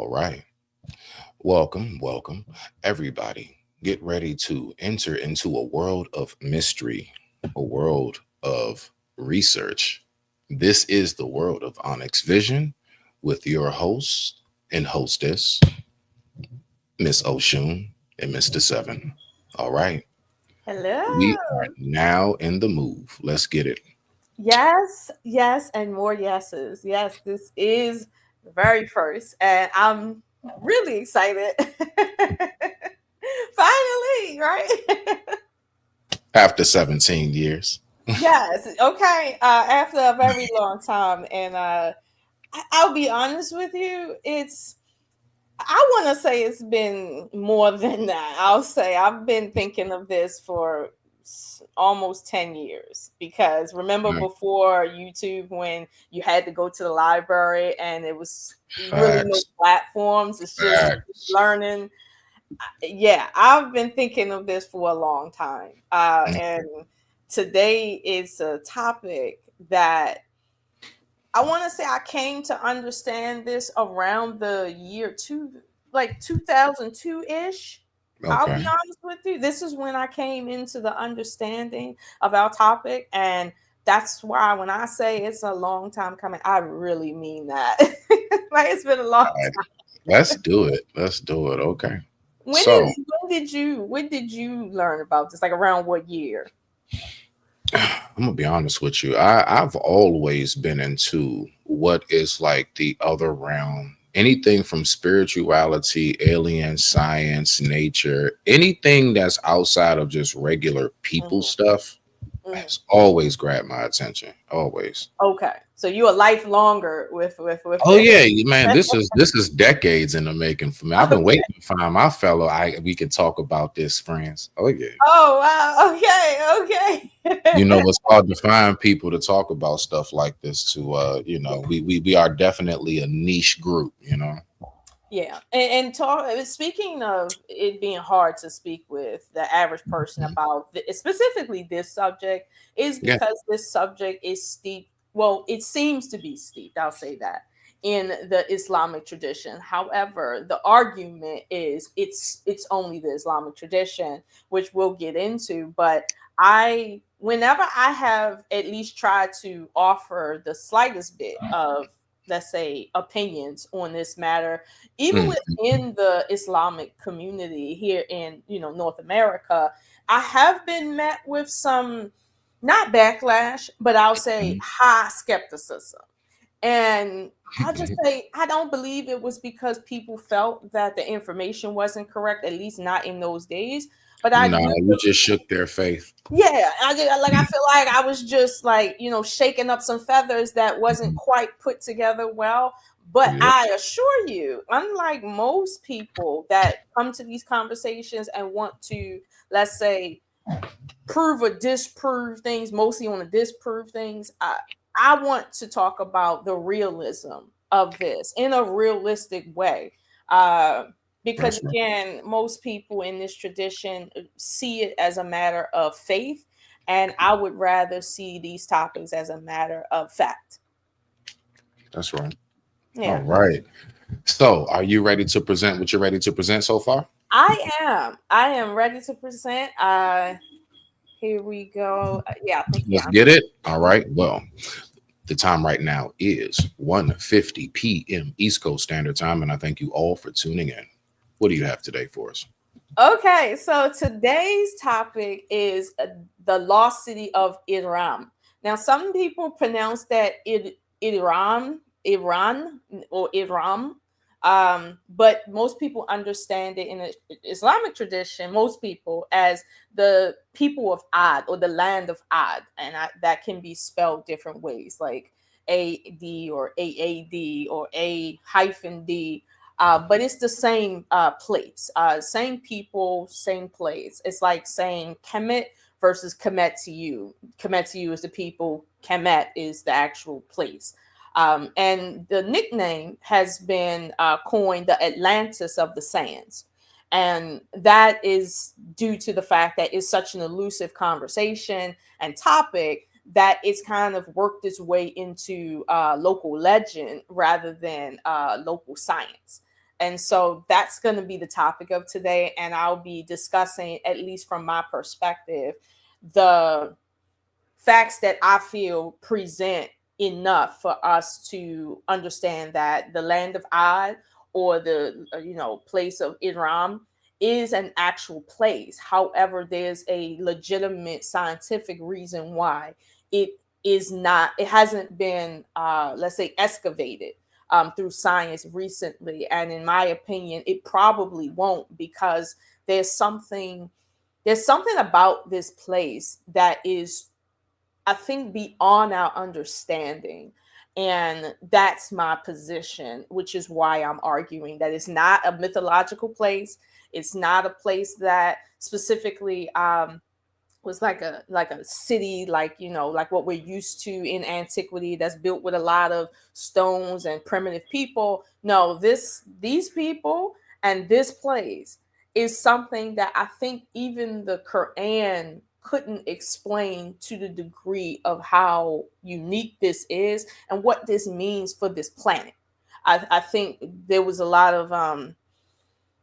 All right. Welcome, welcome, everybody. Get ready to enter into a world of mystery, a world of research. This is the world of Onyx Vision with your host and hostess, Miss Oshun and Mr. Seven. All right. Hello. We are now in the move. Let's get it. Yes, yes, and more yeses. Yes, this is the very first, and I'm really excited. Finally, right? After 17 years. Yes. Okay. After a very long time, and I'll be honest with you, I want to say it's been more than that. I'll say I've been thinking of this for almost 10 years because remember Right. before YouTube when you had to go to the library and it was really no Facts. platforms, it's just Facts. learning. Yeah, I've been thinking of this for a long time. And today is a topic that I want to say I came to understand this around the year like 2002 ish. I'll be Okay. honest with you. This is when I came into the understanding of our topic. And that's why when I say it's a long time coming, I really mean that. Like it's been a long All right. time. Let's do it. Let's do it. Okay. When So, did when did you learn about this? Like around what year? I'm gonna be honest with you. I've always been into what is like the other realm. Anything from spirituality, alien science, nature, anything that's outside of just regular people Mhm, stuff mhm. has always grabbed my attention. Always. Okay. So you a lifelonger with Oh this. yeah, man. This is decades in the making for me. I've been waiting to find my fellow. We can talk about this, friends. Oh yeah. Oh wow. Okay. You Okay. know, it's hard to find people to talk about stuff like this. We are definitely a niche group. Yeah. And talk speaking of it being hard to speak with the average person Mhm. about specifically this subject is Yeah. because this subject is steep. Well, it seems to be steeped, I'll say that, in the Islamic tradition. However, the argument is it's only the Islamic tradition, which we'll get into, but I whenever I have at least tried to offer the slightest bit of, let's say, opinions on this matter, even Mm, within the Islamic community here in North America, I have been met with some, not backlash, but I'll say mm, high skepticism. And I'll just mm. say I don't believe it was because people felt that the information wasn't correct, at least not in those days. But I Nah, do, you just shook their faith. yeah, I feel like I was just like, shaking up some feathers that wasn't Mhm. quite put together well. But Yep. I assure you, unlike most people that come to these conversations and want to, let's say, prove or disprove things, mostly on the disprove things, I want to talk about the realism of this in a realistic way. Uh, because That's right. again, most people in this tradition see it as a matter of faith, and I would rather see these topics as a matter of fact. That's right. All Yeah, right. So, are you ready to present what you're ready to present so far? I am. I am ready to present. Here we go. Yeah, I think yeah. Let's get it. All right. Well, the time right now is 1:50 p.m. East Coast Standard Time, and I thank you all for tuning in. What do you have today for us? Okay, so today's topic is the lost city of Iran. Now, some people pronounce that Iran, or Iram, but most people understand it in the Islamic tradition. Most people as the people of Ad or the land of Ad, and that can be spelled different ways, like AD or AAD or A-D, but it's the same place, same people, same place. It's like saying Kemet versus Kemet to you. Kemet to you is the people, Kemet is the actual place. And the nickname has been coined the Atlantis of the Sands. And that is due to the fact that it's such an elusive conversation and topic that it's kind of worked its way into local legend rather than local science. And so that's going to be the topic of today. And I'll be discussing, at least from my perspective, the facts that I feel present enough for us to understand that the land of Ad, or the place of Iram, is an actual place. However, there's a legitimate scientific reason why it is not. It hasn't been, let's say, excavated through science recently, and in my opinion, it probably won't, because there's something there's something about this place that is, I think, beyond our understanding. And that's my position, which is why I'm arguing that it's not a mythological place. It's not a place that specifically was like a city, like what we're used to in antiquity, that's built with a lot of stones and primitive people. No, these people and this place is something that I think even the Quran couldn't explain to the degree of how unique this is and what this means for this planet. I think there was a lot of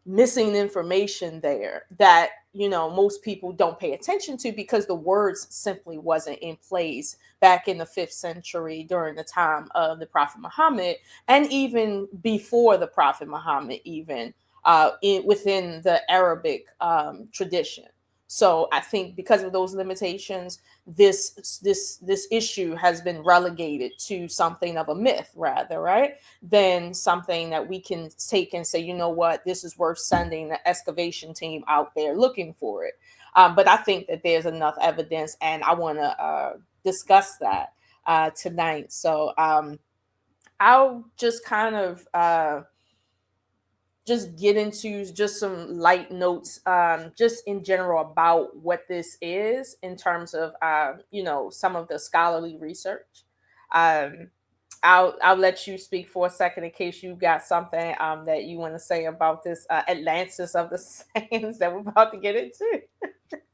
missing information there that most people don't pay attention to, because the words simply wasn't in place back in the 5th century during the time of the Prophet Muhammad, and even before the Prophet Muhammad, even within the Arabic tradition. So I think because of those limitations, this issue has been relegated to something of a myth, rather, right, than something that we can take and say, you know what, this is worth sending the excavation team out there looking for it. But I think that there's enough evidence, and I want to discuss that tonight. So I'll just kind of just get into just some light notes, just in general, about what this is in terms of some of the scholarly research. um, I'll let you speak for a second in case you got something that you want to say about this Atlantis of the Sands that we're about to get into.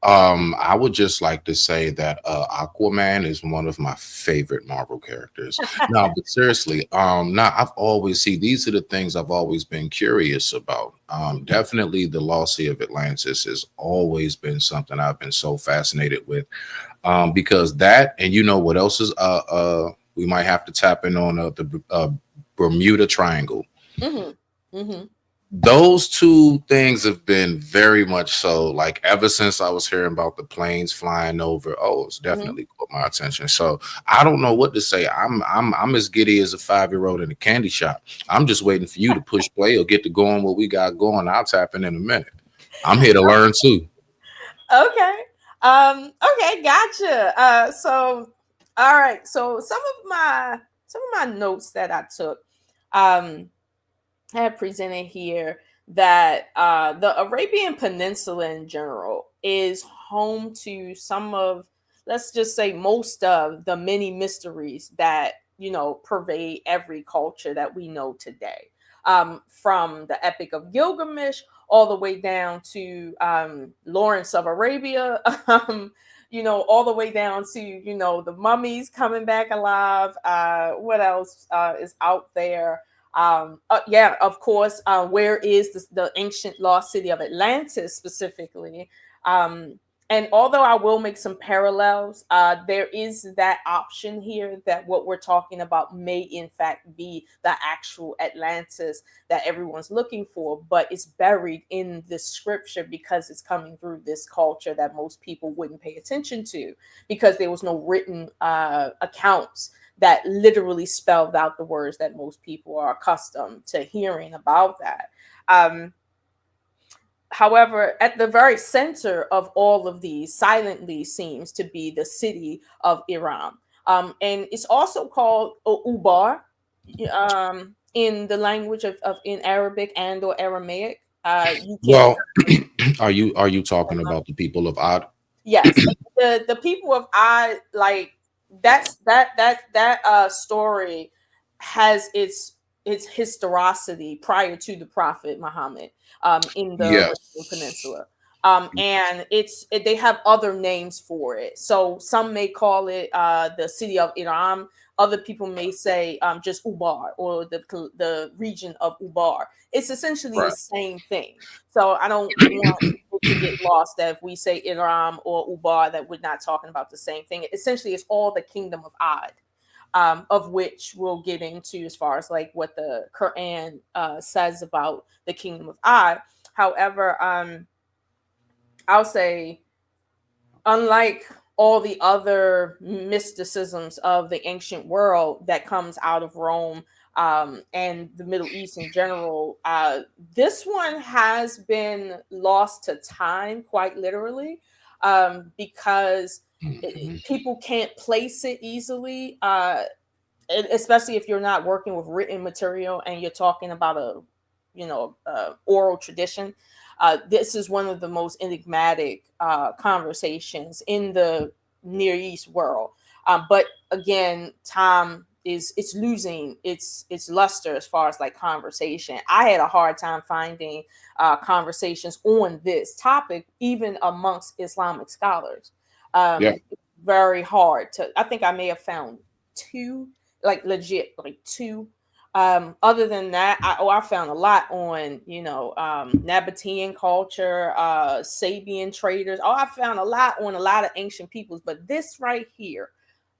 I would just like to say that Aquaman is one of my favorite Marvel characters. No, but seriously, now I've always see these are the things I've always been curious about. Definitely, the lost sea of Atlantis has always been something I've been so fascinated with. Because that, and you know what else is we might have to tap in on the Bermuda Triangle. Hmm. Hmm. Those two things have been very much so, like, ever since I was hearing about the planes flying over. Oh, it's Hmm. definitely caught my attention. So I don't know what to say. I'm as giddy as a 5-year-old in a candy shop. I'm just waiting for you to push play or get to going what we got going. I'll tap in a minute. I'm here to learn too. Okay. Okay, gotcha. So all right. So some of my notes that I took, um, I have presented here that the Arabian Peninsula in general is home to some of, let's just say, most of the many mysteries that pervade every culture that we know today. From the Epic of Gilgamesh all the way down to Lawrence of Arabia, all the way down to the mummies coming back alive. What else is out there? Yeah, of course. Where is the ancient lost city of Atlantis specifically? Um, and although I will make some parallels, there is that option here that what we're talking about may in fact be the actual Atlantis that everyone's looking for, but it's buried in the scripture because it's coming through this culture that most people wouldn't pay attention to, because there was no written accounts that literally spelled out the words that most people are accustomed to hearing about that. Um, However, at the very center of all of these silently seems to be the city of Iran. And it's also called Ubar in the language of in Arabic and or Aramaic. You can Well, are you talking about the people of Odd? Yes, the people of I, like, that story has its historicity prior to the Prophet Muhammad in the Arabian Yes. Peninsula. And they have other names for it. So some may call it the city of Iram. Other people may say just Ubar, or the region of Ubar. It's essentially the Right. same thing. So I don't want people to get lost that if we say Iram or Ubar, that we're not talking about the same thing. Essentially, it's all the kingdom of Ad, of which we'll get into as far as like what the Quran says about the kingdom of Ad. However, I'll say, unlike all the other mysticisms of the ancient world that comes out of Rome, and the Middle East in general, this one has been lost to time, quite literally, because Mhm. people can't place it easily. Especially if you're not working with written material and you're talking about a, oral tradition. This is one of the most enigmatic conversations in the Near East world. But again, time is, it's losing its luster as far as like conversation. I had a hard time finding conversations on this topic, even amongst Islamic scholars. Yeah. Very hard to. I think I may have found two, like legit, like two. Other than that, I found a lot on, Nabatean culture, Sabian traders. Oh, I found a lot on a lot of ancient peoples, but this right here,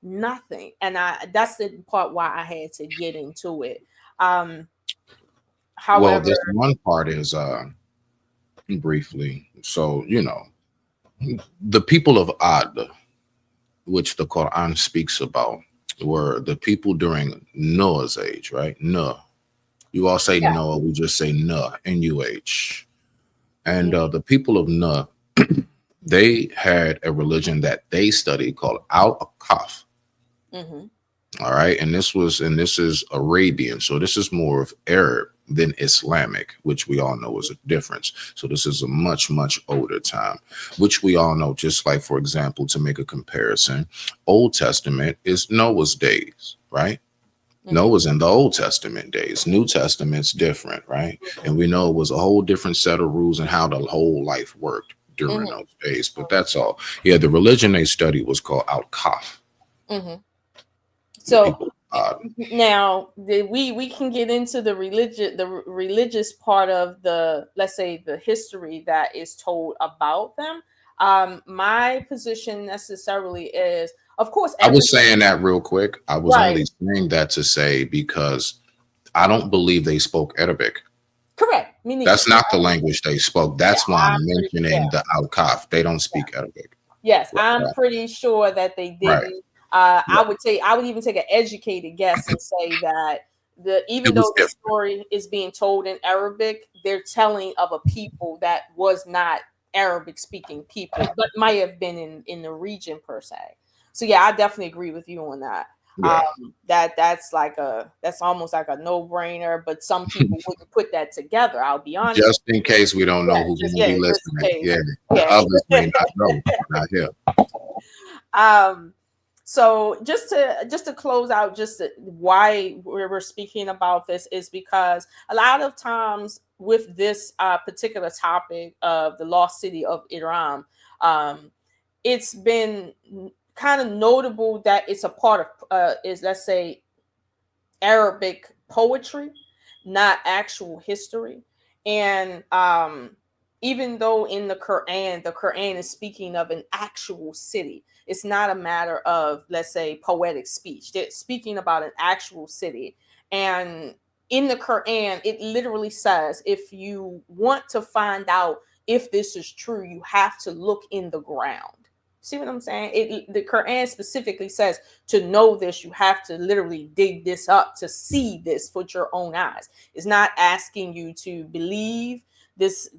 nothing. And that's the part why I had to get into it. Um, Well, However, this one part is briefly. So, the people of Ad, which the Quran speaks about, were the people during Noah's age, right? Noah. You all say yeah. Noah, we just say Nuh, Nuh. And Mm-hmm, the people of Nuh, they had a religion that they studied called Al Akaf. mm-hmm, All right. And this is Arabian. So this is more of Arab than Islamic, which we all know is a difference. So this is a much, much older time, which we all know, just like, for example, to make a comparison, Old Testament is Noah's days, right? mm-hmm, Noah's in the Old Testament days. New Testament's different, right? And we know it was a whole different set of rules and how the whole life worked during mm-hmm, those days. But that's all. Yeah, the religion they studied was called Al Kaf, mm-hmm. the So people of God. now we can get into the religious part of the, let's say, the history that is told about them. My position necessarily is, of course, I every was saying that real quick. I was right, only saying that to say because I don't believe they spoke Arabic. correct, me neither. That's not the language they spoke. Yeah, That's why I'm I'm pretty, yeah, mentioning the Al Kaf. They don't yeah. speak Arabic. Yes, I'm Right. pretty sure that they Right. didn't. Right. I would even take an educated guess and say that even It was though the different. story is being told in Arabic, they're telling of a people that was not Arabic speaking people, but might have been in the region per se. So yeah, I definitely agree with you on that. Yeah. That's almost like a no brainer, but some people wouldn't put that together. I'll be honest. Just in case we don't know Yeah, who's just, going to yeah, be just in listening. case. Yeah. Yeah. Others may not know. Not here. um so just to close out, why we're speaking about this is because a lot of times with this particular topic of the lost city of Iran, um it's been kind of notable that it's a part of, is, let's say, Arabic poetry, not actual history. And even though in the Quran is speaking of an actual city, it's not a matter of, let's say, poetic speech. They're speaking about an actual city. And in the Quran, it literally says, if you want to find out if this is true, you have to look in the ground. See what I'm saying? The Quran specifically says, to know this, you have to literally dig this up to see this with your own eyes. It's not asking you to believe this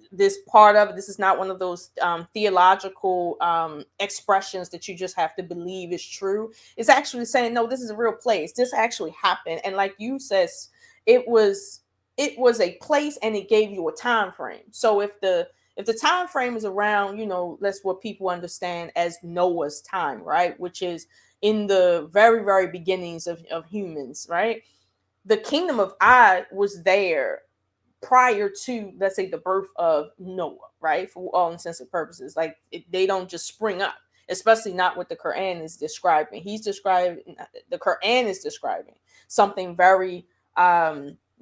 part of it. This is not one of those theological expressions that you just have to believe is true. It's actually saying, no, this is a real place. This actually happened, and like you says, it was it was a place, and it gave you a time frame. So if the time frame is around, that's what people understand as Noah's time, right? Which is in the very, very beginnings of humans, right? The kingdom of Ad was there prior to, let's say, the birth of Noah, right? For all intents and purposes. Like, they don't just spring up. especially not what the Quran is describing. He's describing the Quran is describing something very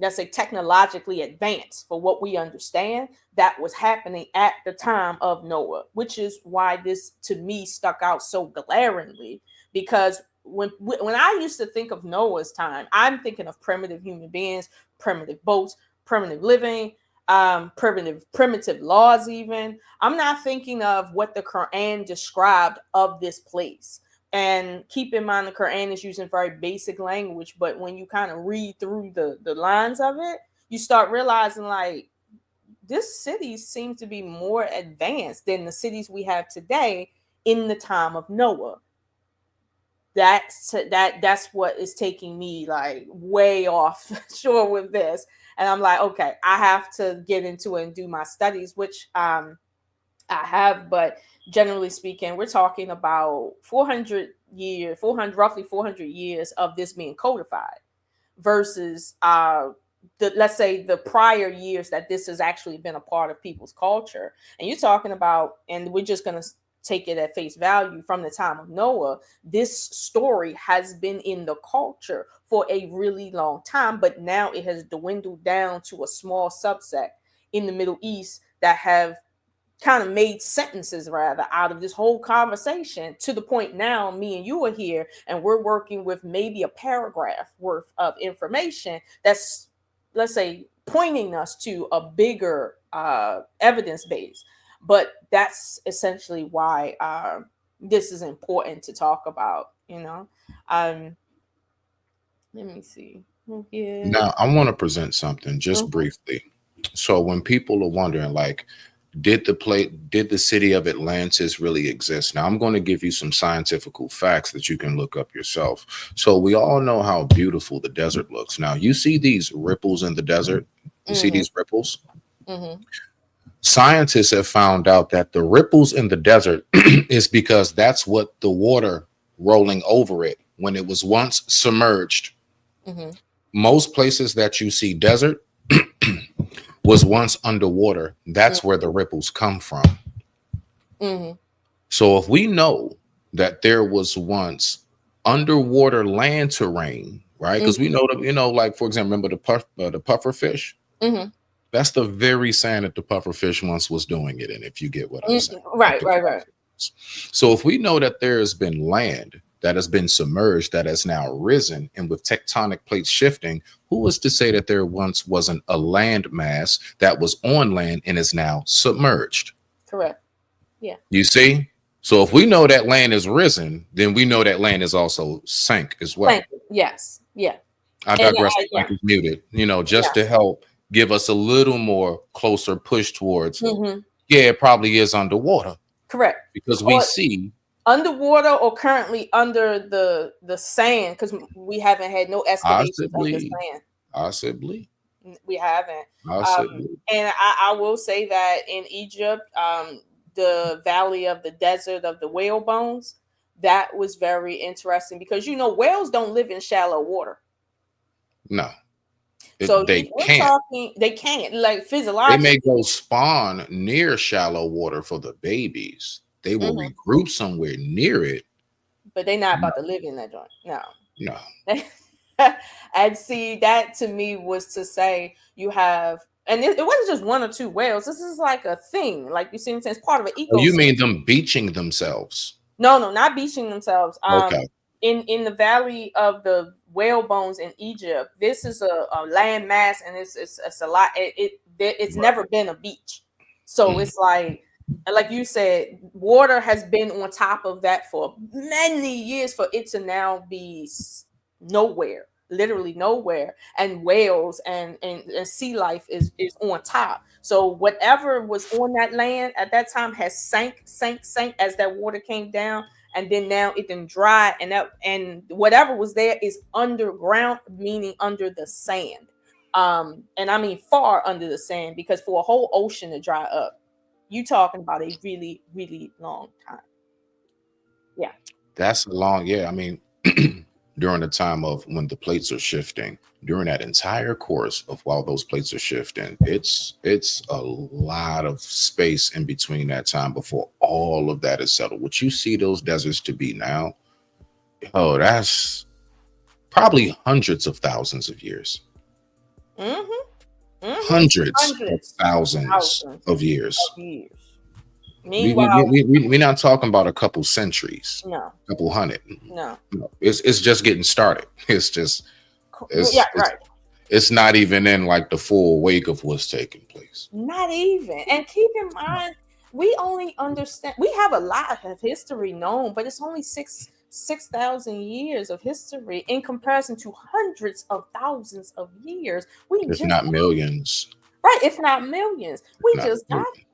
let's say technologically advanced for what we understand that was happening at the time of Noah, which is why this to me stuck out so glaringly. Because when I used to think of Noah's time, I'm thinking of primitive human beings, primitive boats, primitive living, primitive laws. Even I'm not thinking of what the Quran described of this place. And keep in mind, the Quran is using very basic language, but when you kind of read through the lines of it, you start realizing like this city seems to be more advanced than the cities we have today in the time of Noah. That's what is taking me like way off shore with this. And I'm like, okay, I have to get into it and do my studies, which I have. But generally speaking, we're talking about 400 years, 400 roughly 400 years of this being codified versus the, let's say, the prior years that this has actually been a part of people's culture. And you're talking about, and we're just going to take it at face value, from the time of Noah, this story has been in the culture for a really long time, but now it has dwindled down to a small subset in the Middle East that have kind of made sentences rather out of this whole conversation, to the point now me and you are here and we're working with maybe a paragraph worth of information that's, let's say, pointing us to a bigger evidence base. But that's essentially why this is important to talk about, you know. um Let me see. Yeah. Now, I want to present something just Mhm. briefly. So, when people are wondering, like, did the city of Atlantis really exist? Now, I'm going to give you some scientific facts that you can look up yourself. So, we all know how beautiful the desert looks. Now, you see these ripples in the desert. You see Mhm. these ripples. Mhm. Scientists have found out that the ripples in the desert is because that's what the water rolling over it when it was once submerged. Mhm. Most places that you see desert was once underwater. That's where the ripples come from. Mhm. So if we know that there was once underwater land terrain, right? Because we Mhm. know that, like, for example, remember the puffer fish? Mhm. That's the very sand that the puffer fish once was doing it in, if you get what I'm saying. Like Right, the right, right. crawfish. So if we know that there has been land that has been submerged, that has now risen, and with tectonic plates shifting, who was to say that there once wasn't a land mass that was on land and is now submerged? Correct. Yeah. You see? So if we know that land is risen, then we know that land is also sank as well. Thank you. Yes. Yeah. I And digress. yeah. Mike is muted, just to Yes. help give us a little more closer push towards, Mhm. yeah, it probably is underwater Correct. because we Or see underwater, or currently under the sand, because we haven't had no excavations under possibly, sand. possibly, We haven't. possibly. And I will say that in Egypt, the valley of the desert of the whale bones, that was very interesting because whales don't live in shallow water. No, So they we're can't. talking, they can't, like, They may go physiologically. spawn near shallow water for the babies. They will Mhm. regroup somewhere near it. But they're not No, about to live in that joint. No. no. And see, that to me was to say you have, and it wasn't just one or two whales. This is like a thing, like you see, it's part of an Oh, you ecosystem. mean them beaching themselves? No, no, not beaching themselves. Okay. In the valley of the whale bones in Egypt, this is a land mass, and it's a lot. It's Right. never been a beach, so Mm. it's like you said, water has been on top of that for many years for it to now be nowhere, literally nowhere, and whales and sea life is on top. So whatever was on that land at that time has sank as that water came down, and then now it then dry, and whatever was there is underground, meaning under the sand. And I mean far under the sand, because for a whole ocean to dry up, you talking about a really, really long time. Yeah. That's a long, yeah. I mean, during the time of when the plates are shifting, during that entire course of while those plates are shifting, it's a lot of space in between that time before all of that is settled. What you see those deserts to be now, oh, that's probably hundreds of thousands of years. Mm-hmm. Mm-hmm. Hundreds of Hundreds of thousands thousands of years. of years. We we Meanwhile, we we we- we're not talking about a couple centuries, no, couple hundred. no. No, it's just getting started. It's just Yeah, it's it's right. it's not even in like the full wake of what's taking place. Not even. And keep in mind, we only understand. We have a lot of history known, but it's only 6,000 years of history in comparison to hundreds of thousands of years. We If just not millions, right, if not millions. if We not just got millions. here.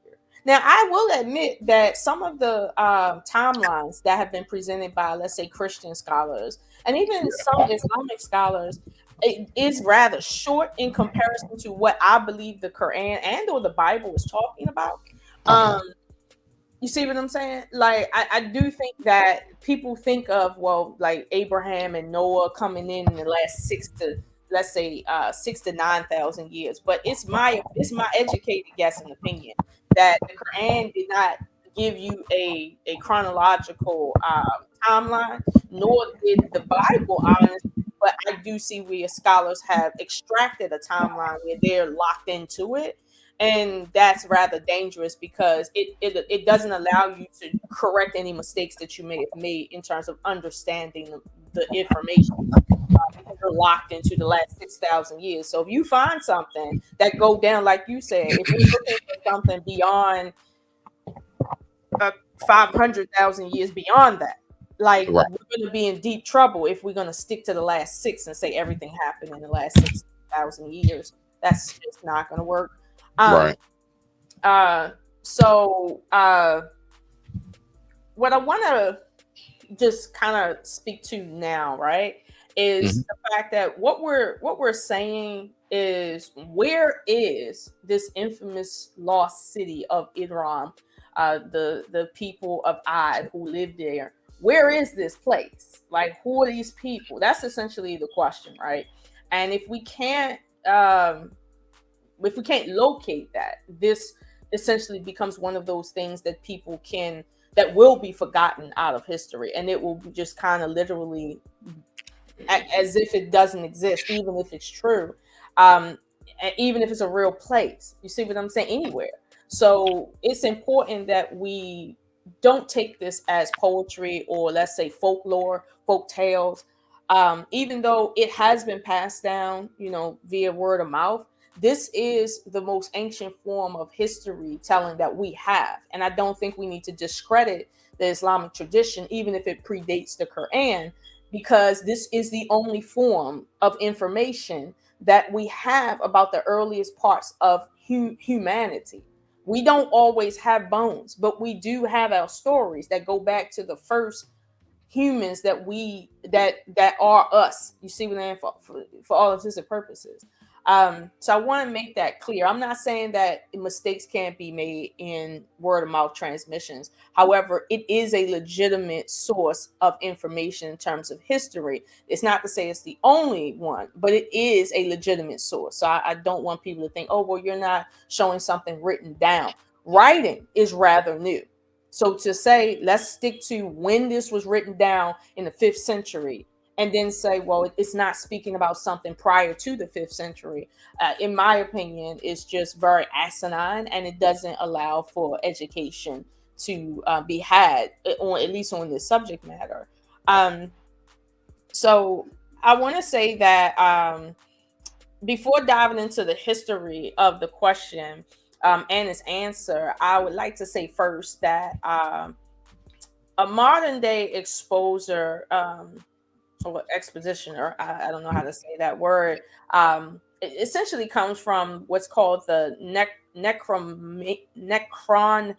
Now, I will admit that some of the timelines that have been presented by, let's say, Christian scholars and even some Islamic scholars, it is rather short in comparison to what I believe the Quran and or the Bible is talking about. Uh-huh. Um, you see what I'm saying? Like, I do think that people think of, well, like Abraham and Noah coming in the last six to, let's say, 6 to 9,000 years. But it's my educated guess and opinion that the Quran did not give you a chronological timeline, nor did the Bible, honestly. But I do see where scholars have extracted a timeline where they're locked into it, and that's rather dangerous because it doesn't allow you to correct any mistakes that you may have made in terms of understanding the information, because you're locked into the last 6,000 years. So if you find something that go down, like you said, if we're looking for something beyond 500,000 years beyond that, like, Right, we're going to be in deep trouble if we're going to stick to the last six and say everything happened in the last 6,000 years. That's just not going to work. um right. uh, so what I want to just kind of speak to now, right, Hmm. is the fact that what we're saying is, where is this infamous lost city of Idram, the people of Ad who live there? Where is this place? Like, who are these people? That's essentially the question, right? And um, if we can't locate that, this essentially becomes one of those things that people can that will be forgotten out of history, and it will be just kind of literally as if it doesn't exist, even if it's true, um, even if it's a real place. You see what I'm saying? Anywhere. So it's important that we don't take this as poetry or, let's say, folklore, folk tales. Even though it has been passed down, via word of mouth, this is the most ancient form of history telling that we have. And I don't think we need to discredit the Islamic tradition, even if it predates the Quran, because this is the only form of information that we have about the earliest parts of humanity. We don't always have bones, but we do have our stories that go back to the first humans that are us. You see what I mean? For all intents and purposes. So I want to make that clear. I'm not saying that mistakes can't be made in word of mouth transmissions. However, it is a legitimate source of information in terms of history. It's not to say it's the only one, but it is a legitimate source. So I don't want people to think, oh, well, you're not showing something written down. Writing is rather new. So to say, let's stick to when this was written down in the fifth century, and then say, well, it's not speaking about something prior to the fifth century, in my opinion, is just very asinine, and it doesn't allow for education to be had, on at least on this subject matter. Um, so I want to say that, before diving into the history of the question, and its answer, I would like to say first that, a modern day exposer, or expositioner, I don't know how to say that word, it essentially comes from what's called the Necronomicon,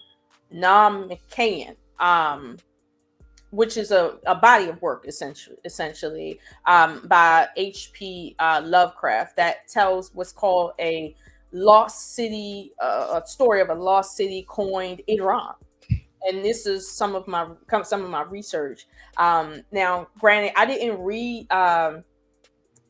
which is a body of work, essentially, by H.P. Lovecraft, that tells what's called a lost city, a story of a lost city coined Iran. and this is some of my research. Now, granted, I didn't read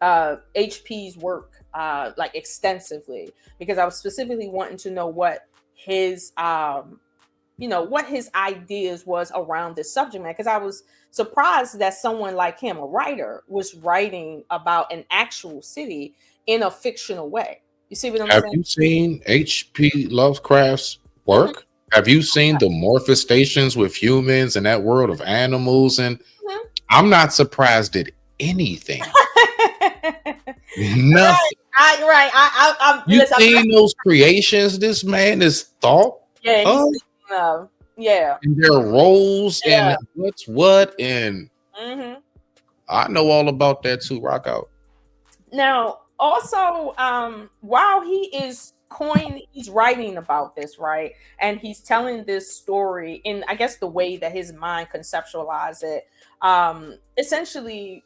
HP's work like extensively because I was specifically wanting to know what his what his ideas was around this subject matter, because I was surprised that someone like him, a writer, was writing about an actual city in a fictional way. You see what I'm Have saying? you seen H.P. Lovecraft's Hmm. work? Have you seen the morphostations with humans and that world of animals? And Hmm. I'm not surprised at anything. Right. Nothing. Right. You Listen. seen those creations this man is thought Yeah, of, he's yeah. and their roles and Yeah. what's what, and Hmm. I know all about that too. Rock out. Now, also, while he's writing about this, right, and he's telling this story in, I guess, the way that his mind conceptualized it. Essentially,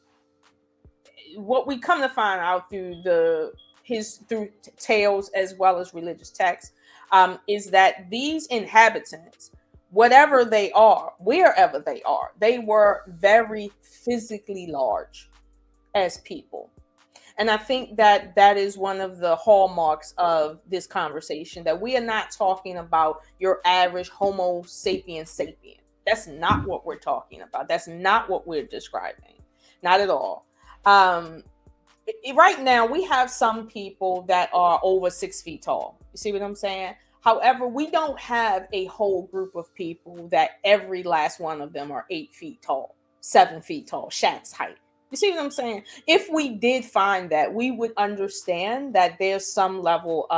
what we come to find out through tales as well as religious texts, is that these inhabitants, whatever they are, wherever they are, they were very physically large as people. And I think that that is one of the hallmarks of this conversation, that we are not talking about your average Homo sapiens sapien. That's not what we're talking about. That's not what we're describing. Not at all. Um, right now, we have some people that are over 6 feet tall. You see what I'm saying? However, we don't have a whole group of people that every last one of them are 8 feet tall, 7 feet tall, Shaq's height. You see what I'm saying? If we did find that, we would understand that uh there's some level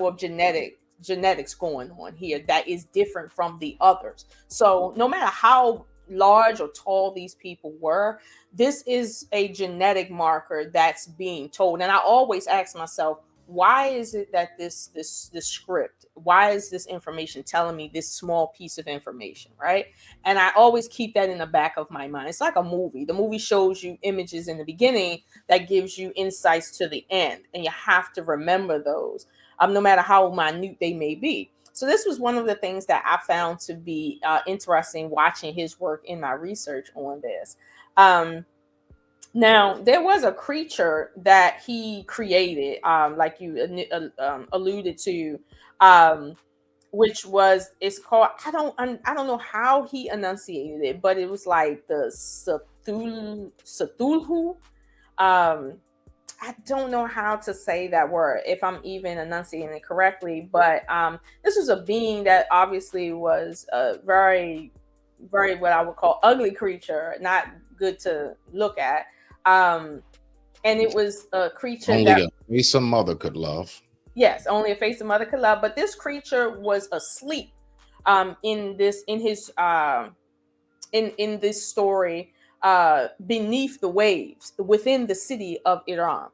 of genetics going on here that is different from the others. So no matter how large or tall these people were, this is a genetic marker that's being told. And I always ask myself, why is it that this script, why is this information telling me this small piece of information, right? And I always keep that in the back of my mind. It's like a movie. The movie shows you images in the beginning that gives you insights to the end, and you have to remember those, no matter how minute they may be. So this was one of the things that I found to be interesting watching his work in my research on this. Um, Now, there was a creature that he created, like you alluded to, um, which was, it's called, I don't know how he enunciated it, but it was like the Cthulhu. Um, I don't know how to say that word, if I'm even enunciating it correctly, but this was a being that obviously was a very, very, what I would call, ugly creature, not good to look at. Um, and it was a creature Only that, a face a mother could love. yes, only a face a mother could love. But this creature was asleep, in this story, beneath the waves within the city of Iran.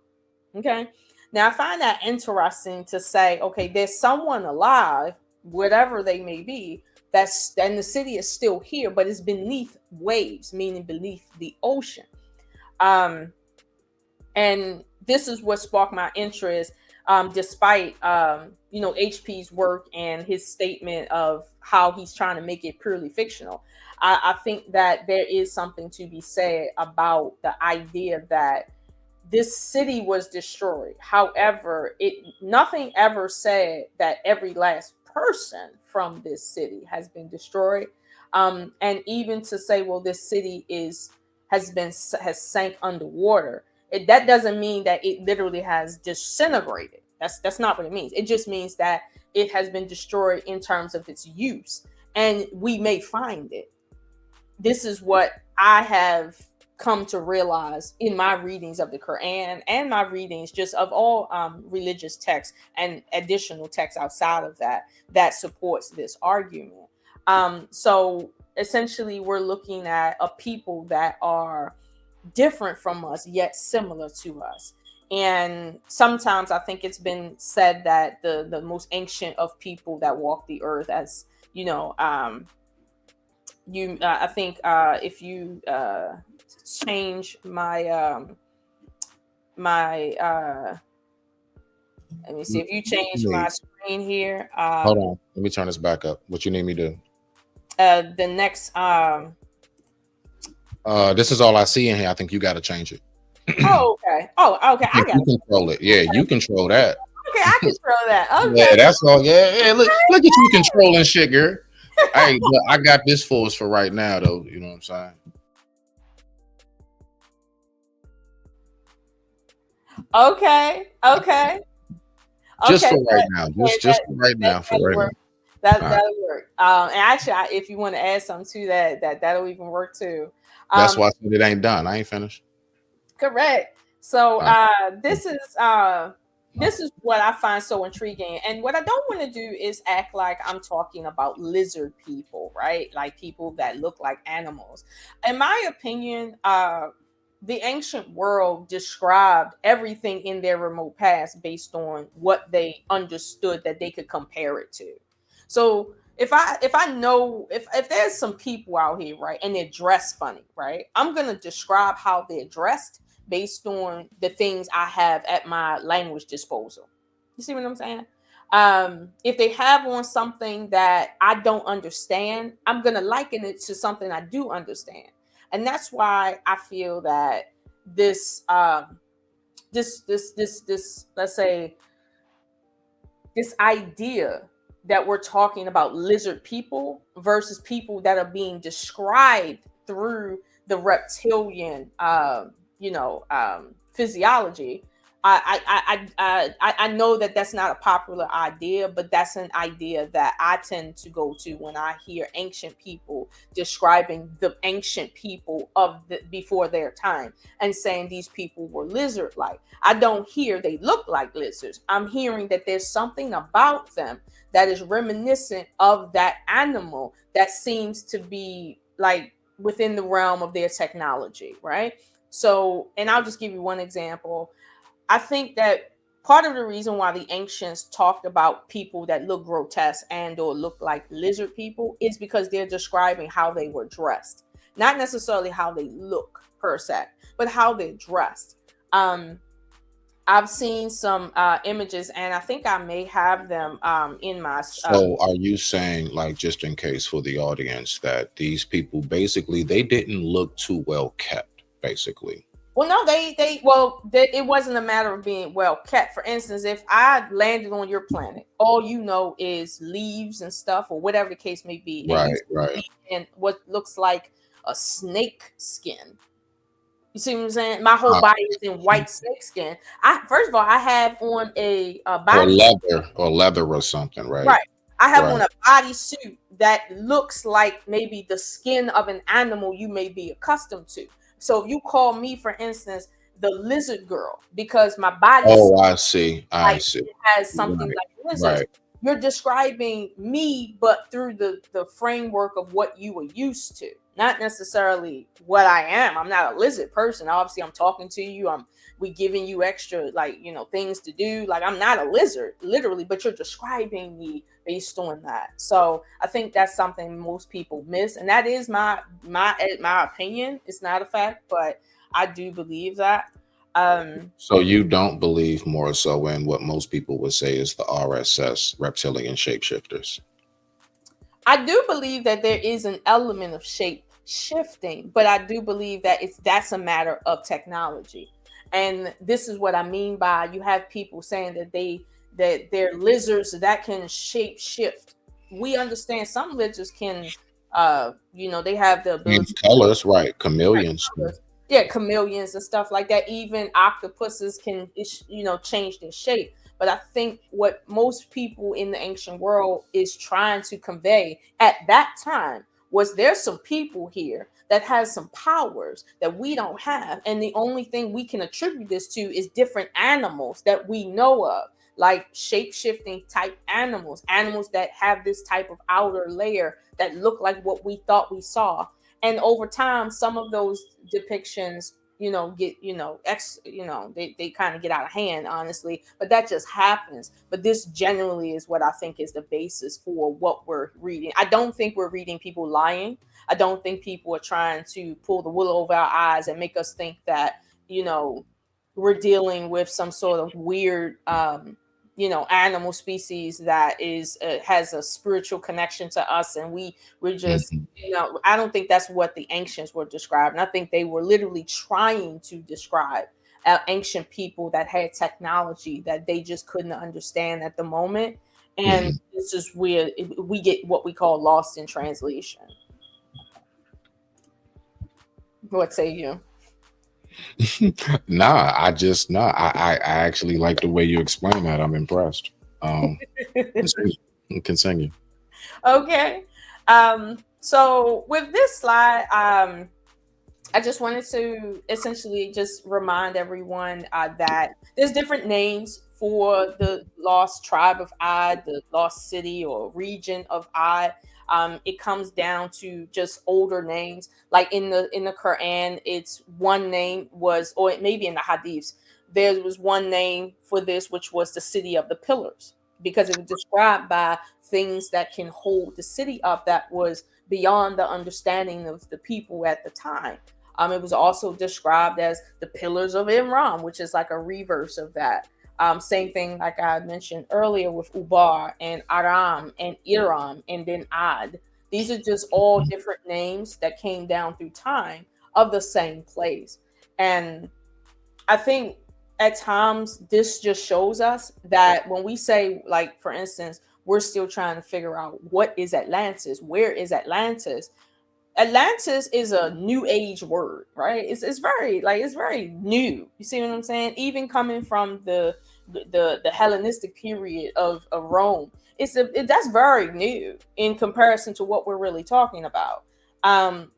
Okay. Now I find that interesting to say, okay, there's someone alive, whatever they may be, and the city is still here, but it's beneath waves, meaning beneath the ocean. Um, and this is what sparked my interest, despite HP's work and his statement of how he's trying to make it purely fictional. I think that there is something to be said about the idea that this city was destroyed. However, it nothing ever said that every last person from this city has been destroyed. And even to say, well, this city has sank underwater. That doesn't mean that it literally has disintegrated. That's not what it means. It just means that it has been destroyed in terms of its use, and we may find it. This is what I have come to realize in my readings of the Quran and my readings just of all religious texts and additional texts outside of that that supports this argument. So essentially, we're looking at a people that are different from us yet similar to us. And sometimes I think it's been said that the most ancient of people that walk the earth, as you know, I think if you change my let me see, if you change my Me. screen here. Hold on. Let me turn this back up. What you need me to do? The next This is all I see in here. I think you got to change it. oh, okay. Oh, okay. I Think got you it. control it. Yeah, you control that. Okay, I control that. Yeah, Okay. that's all. Yeah, yeah. Look at you controlling shit, girl. Hey, but I got this for us for right now, though. You know what I'm saying? Okay. Okay. Just Okay. for right now. Okay, Just for right now. For that'll right work. now. All right. That'll work. And actually, if you want to add something to that, that'll even work too. That's Um, why I said it ain't done. I ain't finished. Correct. So All right. this is what I find so intriguing. And what I don't want to do is act like I'm talking about lizard people, right? Like people that look like animals. In my opinion, the ancient world described everything in their remote past based on what they understood that they could compare it to. So if I know if there's some people out here, right, and they're dressed funny, right, I'm gonna describe how they're dressed based on the things I have at my language disposal. You see what I'm saying? If they have on something that I don't understand, I'm gonna liken it to something I do understand, and that's why I feel that this let's say this idea that we're talking about lizard people versus people that are being described through the reptilian physiology. I know that that's not a popular idea, but that's an idea that I tend to go to when I hear ancient people describing the ancient people of before their time and saying these people were lizard like. I don't hear they look like lizards. I'm hearing that there's something about them that is reminiscent of that animal that seems to be like within the realm of their technology, right? So, and I'll just give you one example. I think that part of the reason why the ancients talked about people that look grotesque and or look like lizard people is because they're describing how they were dressed, not necessarily how they look per se, but how they're dressed. um I've seen some images, and I think I may have them in my. So are you saying, like, just in case for the audience, that these people basically they didn't look too well kept, basically? Well, no, it wasn't a matter of being well kept. For instance, if I landed on your planet, all you know is leaves and stuff, or whatever the case may be, and you Right, see right. me in what looks like a snake skin. You see what I'm saying? My whole Uh, body is in white snake skin. I First of all, I have on a or body. leather, or leather or something, right? Right. I have Right. on a bodysuit that looks like maybe the skin of an animal you may be accustomed to. So if you call me, for instance, the lizard girl, because my body Oh, I see. I like see. it has something Right, like lizards. right. You're describing me, but through the framework of what you were used to, not necessarily what I am. I'm not a lizard person. Obviously, I'm talking to you. We giving you extra like things to do. Like I'm not a lizard, literally, but you're describing me based on that. So I think that's something most people miss, and that is my opinion. It's not a fact, but I do believe that. Um, So you don't believe more so in what most people would say is the RSS, reptilian shapeshifters? I do believe that there is an element of shape shifting, but I do believe that that's a matter of technology. And this is what I mean by you have people saying that they're lizards that can shape shift. We understand some lizards can they have the Change ability to colors, right? Chameleons. colors. Yeah, chameleons and stuff like that. Even octopuses can, change their shape. But I think what most people in the ancient world is trying to convey at that time was there's some people here that has some powers that we don't have, and the only thing we can attribute this to is different animals that we know of, like shape-shifting type animals that have this type of outer layer that look like what we thought we saw. And over time some of those depictions get they kind of get out of hand, honestly, but that just happens. But this generally is what I think is the basis for what we're reading. I don't think we're reading people lying. I don't think people are trying to pull the wool over our eyes and make us think that you know we're dealing with some sort of weird animal species that is has a spiritual connection to us, and we're just, Mhm. I don't think that's what the ancients were describing. I think they were literally trying to describe ancient people that had technology that they just couldn't understand at the moment. And Mhm. this is where we get what we call lost in translation. What say you? Nah, I actually like the way you explain that. I'm impressed. Um, continue. Continue. Okay. So with this slide, I just wanted to essentially just remind everyone that there's different names for the lost tribe of Ad, the lost city or region of Ad. It comes down to just older names. Like in the Quran, it's one name was, or maybe in the Hadiths, there was one name for this, which was the city of the pillars, because it was described by things that can hold the city up that was beyond the understanding of the people at the time. It was also described as the pillars of Imran, which is like a reverse of that. Same thing, like I mentioned earlier, with Ubar and Aram and Iram and then Ad. These are just all different names that came down through time of the same place. And I think at times this just shows us that when we say, like, for instance, we're still trying to figure out what is Atlantis, where is Atlantis. Atlantis is a new age word, right? It's very, like, it's very new. You see what I'm saying? Even coming from the Hellenistic period of Rome, that's very new in comparison to what we're really talking about.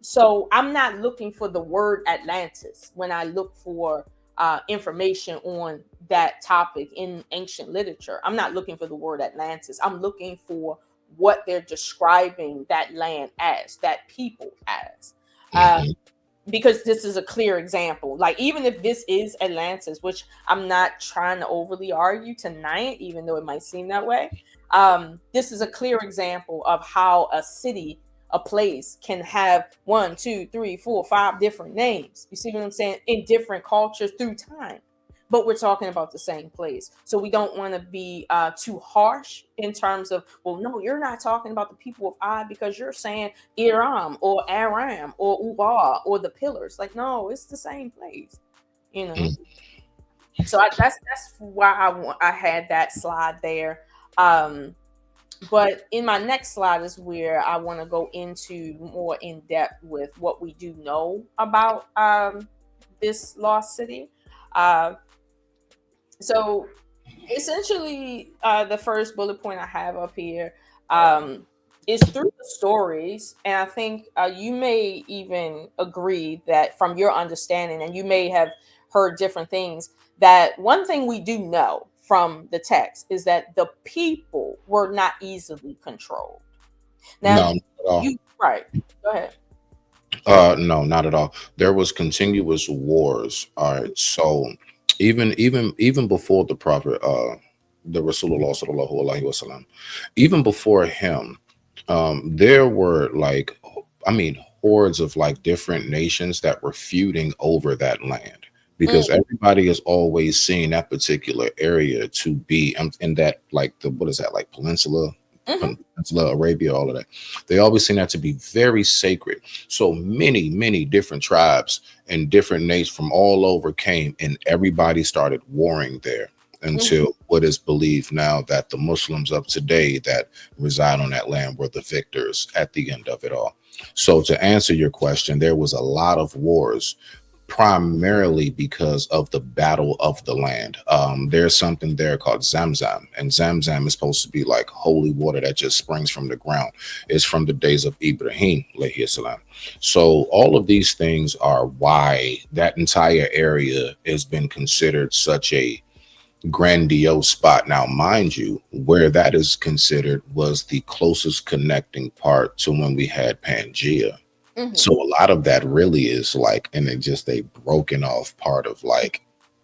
So I'm not looking for the word Atlantis when I look for information on that topic in ancient literature. I'm not looking for the word Atlantis. I'm looking for what they're describing that land as, that people as. Uh, Mhm. because this is a clear example. Like, even if this is Atlantis, which I'm not trying to overly argue tonight, even though it might seem that way, this is a clear example of how a city, a place, can have one, two, three, four, five different names. You see what I'm saying? In different cultures through time. But we're talking about the same place. So we don't want to be too harsh in terms of, well, no, you're not talking about the people of Ad because you're saying Iram or Aram or Ubar or the pillars. Like, no, it's the same place, you know. Mhm. So that's why I had that slide there. Um, but in my next slide is where I want to go into more in depth with what we do know about this lost city. Uh, so essentially, the first bullet point I have up here um, is through the stories, and I think you may even agree that from your understanding, and you may have heard different things, that one thing we do know from the text is that the people were not easily controlled. Now, No, not at all. you right? Go ahead. No, not at all. There was continuous wars. All right. So even before the Prophet, the Rasulullah sallallahu alaihi wasallam, even before him, there were like, I mean, hordes of like different nations that were feuding over that land Mm, because everybody is always seeing that particular area to be in that, like, the what is that, like, mhm, Peninsula Arabia, all of that. They always seen that to be very sacred. So many different tribes and different nations from all over came, and everybody started warring there mhm, until what is believed now that the Muslims of today that reside on that land were the victors at the end of it all. So to answer your question, there was a lot of wars primarily because of the battle of the land. There's something there called Zamzam, and Zamzam is supposed to be like holy water that just springs from the ground. It's from the days of Ibrahim, alayhi salam. So all of these things are why that entire area has been considered such a grandiose spot. Now, mind you, where that is considered was the closest connecting part to when we had Pangea. mhm, So a lot of that really is like, and it just a broken off part of like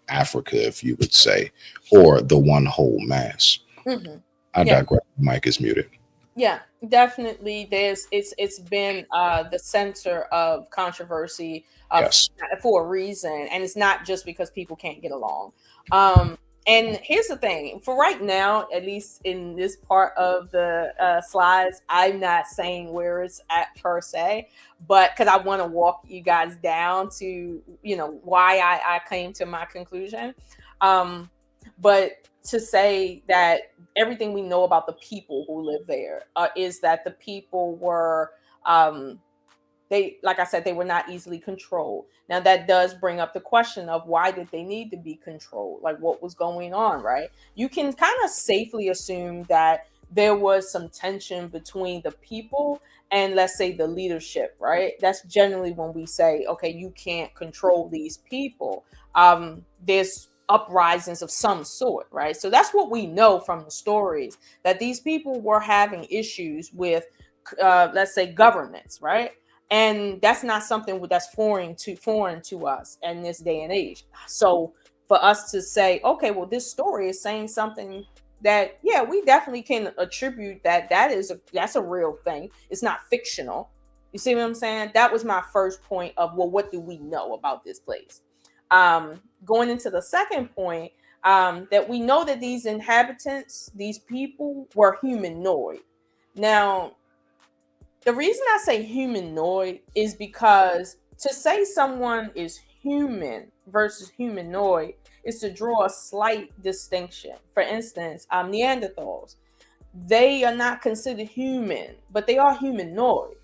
Africa, if you would say, or the one whole mass. mhm. I Yeah. digress. Mike is muted. Yeah, definitely. It's been the center of controversy Yes. for a reason, and it's not just because people can't get along. Um, And here's the thing, for right now, at least in this part of the slides, I'm not saying where it's at per se, but because I want to walk you guys down to, why I came to my conclusion. Um, but to say that everything we know about the people who live there is that the people were. They, like I said, they were not easily controlled. Now that does bring up the question of why did they need to be controlled? Like what was going on, right? You can kind of safely assume that there was some tension between the people and, let's say, the leadership, right? That's generally when we say, okay, you can't control these people. There's uprisings of some sort, right? So that's what we know from the stories, that these people were having issues with, let's say, governments, right? And that's not something that's foreign to us in this day and age. So for us to say, okay, well, this story is saying something that, yeah, we definitely can attribute that's a real thing. It's not fictional. You see what I'm saying? That was my first point of, well, what do we know about this place? Going into the second point, that we know that these inhabitants, these people, were humanoid. Now, the reason I say humanoid is because to say someone is human versus humanoid is to draw a slight distinction. For instance, Neanderthals, they are not considered human, but they are humanoid.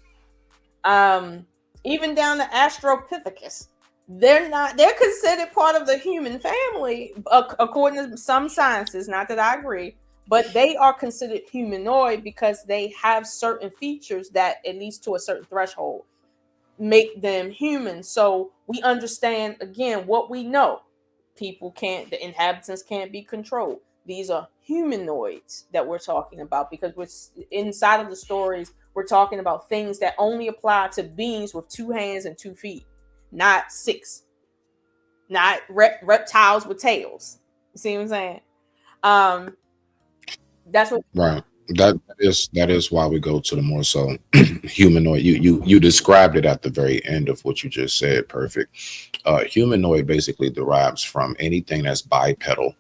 Um, Even down to Australopithecus, they're considered part of the human family, according to some sciences. Not that I agree, but they are considered humanoid because they have certain features that, at least to a certain threshold, make them human. So we understand again what we know. The inhabitants can't be controlled. These are humanoids that we're talking about, because we're inside of the stories, we're talking about things that only apply to beings with 2 hands and 2 feet, not six, not reptiles with tails. You see what I'm saying? Um, that's what. Right. That is why we go to the more so humanoid. You described it at the very end of what you just said. Perfect. Humanoid basically derives from anything that's bipedal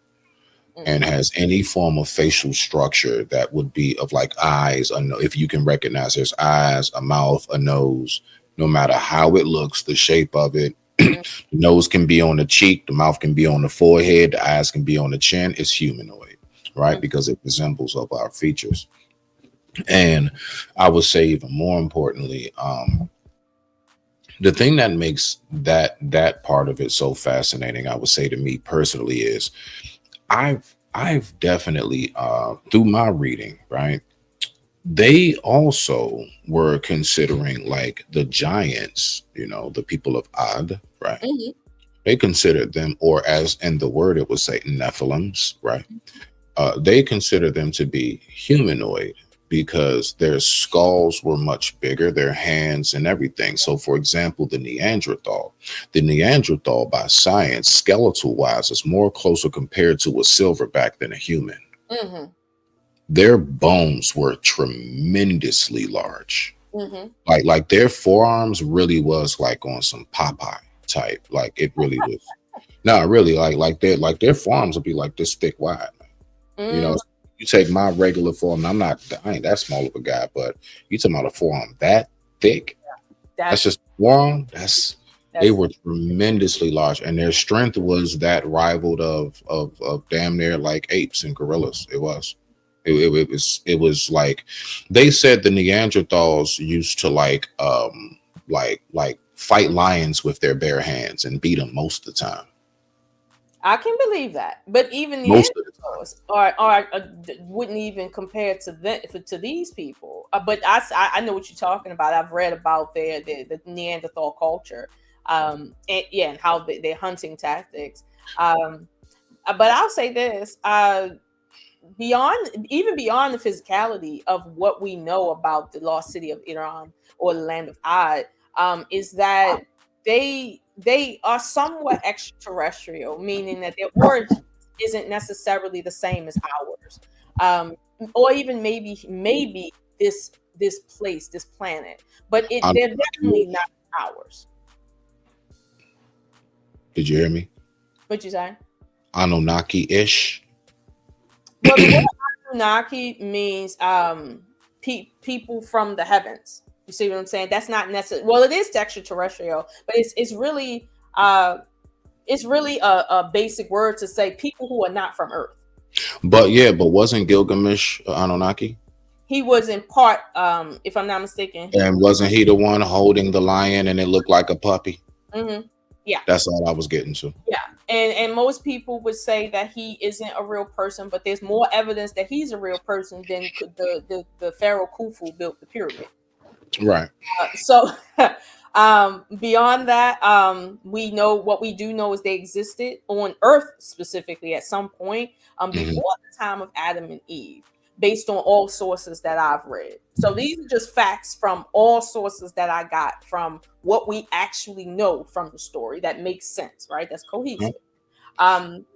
and Mhm, has any form of facial structure that would be of like eyes. If you can recognize there's eyes, a mouth, a nose, no matter how it looks, the shape of it. mhm, The nose can be on the cheek, the mouth can be on the forehead, the eyes can be on the chin. It's humanoid, right? mhm, Because it resembles of our features. And I would say even more importantly, the thing that makes that part of it so fascinating, I would say to me personally, is I've definitely through my reading, right? They also were considering like the giants, the people of Ad, right? mhm, They considered them, or as in the word it would say, Nephilims, right? They consider them to be humanoid because their skulls were much bigger, their hands and everything. So, for example, the Neanderthal by science, skeletal wise, is more closer compared to a silverback than a human. mhm, Their bones were tremendously large. mhm. Like their forearms really was like on some Popeye type. Like it really was. No, really, like their forearms would be like this thick wide. You know, Mm, you take my regular forearm. I ain't that small of a guy, but you talking about a forearm that thick? That's that's just forearm. They that's were tremendously large, and their strength was that rivaled of damn near like apes and gorillas. It was. It was like they said the Neanderthals used to like fight lions with their bare hands and beat them most of the time. I can believe that, but even the Most of the time. Neanderthals wouldn't even compare to these people. But I know what you're talking about. I've read about the Neanderthal culture, and yeah, and how their hunting tactics. Um, but I'll say this: beyond the physicality of what we know about the lost city of Iran, or the land of Ad, is that they are somewhat extraterrestrial, meaning that their origin isn't necessarily the same as ours, um, or even maybe this place, this planet, but I, they're definitely not ours. did you hear me? What you say? Anunnaki-ish. Well, the word Anunnaki means people from the heavens. You see what I'm saying? That's not necessary. Well, it is extraterrestrial, but uh it's really a basic word to say people who are not from Earth. But yeah, but wasn't Gilgamesh Anunnaki? He was in part, if I'm not mistaken, he And wasn't he the one holding the lion and it looked like a puppy? hmm yeah. That's all I was getting to. Yeah, and most people would say that he isn't a real person, but there's more evidence that he's a real person than the Pharaoh Khufu built the pyramid. Right. So beyond that, we know what we do know is they existed on Earth specifically at some point Hmm. before the time of Adam and Eve, based on all sources that I've read. So these are just facts from all sources that I got from what we actually know from the story that makes sense, right? That's cohesive.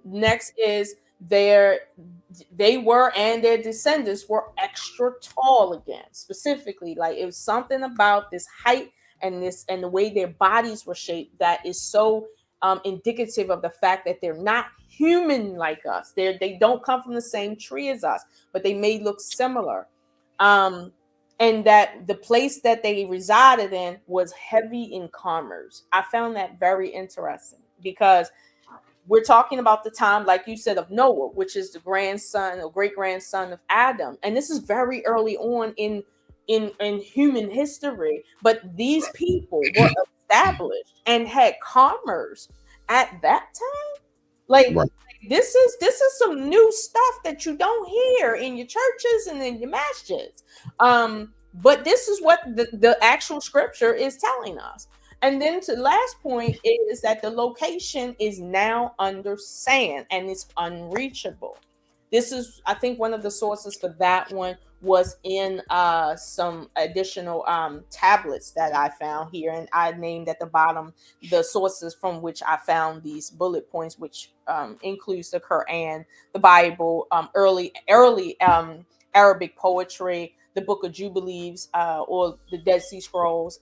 Next is their they were and their descendants were extra tall again. Specifically, like it was something about this height and this and the way their bodies were shaped that is so indicative of the fact that they're not human like us. They don't come from the same tree as us, but they may look similar. Um, and that the place that they resided in was heavy in commerce. I found that very interesting because we're talking about the time, like you said, of Noah, which is the grandson or great grandson of Adam, and this is very early on in human history. But these people were established and had commerce at that time. Like Right. this is some new stuff that you don't hear in your churches and in your masjids. But this is what the actual scripture is telling us. And then to the last point is that the location is now under sand and it's unreachable. This is, I think, one of the sources for that one was in some additional tablets that I found here, and I named at the bottom the sources from which I found these bullet points, which includes the Quran, the Bible, early Arabic poetry, the Book of Jubilees, or the Dead Sea Scrolls,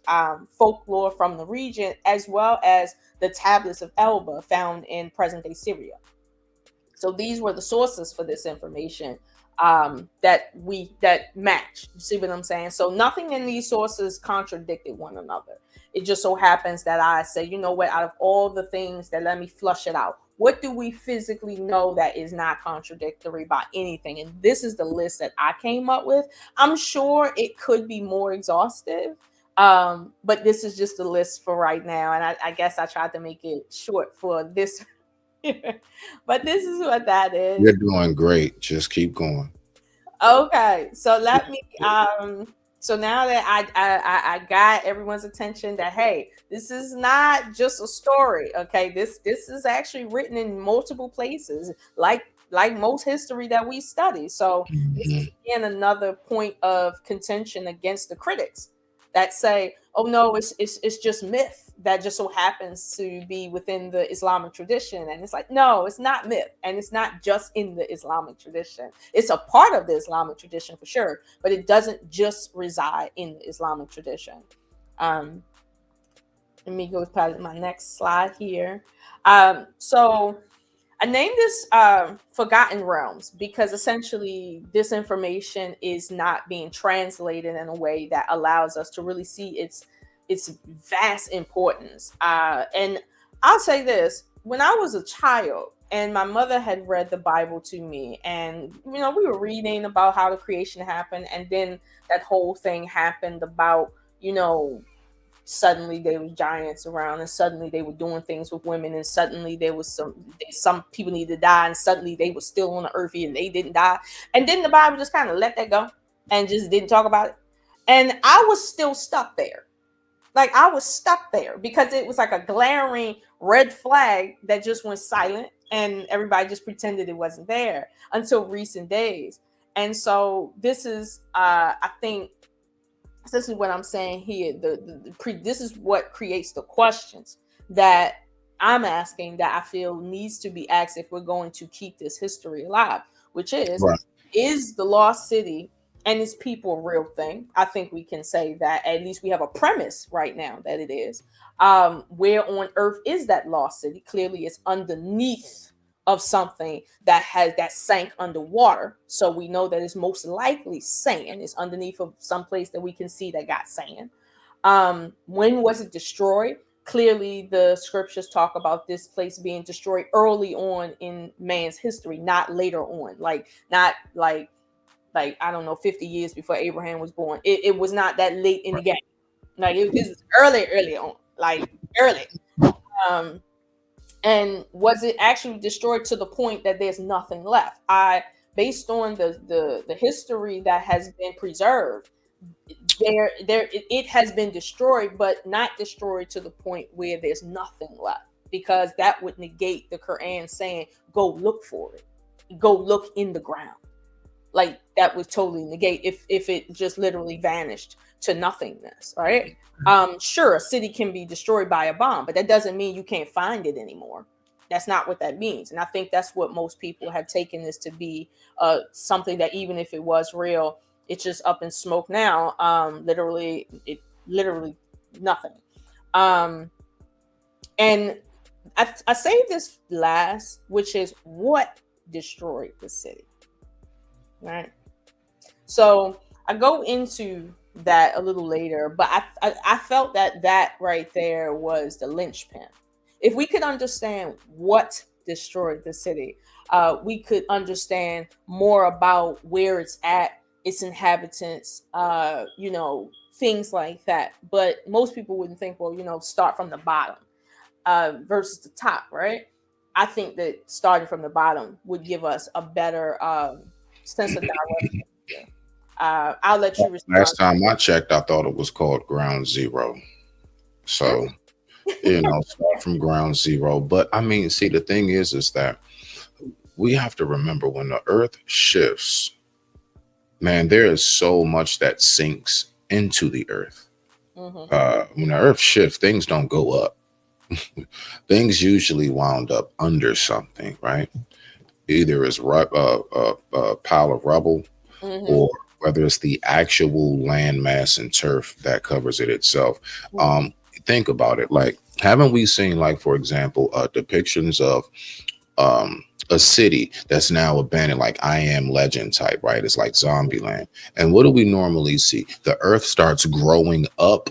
folklore from the region, as well as the tablets of Elba found in present day Syria. So these were the sources for this information that match. You see what I'm saying? So nothing in these sources contradicted one another. It just so happens that I say, you know what? Out of all the things that, let me flush it out. What do we physically know that is not contradictory by anything? And this is the list that I came up with. I'm sure it could be more exhaustive, but this is just the list for right now. And I guess I tried to make it short for this. But this is what that You're is. doing great. Just keep going. Okay, so let me so now that I got everyone's attention that, hey, this is not just a story. Okay, this is actually written in multiple places, like most history that we study. So this is Hmm. again another point of contention against the critics that say, oh no, it's just myth that just so happens to be within the Islamic tradition. And it's like, no, it's not myth, and it's not just in the Islamic tradition. It's a part of the Islamic tradition for sure, but it doesn't just reside in the Islamic tradition. Um, Let me go to my next slide here. So I named this Forgotten Realms because essentially this information is not being translated in a way that allows us to really see its vast importance. And I'll say this: when I was a child, and my mother had read the Bible to me, and we were reading about how the creation happened, and then that whole thing happened about you know suddenly there was giants around, and suddenly they were doing things with women, and suddenly there was some people needed to die, and suddenly they were still on the earth and they didn't die. And then the Bible just kind of let that go and just didn't talk about it. And I was still stuck there. Like I was stuck there because it was like a glaring red flag that just went silent, and everybody just pretended it wasn't there until recent days. And so this is I think this is what I'm saying here. This is what creates the questions that I'm asking, that I feel needs to be asked if we're going to keep this history alive, which Right. is the lost city and its people a real thing? I think we can say that at least we have a premise right now that it is. Where on earth is that lost city? Clearly, it's underneath of something that sank underwater. So we know that it's most likely sand. It's underneath of some place that we can see that got sand. When was it destroyed? Clearly, the scriptures talk about this place being destroyed early on in man's history, not later on, like not like I don't know, 50 years before Abraham was born. It was not that late in the game. Like this is early on, like early. Um, and was it actually destroyed to the point that there's nothing left? Based on the history that has been preserved, it has been destroyed, but not destroyed to the point where there's nothing left, because that would negate the Quran saying go look for it, go look in the ground. Like that would totally negate if it just literally vanished to nothingness, right? Sure, a city can be destroyed by a bomb, but that doesn't mean you can't find it anymore. That's not what that means. And I think that's what most people have taken this to be, something that even if it was real, it's just up in smoke now. Literally nothing. Um, and I say this last, which is what destroyed the city, right? So I go into that a little later, but I felt that that right there was the linchpin. If we could understand what destroyed the city, we could understand more about where it's at, its inhabitants, things like that. But most people wouldn't think, well, start from the bottom versus the top, right? I think that starting from the bottom would give us a better sense of direction here. I'll let you respond. Last time I checked, I thought it was called Ground Zero. So, start from ground zero. But I mean, see, the thing is that we have to remember when the earth shifts, man, there is so much that sinks into the earth. Mm-hmm. When the earth shifts, things don't go up. Things usually wound up under something, right? Either it's a pile of rubble, Mm-hmm. or whether it's the actual land mass and turf that covers it itself. Mm-hmm. Um, think about it. Like, haven't we seen, like, for example, depictions of a city that's now abandoned, like I Am Legend type, right? It's like Zombie Land. And what do we normally see? The earth starts growing up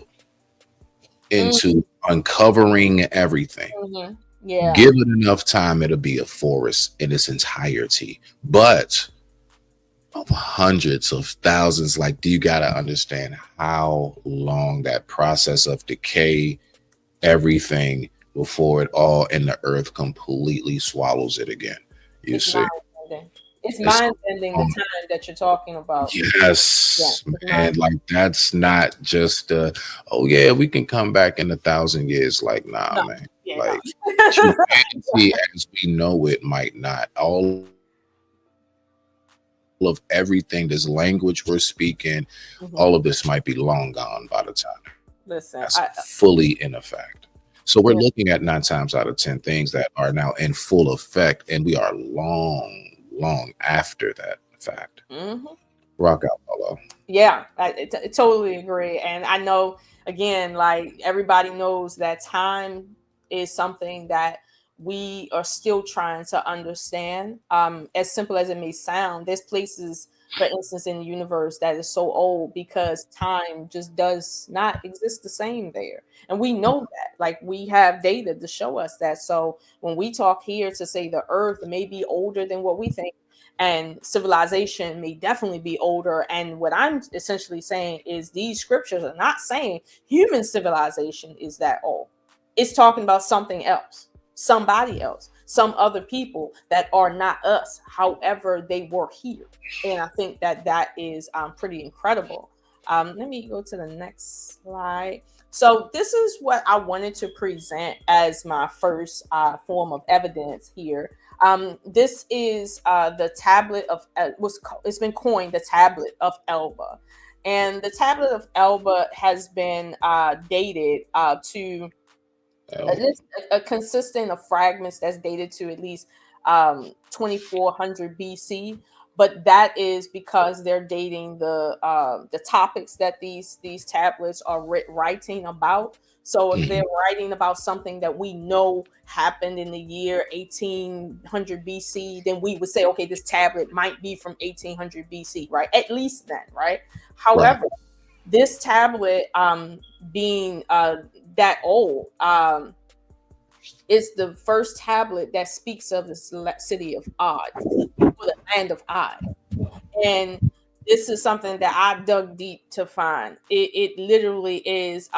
into uncovering everything. Mm-hmm. Yeah. Give it enough time, it'll be a forest in its entirety. But of hundreds of thousands, like, do you got to understand how long that process of decay, everything before it all and the earth completely swallows it again? You It's see, mind bending. It's it's mind bending the time that you're talking about. Yeah. yes, It's mind. man. Like, that's not just oh yeah, we can come back in 1,000 years. Like, nah, No. man. Yeah. Like, No. humanity as we know it might not. All of everything, this language we're speaking, all of this might be long gone by the Mhm. time that's fully in effect. Listen, So we're looking at nine times out of 10 yeah. things that are now in full effect, and we are long after that fact. Mhm. Rock out, Paulo. Yeah, I totally agree. And I know, again, like everybody knows that time is something that we are still trying to understand. As simple as it may sound, there's places, for instance, in the universe that is so old because time just does not exist the same there. And we know that. Like we have data to show us that. So when we talk here to say the earth may be older than what we think, and civilization may definitely be older. And what I'm essentially saying is these scriptures are not saying human civilization is that old. It's talking about something else, somebody else, some other people that are not us, however they were here. And I think that that is pretty incredible. Let me go to the next slide. So this is what I wanted to present as my first form of evidence here. This is the tablet of it's been coined the tablet of Elba, and the tablet of Elba has been dated to at Well, least consistent of fragments that's dated to at least 2400 BC. But that is because they're dating the topics that these tablets are writing about. So if they're Mhm. writing about something that we know happened in the year 1800 BC, then we would say, okay, this tablet might be from 1800 BC, right? At least then, right? Right. However, this tablet, being that old, is the first tablet that speaks of the city of Odd, or the land of Odd. And this is something that I dug deep to find. It literally is.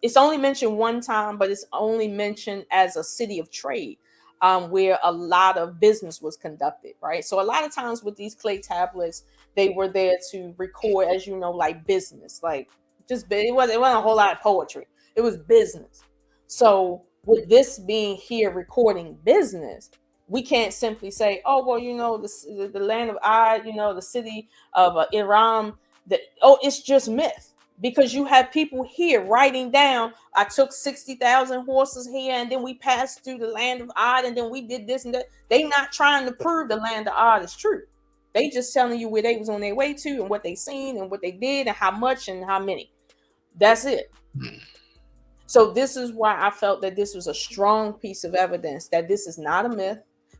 It's only mentioned one time, but it's only mentioned as a city of trade, where a lot of business was conducted. Right. So a lot of times with these clay tablets, they were there to record, as you know, like business, like just it wasn't a whole lot of poetry. It was business. So with this being here recording business, we can't simply say, oh well, the land of Ad, the city of Iran. That, oh, it's just myth, because you have people here writing down. I took 60,000 horses here, and then we passed through the land of Ad, and then we did this and that. They not trying to prove the land of Ad is true. They just telling you where they was on their way to, and what they seen, and what they did, and how much, and how many. That's it. Mhm. So this is why I felt that this was a strong piece of evidence that this is not a myth,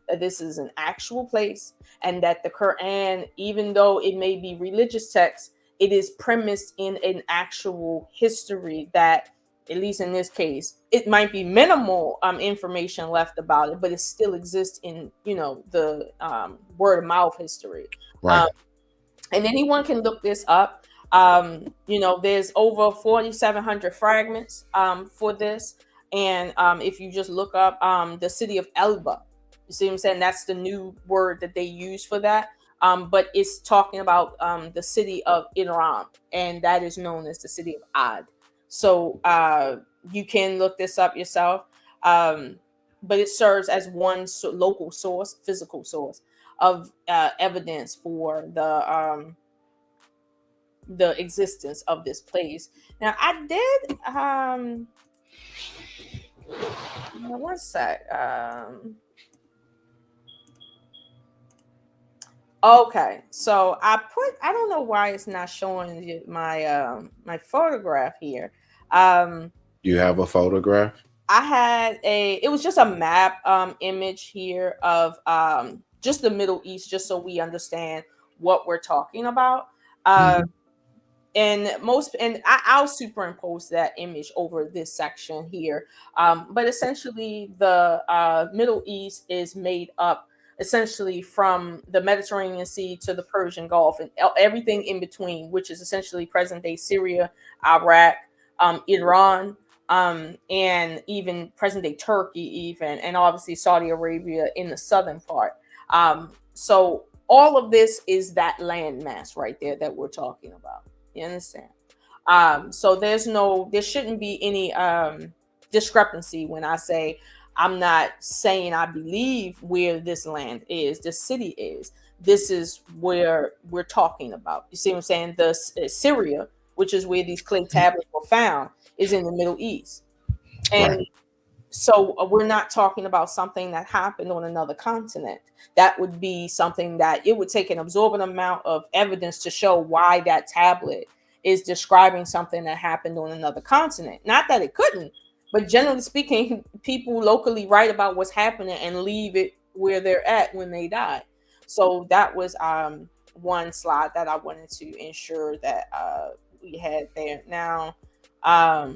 that this is an actual place, and that the Quran, even though it may be religious text, it is premised in an actual history that, at least in this case, it might be minimal information left about it, but it still exists in the word of mouth history. Right. Um, and anyone can look this up. There's over 4,700 fragments for this, and if you just look up the city of Elba, you see what I'm saying? That's the new word that they use for that. But it's talking about the city of Iran, and that is known as the city of Ad. So you can look this up yourself. Um, but it serves as one local source, physical source of evidence for the existence of this place. Now, I did one sec. Okay, so I don't know why it's not showing my photograph here. Um You have a photograph? I had it was just a map image here of just the Middle East, just so we understand what we're talking about. Uh Mhm. I'll superimpose that image over this section here. But essentially the Middle East is made up essentially from the Mediterranean Sea to the Persian Gulf, and everything in between, which is essentially present day Syria, Iraq, Iran, and even present day Turkey, even, and obviously Saudi Arabia in the southern part. So all of this is that landmass right there that we're talking about. You understand? So there shouldn't be any discrepancy when I say I'm not saying I believe where this land is, this city is. This is where we're talking about. You see what I'm saying? The Syria, which is where these clay tablets were found, is in the Middle East, Right. and so we're not talking about something that happened on another continent. That would be something that it would take an absorbent amount of evidence to show why that tablet is describing something that happened on another continent. Not that it couldn't, but generally speaking, people locally write about what's happening and leave it where they're at when they die. So that was one slide that I wanted to ensure that we had there. Now, I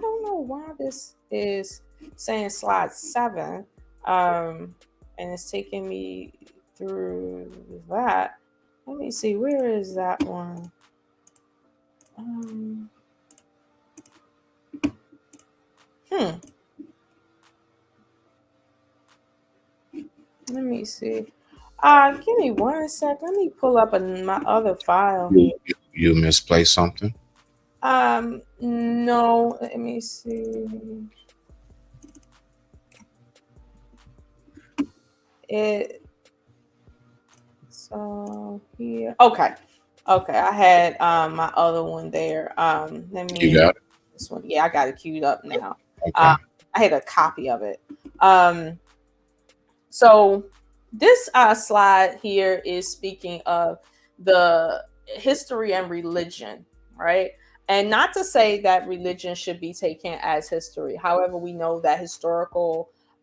don't know why this is saying slide 7, um, and it's taking me through that. Let me see, where is that one? Um, hmm. Let me see. Give me one sec. Let me pull up my other file You, here. you misplaced something? No. Let me see. It So here. Okay. Okay. I had my other one there. Let You me got it? this one. Yeah, I got it queued up now. Okay. Uh, I had a copy of it. Um, so this slide here is speaking of the history and religion, right? And not to say that religion should be taken as history. However, we know that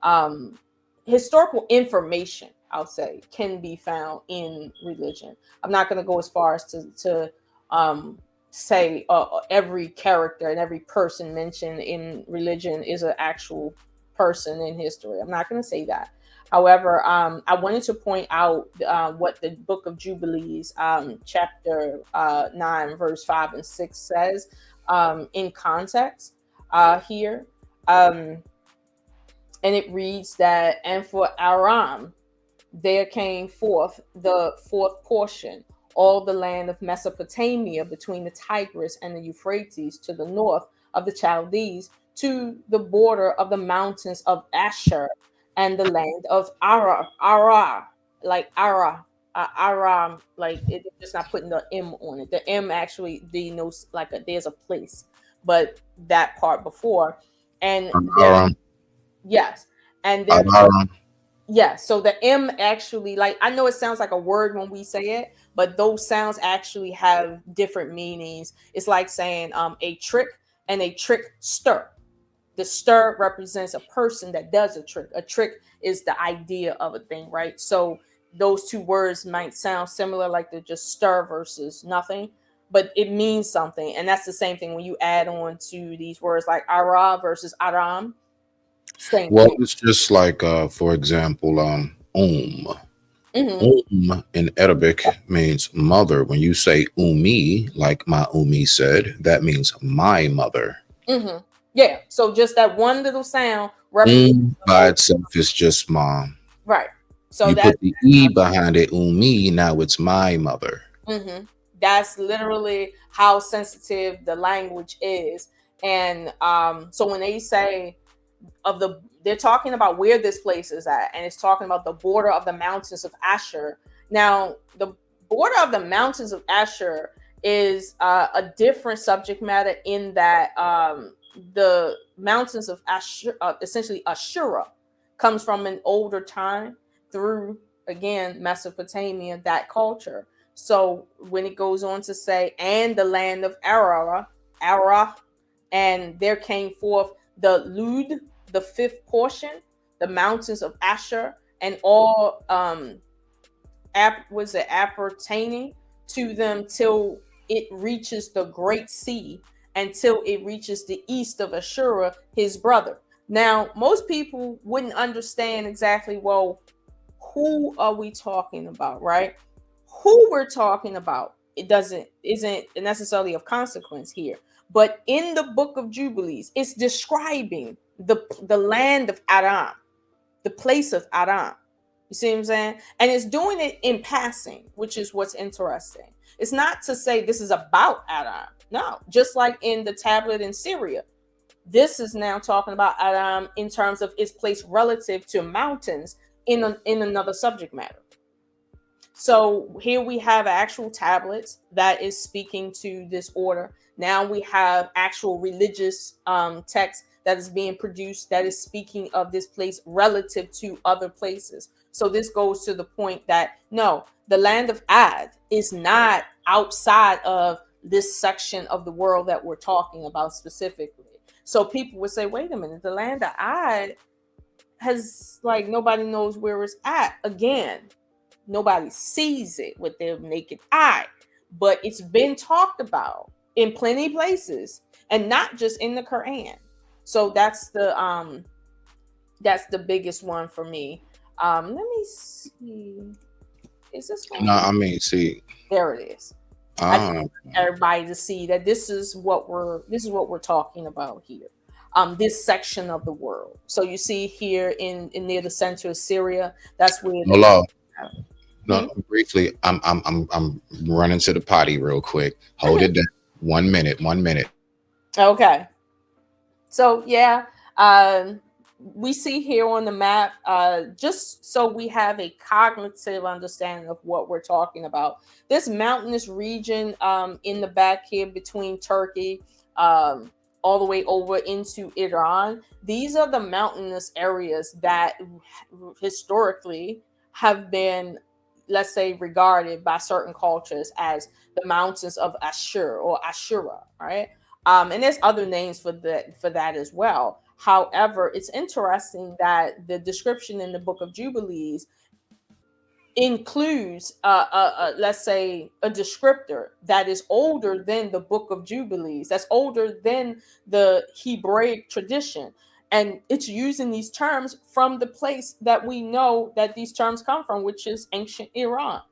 um, historical information, I'll say, can be found in religion. I'm not going to go as far as to say every character and every person mentioned in religion is an actual person in history. I'm not going to say that. However, I wanted to point out what the Book of Jubilees, chapter 9, verse 5 and 6 says in context here. Um, and it reads that, and for Aram, there came forth the fourth portion, all the land of Mesopotamia between the Tigris and the Euphrates to the north of the Chaldees, to the border of the mountains of Asher and the land of Ara, like Aram, like it's just not putting the M on it. The M actually denotes like there's a place, but that part before, and there, Aram, yes, and there Aram. yeah, so the M actually, like, I know it sounds like a word when we say it, but those sounds actually have different meanings. It's like saying a trick and a trickster. The stir represents a person that does a trick. A trick is the idea of a thing, right? So those two words might sound similar, like they're just stir versus nothing, but it means something. And that's the same thing when you add on to these words like ara versus aram, same Well, thing. it's just like, for example, Hmm. In Arabic means mother. When you say umi, like my umi said, that means my mother. Hmm. Yeah. So just that one little sound represents the By whole. itself is just mom. Right. So You that. put the e behind it, umi. Now it's my mother. That's literally how sensitive the language is. And so when they say they're talking about where this place is at, and it's talking about the border of the mountains of Asher. Now, the border of the mountains of Asher is a different subject matter in that the mountains of Asher, essentially Ashura, comes from an older time through, again, Mesopotamia, that culture. So when it goes on to say, and the land of Ara, and there came forth the Lud, the fifth portion, the mountains of Asher, and all was it appertaining to them till it reaches the great sea, until it reaches the east of Ashura, his brother. Now, most people wouldn't understand exactly, well, who are we talking about, right? Who we're talking about, it doesn't isn't necessarily of consequence here. But in the Book of Jubilees, it's describing the land of Aram, the place of Aram. You see what I'm saying? And it's doing it in passing, which is what's interesting. It's not to say this is about Aram. No, just like in the tablet in Syria, this is now talking about Aram in terms of its place relative to mountains in another subject matter. So here we have actual tablets that is speaking to this order. Now we have actual religious text that is being produced that is speaking of this place relative to other places. So this goes to the point that no, the land of Ad is not outside of this section of the world that we're talking about specifically. So people would say, wait a minute, the land of Ad has, like, nobody knows where it's at. Again, nobody sees it with their naked eye, but it's been talked about in plenty places, and not just in the Quran. So that's the biggest one for me. Let me see. Is this No, one? I mean, see, There it is. I just um, want everybody to see that this is what we're talking about here. This section of the world. So you see here in near the center of Syria, that's where the hello. No, Hmm? briefly, I'm running to the potty real quick. Hold Mhm. it down. 1 minute, 1 minute. Okay. So yeah, um, we see here on the map, just so we have a cognitive understanding of what we're talking about. This mountainous region in the back here between Turkey, all the way over into Iran. These are the mountainous areas that historically have been let's say, regarded by certain cultures as the mountains of Ashur or Ashura, right? And there's other names for that as well. However, it's interesting that the description in the Book of Jubilees includes let's say a descriptor that is older than the Book of Jubilees, that's older than the Hebraic tradition, and it's using these terms from the place that we know that these terms come from, which is ancient Iran.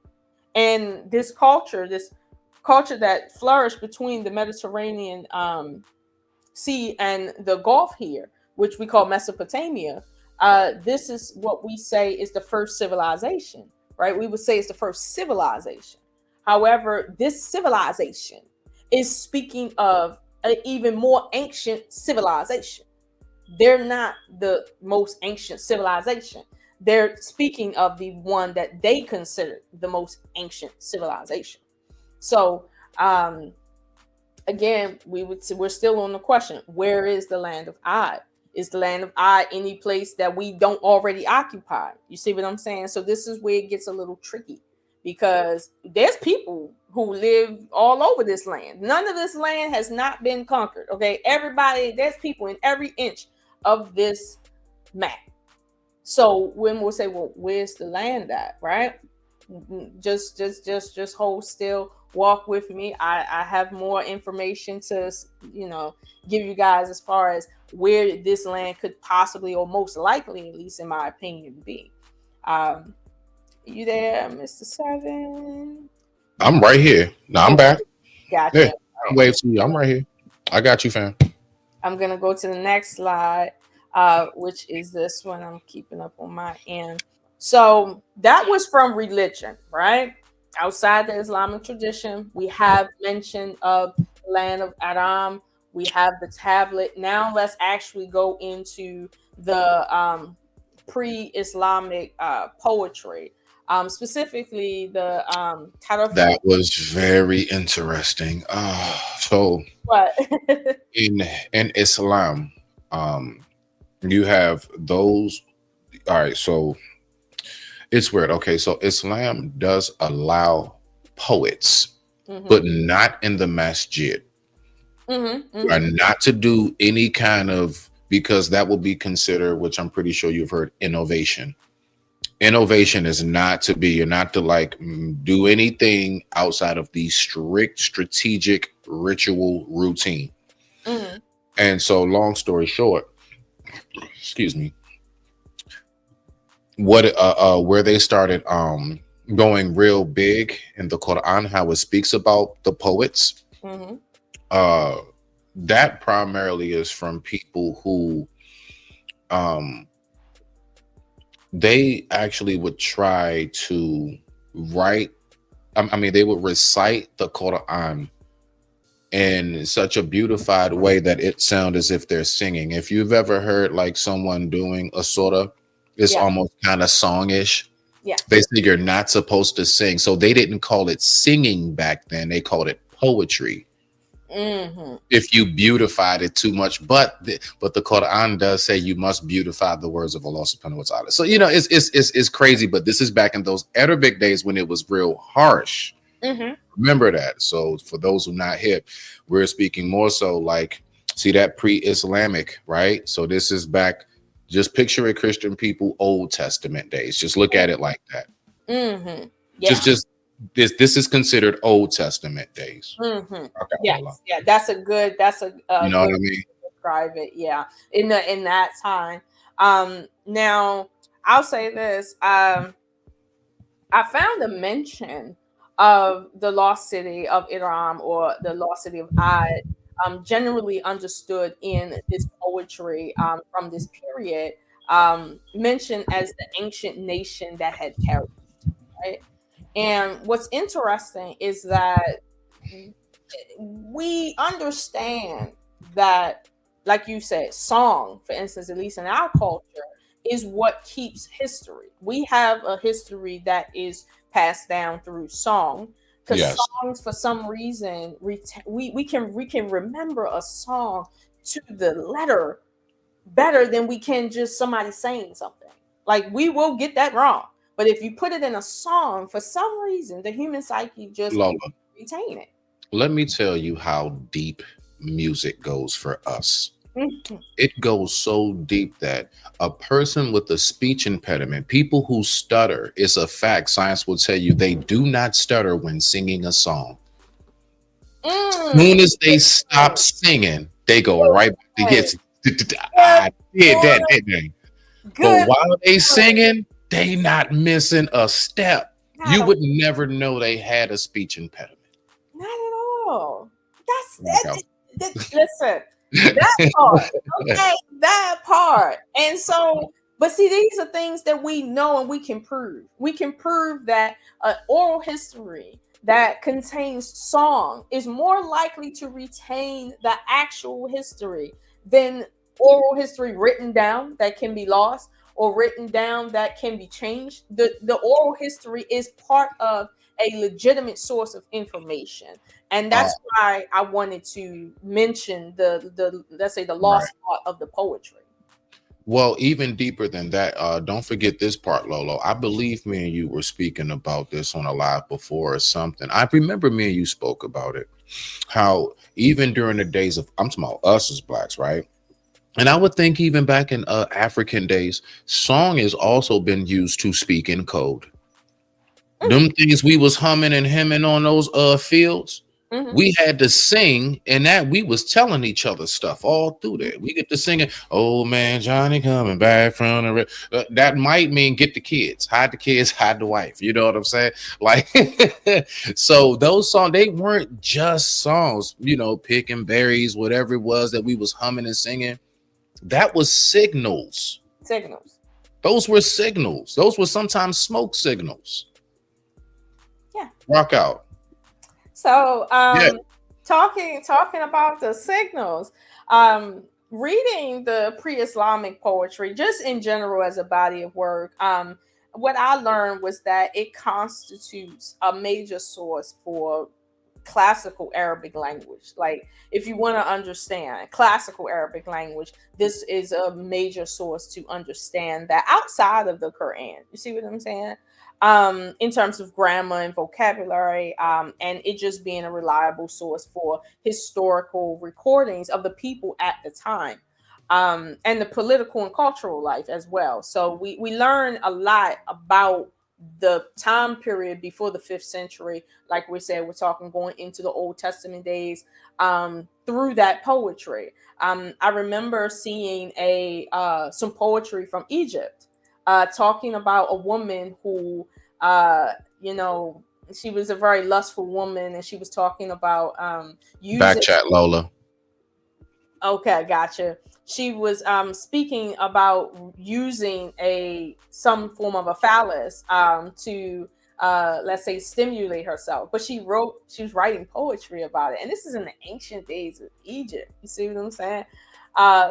And this culture that flourished between the Mediterranean Sea and the Gulf here, which we call Mesopotamia, this is what we say is the first civilization, right? We would say it's the first civilization. However, this civilization is speaking of an even more ancient civilization. They're not the most ancient civilization. They're speaking of the one that they consider the most ancient civilization. So, again, we're still on the question: where is the land of Ad? Is the land of Ad any place that we don't already occupy? You see what I'm saying? So this is where it gets a little tricky, because there's people who live all over this land. None of this land has not been conquered. Okay, everybody, there's people in every inch of this map. So when we'll say, well, where's the land at, right? Just hold still, walk with me. I have more information to, you know, give you guys as far as where this land could possibly, or most likely, at least in my opinion, be. You there, Mr. Seven? I'm right here. No, I'm Oh, back. Yeah, gotcha. I'm waving to you. I'm right here. I got you, fam. I'm gonna go to the next slide, which is this one. I'm keeping up on my end. So that was from religion, right? Outside the Islamic tradition, we have mention of the land of Aram. We have the tablet. Now let's actually go into the pre-Islamic poetry, specifically the Taraf. That was very interesting. So What? in in Islam, um, you have those. All right, so it's weird. Okay, so Islam does allow poets, but Hmm. not in the masjid. Hmm. You are Hmm. not to do any kind of, because that will be considered, which I'm pretty sure you've heard, innovation. Innovation is not to be, you're not to like do anything outside of the strict strategic ritual routine. Hmm. And so long story short, excuse me, what where they started going real big in the Quran, how it speaks about the poets, Hmm. uh that primarily is from people who um they actually would try to write, I mean they would recite the Quran in such a beautified way that it sounds as if they're singing. If you've ever heard like someone doing a surah, it's Yeah. almost kind of songish. Yeah. They say you're not supposed to sing. So they didn't call it singing back then. They called it poetry. Hmm. If you beautified it too much, but the Quran does say you must beautify the words of Allah subhanahu wa ta'ala. So you know it's crazy, but this is back in those Arabic days when it was real harsh. Hmm. Remember that. So for those who not hip, we're speaking more so like, see that pre-Islamic, right? So this is back, just picture it, Christian people, Old Testament days. Just look at it like that. Hmm. Yeah. Just this is considered Old Testament days. Hmm. Okay, Allah. Yes. Yeah. That's a You know good what I way mean? to describe it. Yeah. In that time. Now I'll say this. I found a mention of the lost city of Iram, or the lost city of Ad, generally understood in this poetry from this period, mentioned as the ancient nation that had perished. Right? And what's interesting is that we understand that, like you said, song, for instance, at least in our culture, is what keeps history. We have a history that is passed down through song, because Yes. songs, for some reason, we can remember a song to the letter better than we can just somebody saying something. Like, we will get that wrong, But if you put it in a song, for some reason, the human psyche just Lola, retain it. let me tell you how deep music goes for us. Mhm. It goes so deep that a person with a speech impediment, people who stutter, it's a fact. Science will tell you they do not stutter when singing a song. Mm. Soon as they Good stop point. singing, they go Good right back to point. hits. Good I did that, point. didn't they? But Good while they point. singing, they not missing a step. Not You a, would never know they had a speech impediment. not at all. That's Walk out. listen, that part. Okay, that part. And so, but see, these are things that we know and we can prove. We can prove that oral history that contains song is more likely to retain the actual history than oral history written down that can be lost or written down that can be changed. The oral history is part of a legitimate source of information, and Uh, that's why I wanted to mention the let's say the right. lost part of the poetry. Well, even deeper than that, don't forget this part, Lolo. I believe me and you were speaking about this on a live before or something. I remember me and you spoke about it. How even during the days of, I'm talking about us as blacks, right? And I would think even back in African days, song has also been used to speak in code. Mm-hmm, Them things we was humming and hemming on those fields, mm-hmm, we had to sing, and that we was telling each other stuff all through there. We get to singing, "Oh man, Johnny coming back from the that might mean get the kids, hide the kids, hide the wife. You know what I'm saying? Like, so those songs, they weren't just songs, you know, picking berries, whatever it was that we was humming and singing. That was signals. signals. Those were signals. Those were sometimes smoke signals. Yeah. Rock out. So, Yeah. talking about the signals, um, reading the pre-Islamic poetry, just in general as a body of work, what I learned was that it constitutes a major source for classical Arabic language. Like, if you want to understand classical Arabic language, this is a major source to understand that outside of the Quran. You see what I'm saying? In terms of grammar and vocabulary, and it just being a reliable source for historical recordings of the people at the time, and the political and cultural life as well. So we learn a lot about the time period before the fifth century. Like we said, we're talking going into the Old Testament days, through that poetry. I remember seeing a some poetry from Egypt, talking about a woman who, uh, you know, she was a very lustful woman, and she was talking about Back using. chat, Lola. Okay, gotcha. She was speaking about using a some form of a phallus to let's say stimulate herself, but she was writing poetry about it, and this is in the ancient days of Egypt. You see what I'm saying?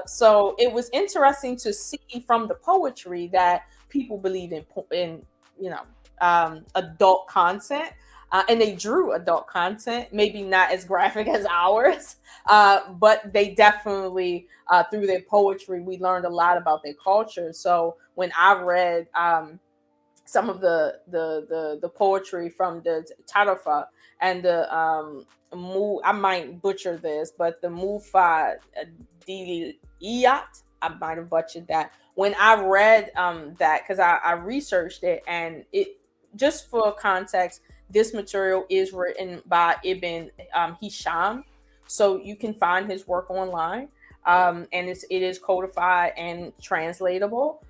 So it was interesting to see from the poetry that people believe in, you know, adult content, and they drew adult content, maybe not as graphic as ours, but they definitely, through their poetry, we learned a lot about their culture. So when I read some of the poetry from the Tarafa and the I might butcher this, but the Mufa Diliyat, I might have butchered that. When I read that, because I researched it, and it, just for context, this material is written by Ibn Hisham, so you can find his work online, and it is codified and translatable,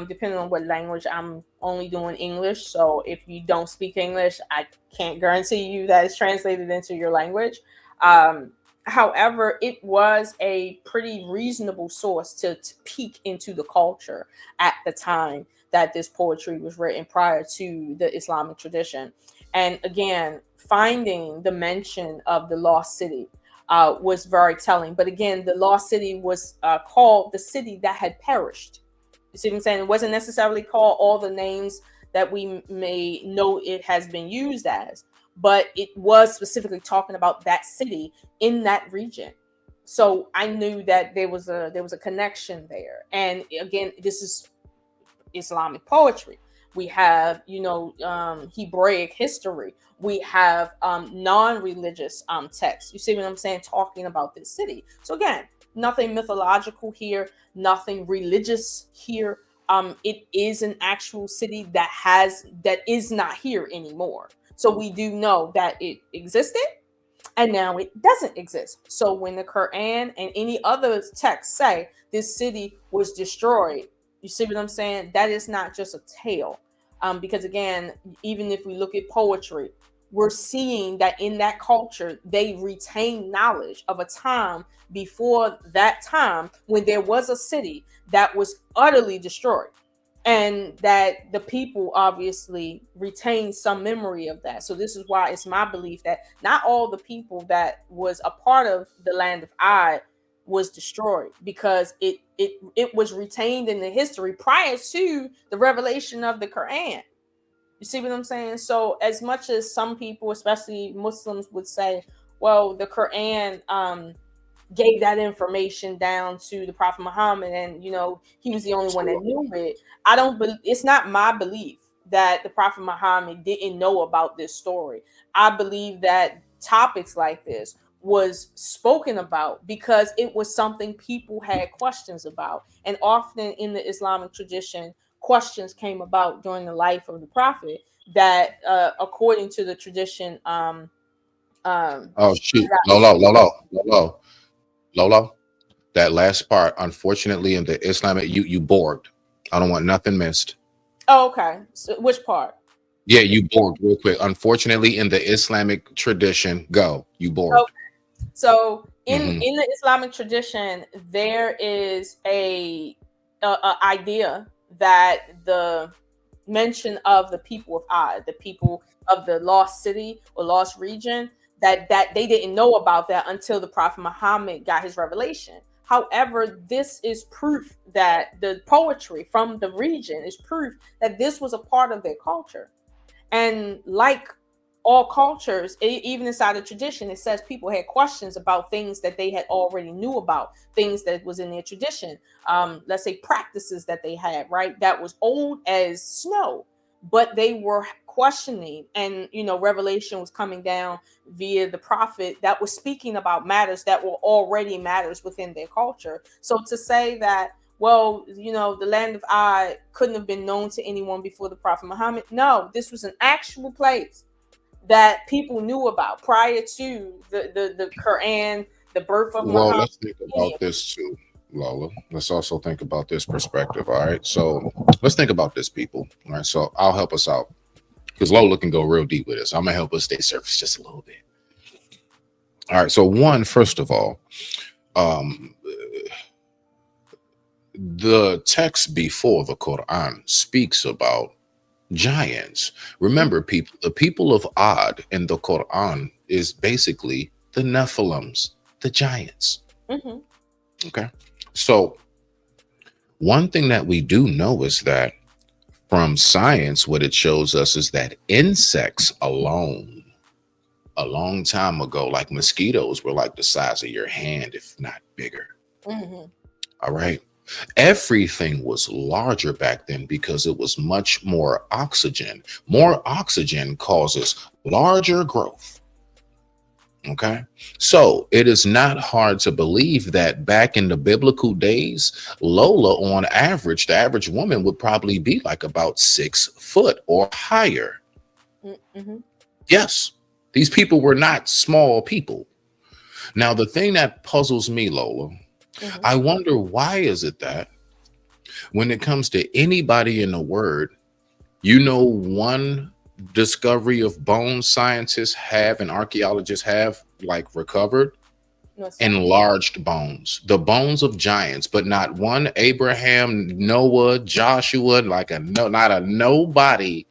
depending on what language. I'm only doing English, so if you don't speak English, I can't guarantee you that it's translated into your language. Um, However, it was a pretty reasonable source to peek into the culture at the time that this poetry was written, prior to the Islamic tradition. And again, finding the mention of the lost city was very telling. But again, the lost city was called the city that had perished. You see what I'm saying? It wasn't necessarily called all the names that we may know it has been used as, but it was specifically talking about that city in that region. So I knew that there was a connection there. And again, this is Islamic poetry. we have, Hebraic history, we have non-religious texts. You see what I'm saying? Talking about this city. So again, nothing mythological here, nothing religious here. It is an actual city that is not here anymore. So we do know that it existed and now it doesn't exist. So when the Quran and any other texts say this city was destroyed, you see what I'm saying? That is not just a tale. Because again, even if we look at poetry, we're seeing that in that culture, they retain knowledge of a time before that time when there was a city that was utterly destroyed, and that the people obviously retain some memory of that. So this is why it's my belief that not all the people that was a part of the land of Ad was destroyed, because it was retained in the history prior to the revelation of the Quran. You see what I'm saying? So as much as some people, especially Muslims, would say, well, the Quran gave that information down to the Prophet Muhammad, and he was the only one that knew it. I don't. It's not my belief that the Prophet Muhammad didn't know about this story. I believe that topics like this was spoken about because it was something people had questions about, and often in the Islamic tradition, questions came about during the life of the Prophet that, according to the tradition, Oh shoot, Lolo. That last part, unfortunately, in the Islamic, you bored. I don't want nothing missed. Oh, okay. So which part? Yeah, you bored real quick. Unfortunately, in the Islamic tradition, go. You bored. So Hmm. in the Islamic tradition, there is a idea that the mention of the people of Ad, the people of the lost city or lost region, that they didn't know about that until the Prophet Muhammad got his revelation. However, this is proof that the poetry from the region is proof that this was a part of their culture. And like all cultures, even inside the tradition, it says people had questions about things that they had already knew about, things that was in their tradition. Let's say practices that they had, right? That was old as snow, but they were questioning, and revelation was coming down via the prophet that was speaking about matters that were already matters within their culture. So to say that, well, the land of Ad couldn't have been known to anyone before the Prophet Muhammad. No, this was an actual place that people knew about prior to the Quran, the birth of Well, Muhammad. let's think Any about this too, Lola. Let's also think about this perspective. All right. So let's think about this, people. All right. So I'll help us out because Lola can go real deep with this. I'm gonna help us stay surface just a little bit. All right. So one, first of all, um, the text before the Quran speaks about giants. of. Remember, people, the people of Ad in the Quran is basically the Nephilims, the giants. Mm-hmm. Okay. So one thing that we do know is that from science, what it shows us is that insects alone, a long time ago, like mosquitoes, were like the size of your hand, if not bigger. Mm-hmm. All right. Everything was larger back then because it was much more oxygen. More oxygen causes larger growth. Okay. So it is not hard to believe that back in the biblical days, Lola, on average, the average woman would probably be like about 6 foot or higher. Mm-hmm. Yes, these people were not small people. Now, the thing that puzzles me, Lola, Mm-hmm. I wonder why is it that when it comes to anybody in the word, one discovery of bones scientists have and archaeologists have like recovered What's that? enlarged bones, the bones of giants, but not one Abraham, Noah, Joshua, like a no, not a nobody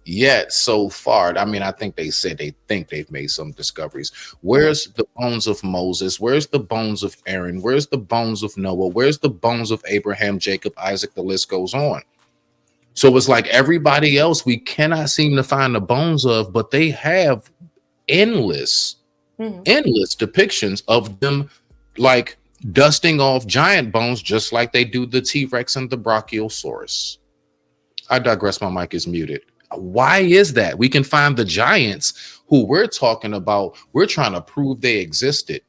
yet so far. I mean, I think they said they think they've made some discoveries. Mm-hmm. Where's the bones of Moses? Where's the bones of Aaron? Where's the bones of Noah? Where's the bones of Abraham, Jacob, Isaac? The list goes on. So it's like everybody else we cannot seem to find the bones of, but they have endless, Mm-hmm. endless depictions of them like dusting off giant bones, just like they do the T Rex and the Brachiosaurus. I digress. My mic is muted. Why is that? We can find the giants who we're talking about. We're trying to prove they existed,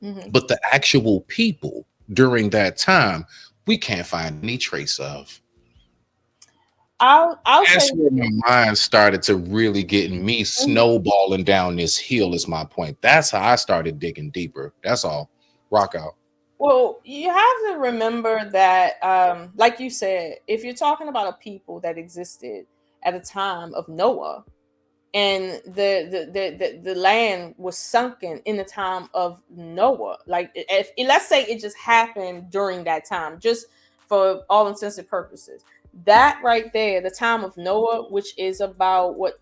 Hmm. but the actual people during that time, we can't find any trace of. I'll say. That's where my mind started to really getting me Mhm. snowballing down this hill, is my point. That's how I started digging deeper. That's all. Rock out. Well, you have to remember that, like you said, if you're talking about a people that existed at the time of Noah, and the land was sunken in the time of Noah, like if let's say it just happened during that time, just for all intents and purposes, that right there, the time of Noah, which is about what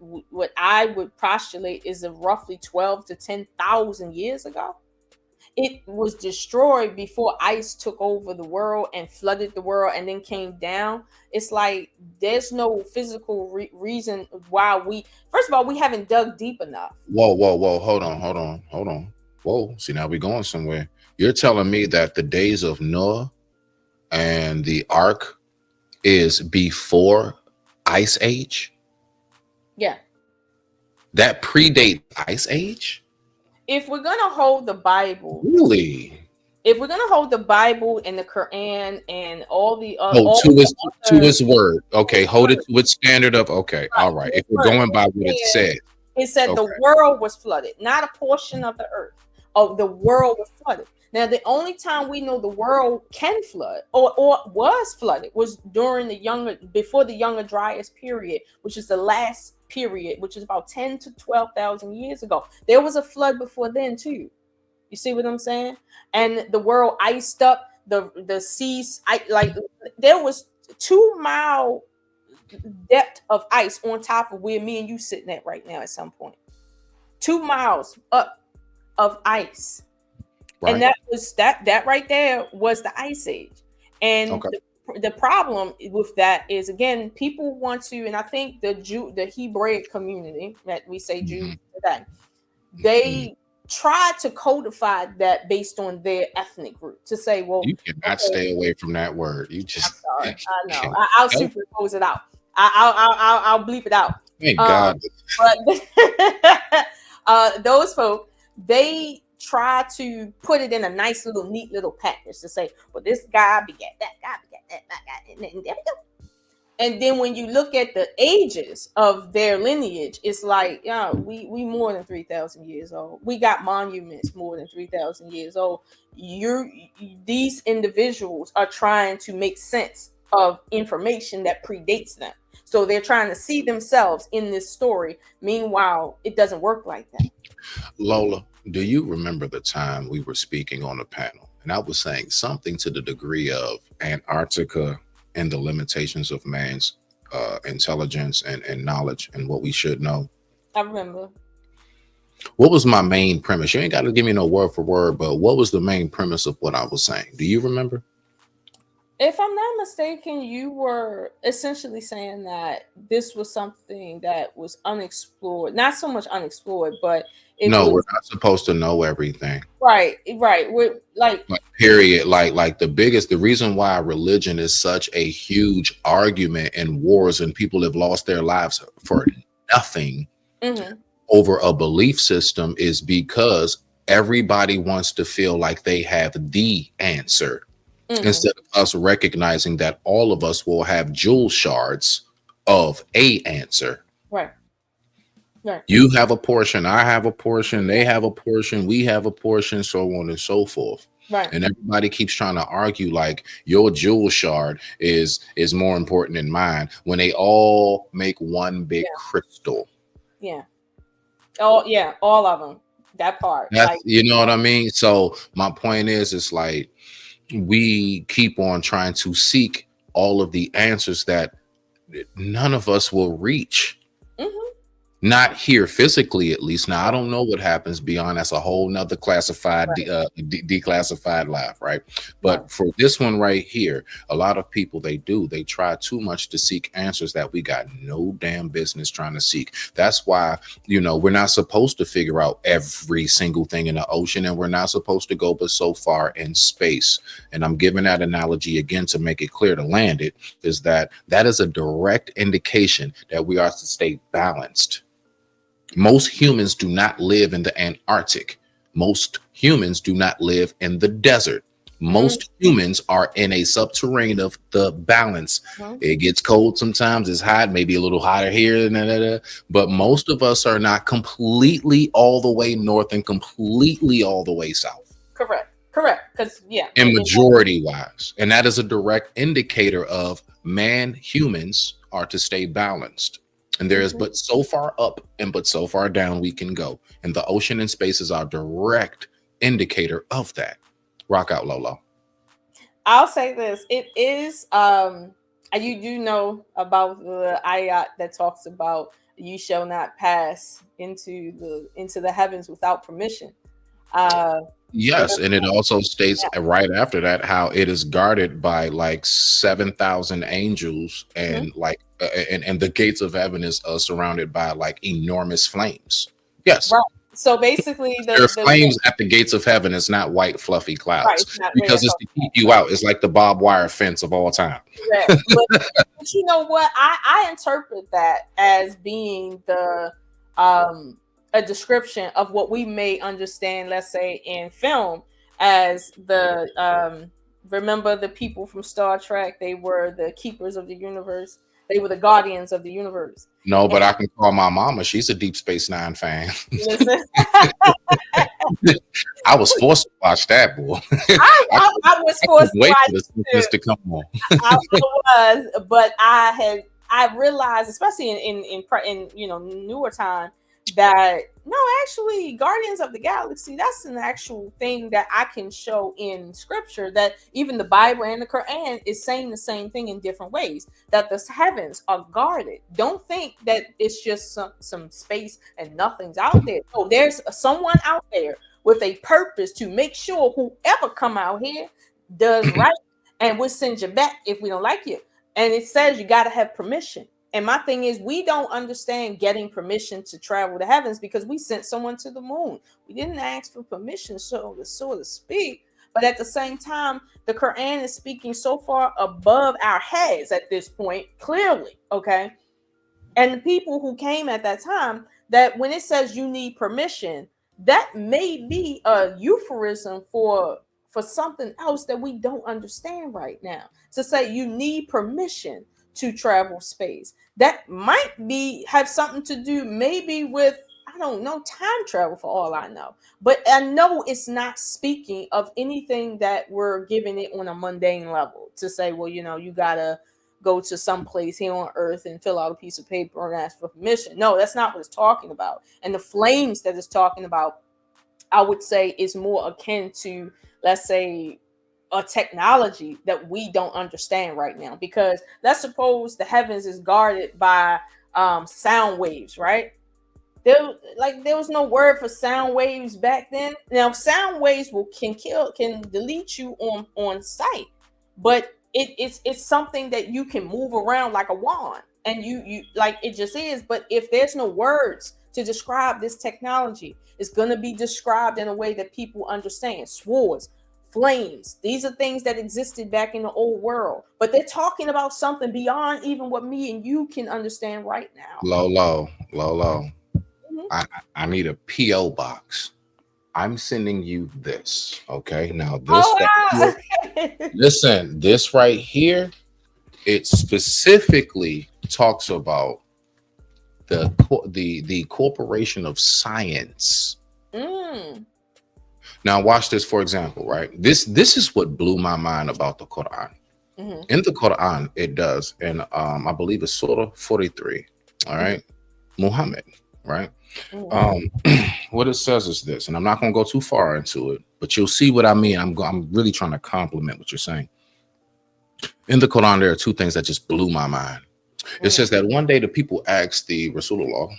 I would postulate is a roughly 12 to 10,000 years ago, it was destroyed before ice took over the world and flooded the world and then came down. It's like there's no physical reason why we, first of all, we haven't dug deep enough. Whoa, whoa, whoa. Hold on. Whoa. See, now we're going somewhere. You're telling me that the days of Noah and the ark is before Ice Age? Yeah. That predates Ice Age? If we're gonna hold the Bible, Really? if we're gonna hold the Bible and the Quran and Oh, all the to other his word. Okay, hold it words, to its standard of okay. All right, right. his If we're word, going by what it said, it said the okay. world was flooded, not a portion of the earth. Oh, the world was flooded. Now, the only time we know the world can flood or was flooded was during the younger, before the Younger Dryas period, which is the last period, which is about 10 to 12,000 years ago. There was a flood before then too. You see what I'm saying? And the world iced up. The seas, like there was 2 mile depth of ice on top of where me and you sitting at right now at some point. 2 miles up of ice. And Right? that right there was the ice age. And Okay. the problem with that is, again, people want to, and I think the Hebraic community that we say Jews Hmm. today, Hmm. they try to codify that based on their ethnic group to say, well, You cannot okay, stay away from that word. You I'm just sorry, I know, can I'll help. superimpose it out. I'll bleep it out. Thank Um, God. but those folk, they try to put it in a nice little neat little package to say, well, this guy begat that guy begat that guy, and there we go. And then when you look at the ages of their lineage, it's like, yeah, we more than 3,000 years old. We got monuments more than 3,000 years old. You These individuals are trying to make sense of information that predates them. So they're trying to see themselves in this story. Meanwhile, it doesn't work like that. Lola, do you remember the time we were speaking on a panel and I was saying something to the degree of Antarctica and the limitations of man's intelligence and knowledge and what we should know? I remember. What was my main premise? You ain't got to give me no word for word, but what was the main premise of what I was saying? Do you remember? If I'm not mistaken, you were essentially saying that this was something that was unexplored. Not so much unexplored, but it No, we're was not supposed to know everything. right, right. We're like, Like period. Like the reason why religion is such a huge argument and wars and people have lost their lives for nothing mm-hmm, over a belief system is because everybody wants to feel like they have the answer mm-hmm, instead of us recognizing that all of us will have jewel shards of a answer. right, right, You have a portion, I have a portion, they have a portion, we have a portion, so on and so forth. right. And everybody keeps trying to argue like your jewel shard is more important than mine when they all make one big Yeah, crystal. yeah. Oh, yeah. All of them. That part. That's, Like, you know what I mean? So my point is, it's like we keep on trying to seek all of the answers that none of us will reach. mm-hmm, Not here physically, at least. Now I don't know what happens beyond. That's a whole nother classified declassified life, right? Right. But for this one right here, a lot of people, they try too much to seek answers that we got no damn business trying to seek. That's why, we're not supposed to figure out every single thing in the ocean, and we're not supposed to go but so far in space. And I'm giving that analogy again to make it clear, to land it, is that is a direct indication that we are to stay balanced. Most humans do not live in the Antarctic. Most humans do not live in the desert. Mm-hmm. Most humans are in a subterranean of the balance. It gets cold sometimes, it's hot, maybe a little hotter here, but most of us are not completely all the way north and completely all the way south, Correct. Correct. Because yeah, and majority wise. And that is a direct indicator of humans are to stay balanced. And there is Mhm. but so far up and but so far down we can go. And the ocean and space is our direct indicator of that. Rock out, Lolo. I'll say this. It is and you do know about the ayat that talks about you shall not pass into the heavens without permission. Uh Yes, and it also states right after that how it is guarded by like 7,000 angels, Mhm. and and the gates of heaven is surrounded by like enormous flames. Yes, Right. So basically there are the flames at the gates of heaven. It's not white fluffy right, it's clouds not where because it's to keep you right. out. It's like the barbed wire fence of all time. Correct. But you know what? I interpret that as being the a description of what we may understand, let's say in film, as the remember the people from Star Trek, they were the keepers of the universe. They were the guardians of the universe. No, And but I can call my mama. She's a Deep Space Nine fan. listen, I was forced to watch that, boy. I was I couldn't forced to wait for watch the it. Simpsons to come on. I was, but I realized, especially in newer time, that no, actually, Guardians of the Galaxy, that's an actual thing that I can show in Scripture. That even the Bible and the Quran is saying the same thing in different ways. That the heavens are guarded. Don't think that it's just some space and nothing's out there. No, there's someone out there with a purpose to make sure whoever come out here does right, and we'll send you back if we don't like you. And it says you got to have permission. And my thing is, we don't understand getting permission to travel to heavens because we sent someone to the moon. We didn't ask for permission, so to speak. But at the same time, the Quran is speaking so far above our heads at this point, clearly. Okay. And the people who came at that time, that when it says you need permission, that may be a euphemism for something else that we don't understand right now. To say you need permission to travel space, that might be have something to do maybe with, I don't know, time travel for all I know. But I know it's not speaking of anything that we're giving it on a mundane level to say, well, you gotta go to some place here on earth and fill out a piece of paper and ask for permission. No, that's not what it's talking about. And the flames that it's talking about, I would say, is more akin to, let's say, a technology that we don't understand right now. Because let's suppose the heavens is guarded by sound waves, right? There was no word for sound waves back then. Now sound waves can delete you on sight, but it's something that you can move around like a wand, and you like it just is. But if there's no words to describe this technology, it's going to be described in a way that people understand. Swords, flames, these are things that existed back in the old world, but they're talking about something beyond even what me and you can understand right now. Low. Mhm. I, I need a PO box. I'm sending you this. Okay. Now this Oh, right here. wow. Listen, this right here, it specifically talks about the corporation of science. Mm. Now watch this, for example, right? This is what blew my mind about the Quran. Mhm. In the Quran, it does, and I believe it's Surah 43. All Mhm. right, Muhammad, right? Mhm. Um, what it says is this, and I'm not going to go too far into it, but you'll see what I mean. I'm really trying to compliment what you're saying. In the Quran, there are two things that just blew my mind. It Mhm. says that one day the people asked the Rasulullah,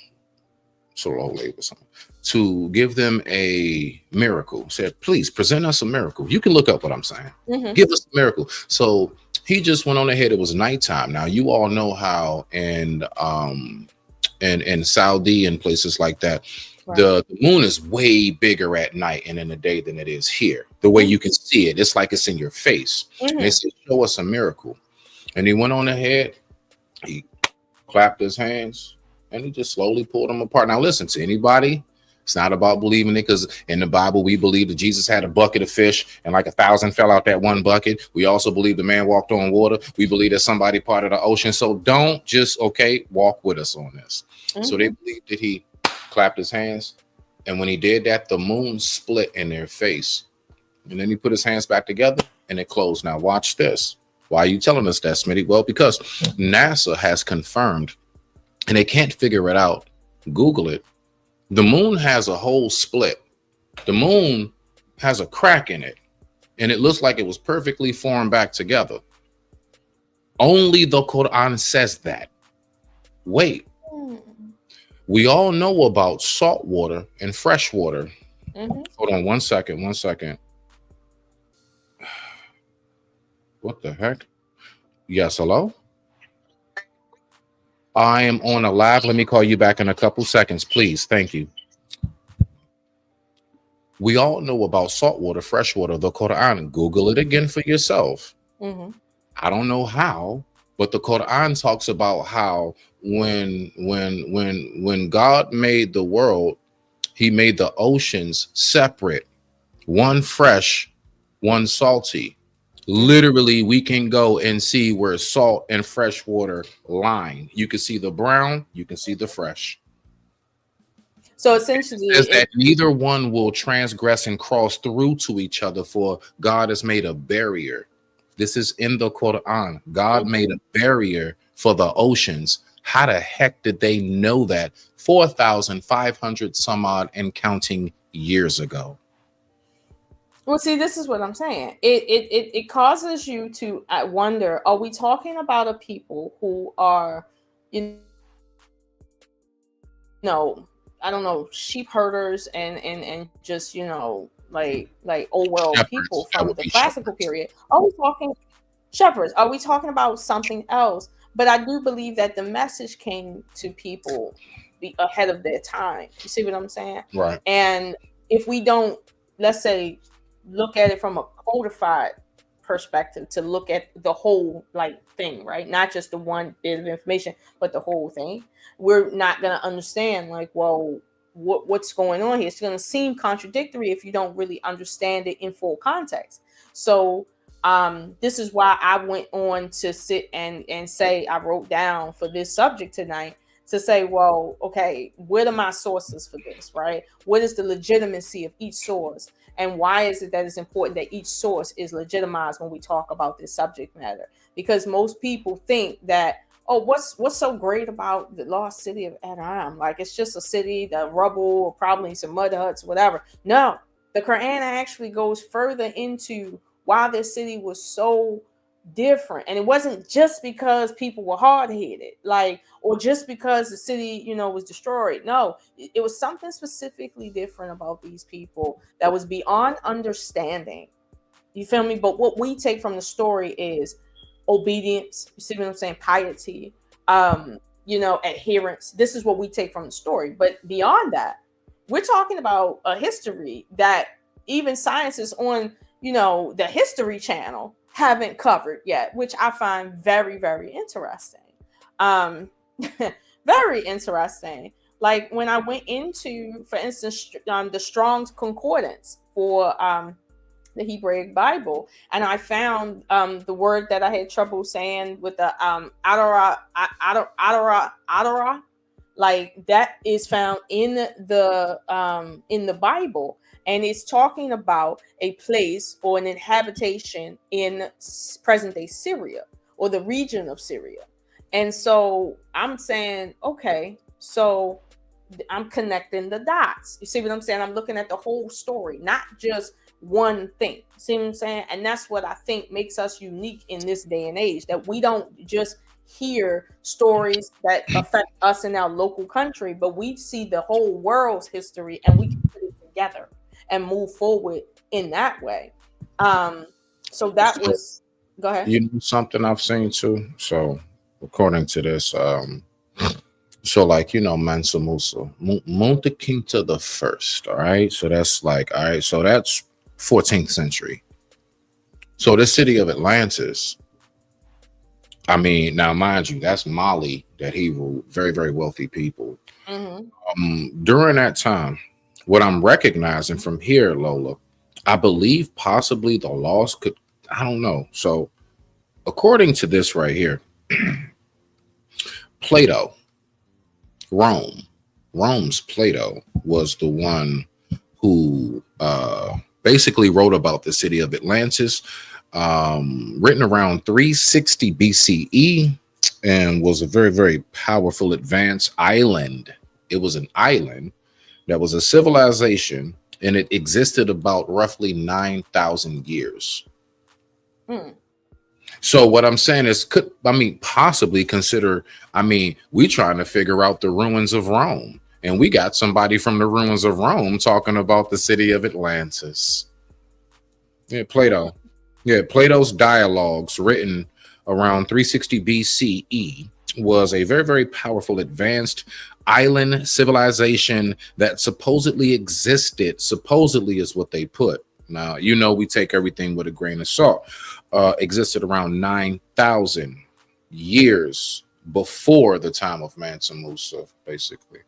slowly with something, to give them a miracle. Said, please present us a miracle. You can look up what I'm saying. Mm-hmm. Give us a miracle. So he just went on ahead. It was nighttime. Now you all know how in Saudi and places like that, Right. the moon is way bigger at night and in the day than it is here. The way Mm-hmm. you can see it, it's like it's in your face. And they Mm-hmm. said, show us a miracle. And he went on ahead. He clapped his hands, and he just slowly pulled them apart. Now, listen to anybody. It's not about believing it, because in the Bible, we believe that Jesus had a bucket of fish and like 1,000 fell out that one bucket. We also believe the man walked on water. We believe that somebody parted the ocean. So don't just, okay, walk with us on this. So they Mm-hmm. believe that he clapped his hands. And when he did that, the moon split in their face. And then he put his hands back together and it closed. Now, watch this. Why are you telling us that, Smitty? Well, because NASA has confirmed, and they can't figure it out. Google it. The moon has a whole split. The moon has a crack in it, and it looks like it was perfectly formed back together. Only the Quran says that. Wait, we all know about salt water and fresh water. Mm-hmm. Hold on one second. One second. What the heck? Yes, hello? I am on a live. Let me call you back in a couple seconds, please. Thank you. We all know about salt water, fresh water, the Quran. Google it again for yourself. Mm-hmm. I don't know how, but the Quran talks about how when God made the world, he made the oceans separate, one fresh, one salty. Mm-hmm. Literally, we can go and see where salt and fresh water line. You can see the brown, you can see the fresh. So It says essentially, that neither one will transgress and cross through to each other, for God has made a barrier. This is in the Quran. God made Mhm. a barrier for the oceans. How the heck did they know that 4,500 some odd and counting years ago? Well, see, this is what I'm saying. It causes you to wonder: are we talking about a people who are, I don't know, sheep herders and just like old world people from the Shepherds, classical that would be period? Are we shepherds. talking shepherds? Are we talking about something else? But I do believe that the message came to people ahead of their time. You see what I'm saying? Right. And if we don't, let's say, look at it from a codified perspective, to look at the whole like thing, right? Not just the one bit of information, but the whole thing. We're not gonna understand like, well, what's going on here. It's gonna seem contradictory if you don't really understand it in full context. So this is why I went on to sit and say I wrote down for this subject tonight to say, well, okay, what are my sources for this, right? What is the legitimacy of each source? And why is it that it's important that each source is legitimized when we talk about this subject matter? Because most people think that, oh, what's so great about the lost city of Adam? Like it's just a city, the rubble, probably some mud huts, whatever. No, the Quran actually goes further into why this city was so different. And it wasn't just because people were hard-headed, like, or just because the city, was destroyed. No, it was something specifically different about these people that was beyond understanding. You feel me? But what we take from the story is obedience. You see what I'm saying? Piety, adherence. This is what we take from the story. But beyond that, we're talking about a history that even scientists on, the History Channel haven't covered yet, which I find very, very interesting. Um, very interesting. Like when I went into, for instance, the Strong's Concordance for the Hebraic Bible, and I found the word that I had trouble saying with the adara, like that is found in the Bible, and it's talking about a place or an inhabitation in present day Syria or the region of Syria. And so I'm saying, okay, so I'm connecting the dots. You see what I'm saying? I'm looking at the whole story, not just one thing. See what I'm saying? And that's what I think makes us unique in this day and age, that we don't just hear stories that affect us in our local country, but we see the whole world's history and we can put it together and move forward in that way. Um, so that So was, go ahead. you know something I've seen too. So according to this, so like Mansa Musa, Munta Quinta the First. All right, so that's like all right, so that's 14th century. So the city of Atlantis. I mean, now mind you, that's Mali that he ruled. Very very wealthy people. Mm-hmm. During that time, what I'm recognizing from here, Lola, I believe possibly the laws could. I don't know. So according to this right here, Plato, Rome, Rome's Plato was the one who basically wrote about the city of Atlantis, written around 360 BCE, and was a very, very powerful advanced island. It was an island that was a civilization, and it existed about roughly 9,000 years. Mm. So what I'm saying is, could I mean possibly consider? I mean, we trying to figure out the ruins of Rome, and we got somebody from the ruins of Rome talking about the city of Atlantis. Yeah, Plato. Yeah, Plato's dialogues, written around 360 BCE, was a very, very powerful, advanced island civilization that supposedly existed. Supposedly is what they put. Now, we take everything with a grain of salt. Existed around 9,000 years before the time of Mansa Musa, basically.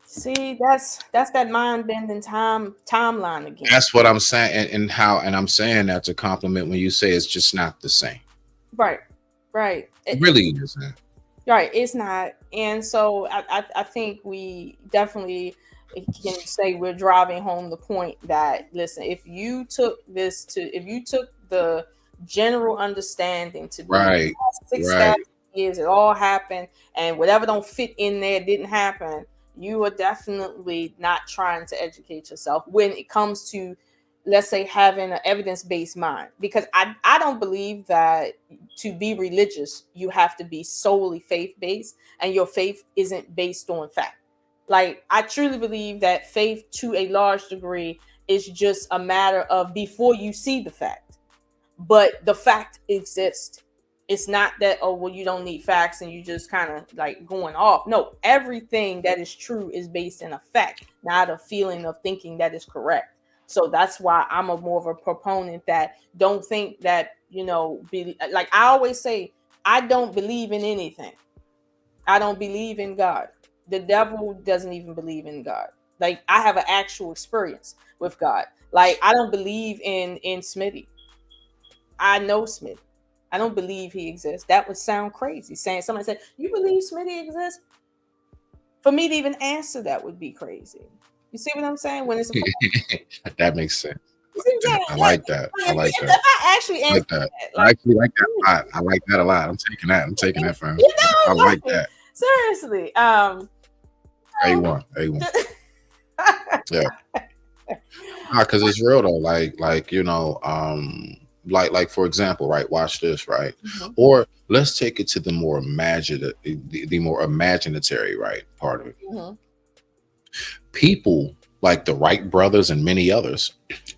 See, that's that mind bending timeline again. That's what I'm saying, and I'm saying that to compliment when you say it's just not the same. Right, right. It really isn't. Right, it's not. And so I think we definitely can say we're driving home the point that, listen, if you took the general understanding to be Right, 6,000 right. years, it all happened, and whatever don't fit in there didn't happen, you are definitely not trying to educate yourself when it comes to, let's say, having an evidence-based mind. Because I don't believe that to be religious you have to be solely faith-based and your faith isn't based on fact. Like, I truly believe that faith to a large degree is just a matter of before you see the fact, but the fact exists. It's not that, oh well, you don't need facts and you just kind of like going off. No, everything that is true is based in a fact, not a feeling of thinking that is correct. So that's why I'm a more of a proponent that don't think that, be like, I always say, I don't believe in anything. I don't believe in God. The devil doesn't even believe in God. Like, I have an actual experience with God. Like, I don't believe in Smitty. I know Smitty. I don't believe he exists. That would sound crazy. Saying, somebody said, "You believe Smitty exists?" For me to even answer that would be crazy. You see what I'm saying? When it's a, That makes sense. you see what I'm I saying? Like, like that. I like if that. I actually I answer like that. that, I like, actually like that a lot. I like that a lot. I'm taking that. I'm taking that, fam. I like like, that. seriously. A1. A1. Yeah. Because it's real though. Like for example, right? Watch this, right? Mhm, Or let's take it to the more imaginative, the more imaginatory, right, part of it. mhm. People like the Wright brothers and many others,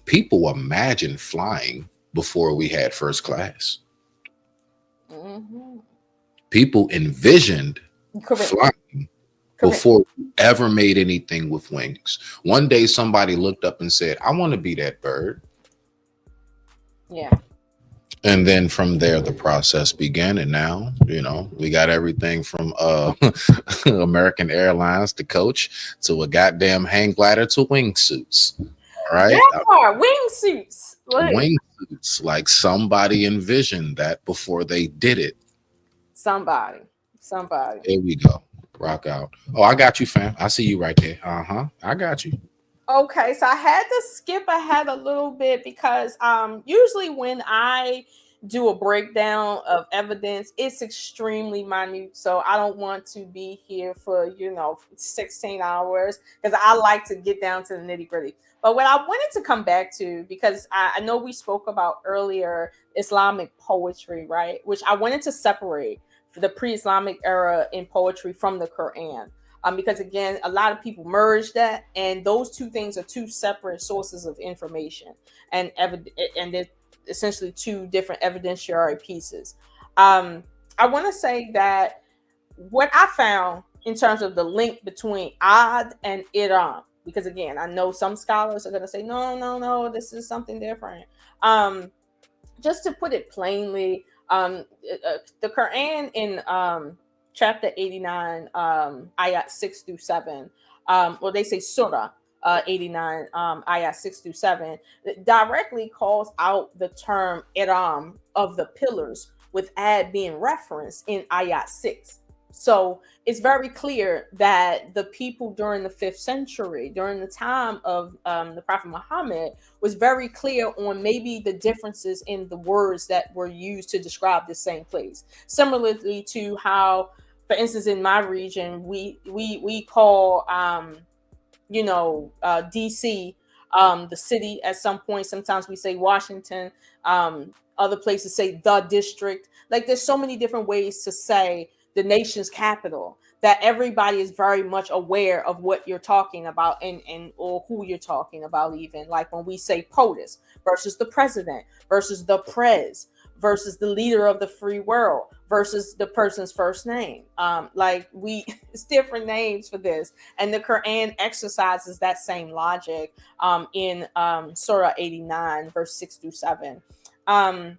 people imagined flying before we had first class. Mhm. People envisioned Correct. flying Correct. before we ever made anything with wings. One day somebody looked up and said, I want to be that bird. Yeah. And then from there the process began, and now we got everything from American Airlines to Coach to a goddamn hang glider to wingsuits. All right. That part, wingsuits. Look, Wingsuits, like somebody envisioned that before they did it. somebody, somebody. Here we go. Rock out. Oh, I got you, fam. I see you right there. Uh-huh. I got you. Okay, so I had to skip ahead a little bit because usually when I do a breakdown of evidence. It's extremely minute, so I don't want to be here for 16 hours because I like to get down to the nitty gritty. But what I wanted to come back to, because I know we spoke about earlier Islamic poetry, right? Which I wanted to separate for the pre-Islamic era in poetry from the Quran. Because again, a lot of people merge that, and those two things are two separate sources of information, and they're essentially two different evidentiary pieces. I want to say that what I found in terms of the link between Ad and Iram, because again, I know some scholars are going to say, no, no, no, this is something different. Um, just to put it plainly, the Quran in chapter 89, ayat 6 through 7, or they say surah 89, ayat 6 through 7, directly calls out the term Iram of the pillars, with ad being referenced in ayat 6. So it's very clear that the people during the 5th century, during the time of the Prophet Muhammad, was very clear on maybe the differences in the words that were used to describe the same place. Similarly to how, for instance, in my region, we call DC, the city at some point. Sometimes we say Washington. Other places say the district. Like there's so many different ways to say the nation's capital that everybody is very much aware of what you're talking about, and or who you're talking about. Even like when we say POTUS versus the president versus the prez versus the leader of the free world versus the person's first name. Like we, it's different names for this, and the Quran exercises that same logic in Surah 89, verse 6 through 7. Um,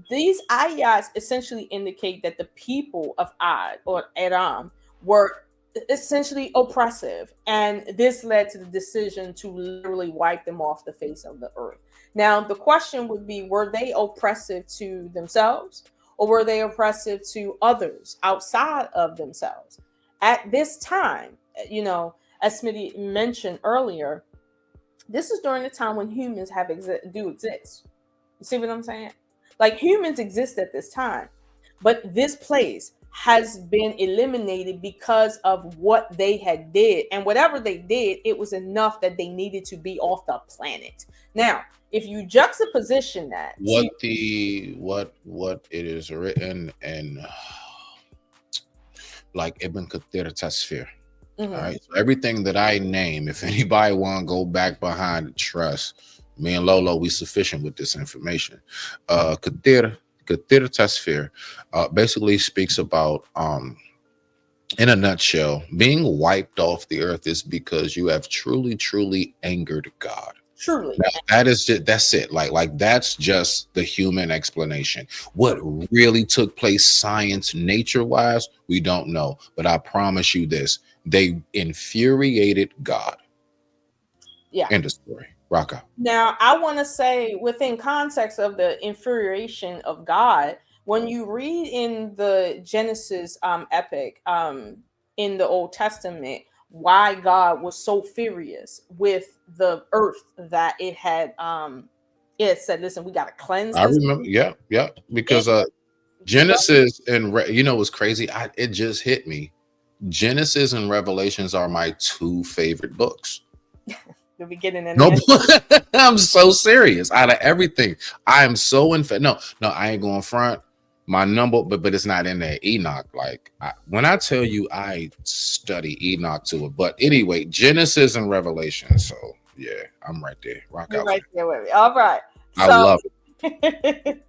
these ayats essentially indicate that the people of Ad or Aram were essentially oppressive, and this led to the decision to literally wipe them off the face of the earth. Now, the question would be, were they oppressive to themselves, or were they oppressive to others outside of themselves? At this time, as Smitty mentioned earlier, this is during the time when humans do exist. You see what I'm saying? Like humans exist at this time, but this place has been eliminated because of what they had did, and whatever they did, it was enough that they needed to be off the planet. Now, if you juxtaposition that What to the what it is written and like Ibn Kathir Tasfir. All Mhm. right. So everything that I name, if anybody want to go back behind, trust me and Lolo, we sufficient with this information. Kathir Tasfir basically speaks about in a nutshell, being wiped off the earth is because you have truly, truly angered God. truly, Now, that is it. That's it. Like that's just the human explanation. What really took place, science, nature wise, we don't know. But I promise you this: they infuriated God. yeah. End of story. Rock out. Now, I want to say, within context of the infuriation of God, when you read in the Genesis epic in the Old Testament, why God was so furious with the earth that it said, "Listen, we got to cleanse I this." remember. Yeah, yeah. It Because go Genesis and what's crazy? It just hit me. Genesis and Revelations are my two favorite books. the beginning and the No, end. I'm so serious. Out of everything, I am so in. No, no, I ain't going front. My number, but it's not in there. Enoch, like when I tell you, I study Enoch to it. But anyway, Genesis and Revelation. So yeah, I'm right there. Rock You're out, fam. right there with me. All right. I So, love it.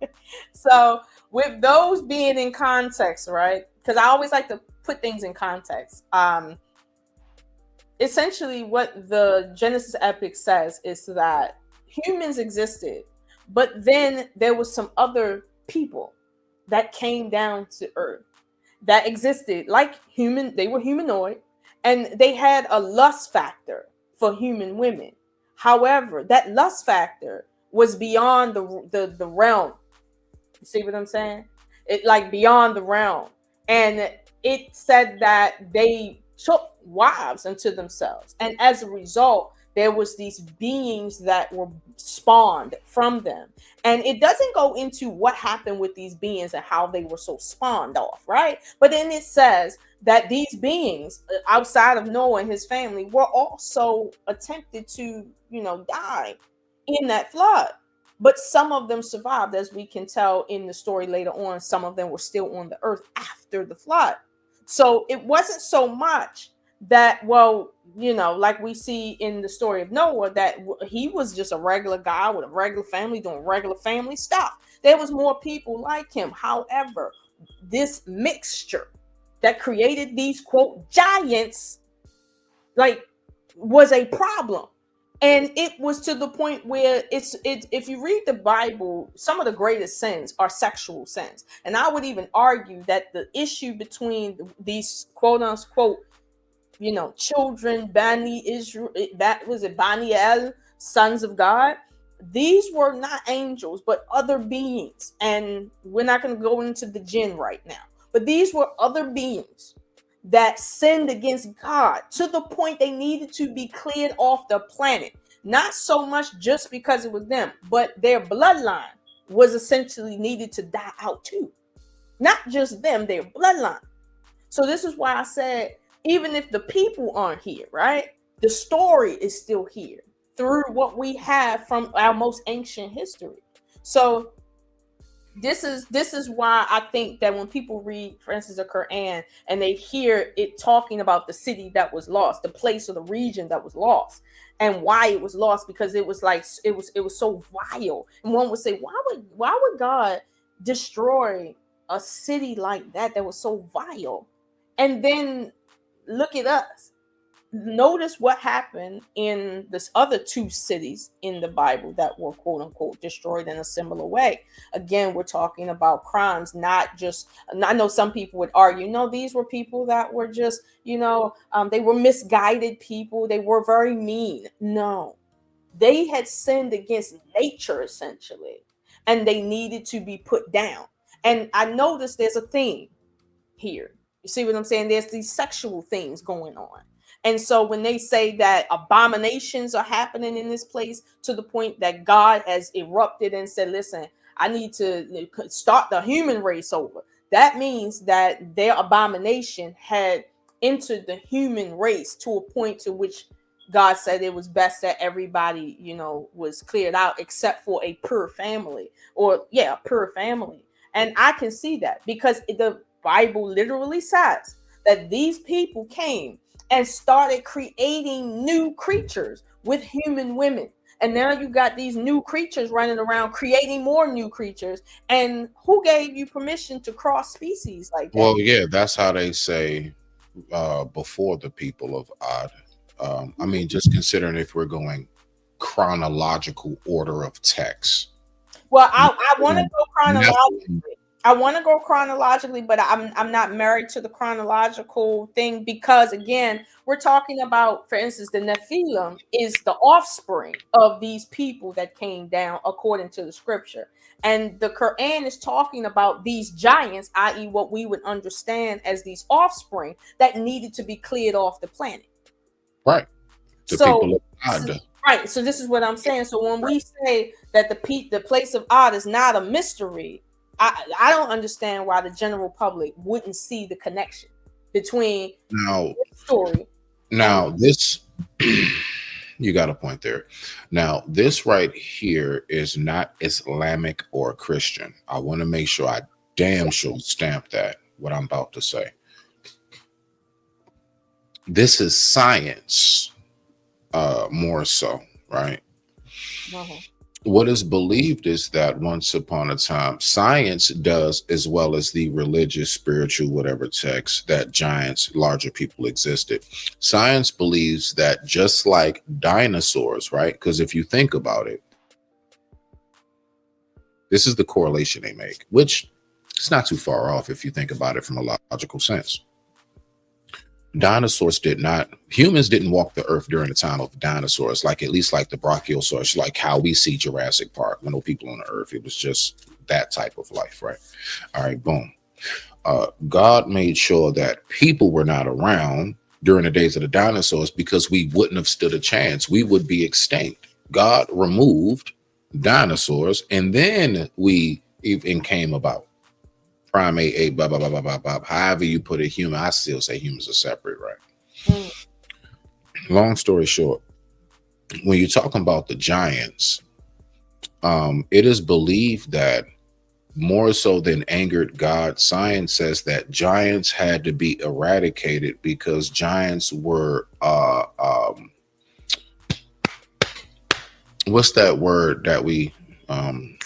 so with those being in context, right? Because I always like to put things in context. Essentially, what the Genesis epic says is that humans existed, but then there was some other people that came down to Earth that existed like human. They were humanoid, and they had a lust factor for human women. However, that lust factor was beyond the realm. You see what I'm saying? It like beyond the realm. And it said that they took wives unto themselves. And as a result, there was these beings that were spawned from them. And it doesn't go into what happened with these beings and how they were so spawned off, right? But then it says that these beings outside of Noah and his family were also attempted to, die in that flood. But some of them survived, as we can tell in the story later on. Some of them were still on the earth after the flood. So it wasn't so much that, well, like we see in the story of Noah, that he was just a regular guy with a regular family doing regular family stuff. There was more people like him. However, this mixture that created these quote giants, like, was a problem. And it was to the point where if you read the Bible, some of the greatest sins are sexual sins. And I would even argue that the issue between these quote unquote, children, Bani Israel, that was it, Bani El, sons of God. These were not angels, but other beings. And we're not going to go into the jinn right now. But these were other beings that sinned against God to the point they needed to be cleared off the planet. Not so much just because it was them, but their bloodline was essentially needed to die out too. Not just them, their bloodline. So this is why I said, even if the people aren't here, right? The story is still here through what we have from our most ancient history. So this is why I think that when people read, for instance, the Quran, and they hear it talking about the city that was lost, the place or the region that was lost, and why it was lost, because it was like it was so vile. And one would say, why would God destroy a city like that was so vile? And then look at us. Notice what happened in this other two cities in the Bible that were quote unquote destroyed in a similar way. Again, we're talking about crimes, not just, I know some people would argue, no, these were people that were just, they were misguided people. They were very mean. No, they had sinned against nature essentially, and they needed to be put down. And I noticed there's a theme here. You see what I'm saying? There's these sexual things going on. And so when they say that abominations are happening in this place to the point that God has erupted and said, listen, I need to start the human race over. That means that their abomination had entered the human race to a point to which God said it was best that everybody, was cleared out except for a pure family, or a pure family. And I can see that because the Bible literally says that these people came and started creating new creatures with human women. And now you got these new creatures running around creating more new creatures. And who gave you permission to cross species like that? Well, yeah, that's how they say before the people of Ad. I mean, just considering if we're going chronological order of text. Well, I want to go chronologically. Nephilim. I want to go chronologically, but I'm not married to the chronological thing because again, we're talking about, for instance, the Nephilim is the offspring of these people that came down according to the scripture. And the Quran is talking about these giants, i.e., what we would understand as these offspring that needed to be cleared off the planet. Right. The So people of Ad. right. So this is what I'm saying. So when we say that the place of Odd is not a mystery, I don't understand why the general public wouldn't see the connection between Now, this story. this you got a point there. Now, this right here is not Islamic or Christian. I want to make sure I damn sure stamp that what I'm about to say. This is science, more so, right? Uh-huh. What is believed is that once upon a time, science does, as well as the religious, spiritual, whatever text, that giants, larger people existed. Science believes that just like dinosaurs, right? Because if you think about it, this is the correlation they make, which it's not too far off if you think about it from a logical sense. Humans didn't walk the earth during the time of dinosaurs, like at least like the brachiosaurus, like how we see Jurassic Park. When no people on the earth, it was just that type of life, right? All right, boom. God made sure that people were not around during the days of the dinosaurs because we wouldn't have stood a chance. We would be extinct. God removed dinosaurs, and then we even came about. Primate, ape, blah, blah, blah, blah, blah, blah. However you put it, human, I still say humans are separate, right? Mm. Long story short, when you're talking about the giants, it is believed that more so than angered God, science says that giants had to be eradicated because giants were what's that word that we um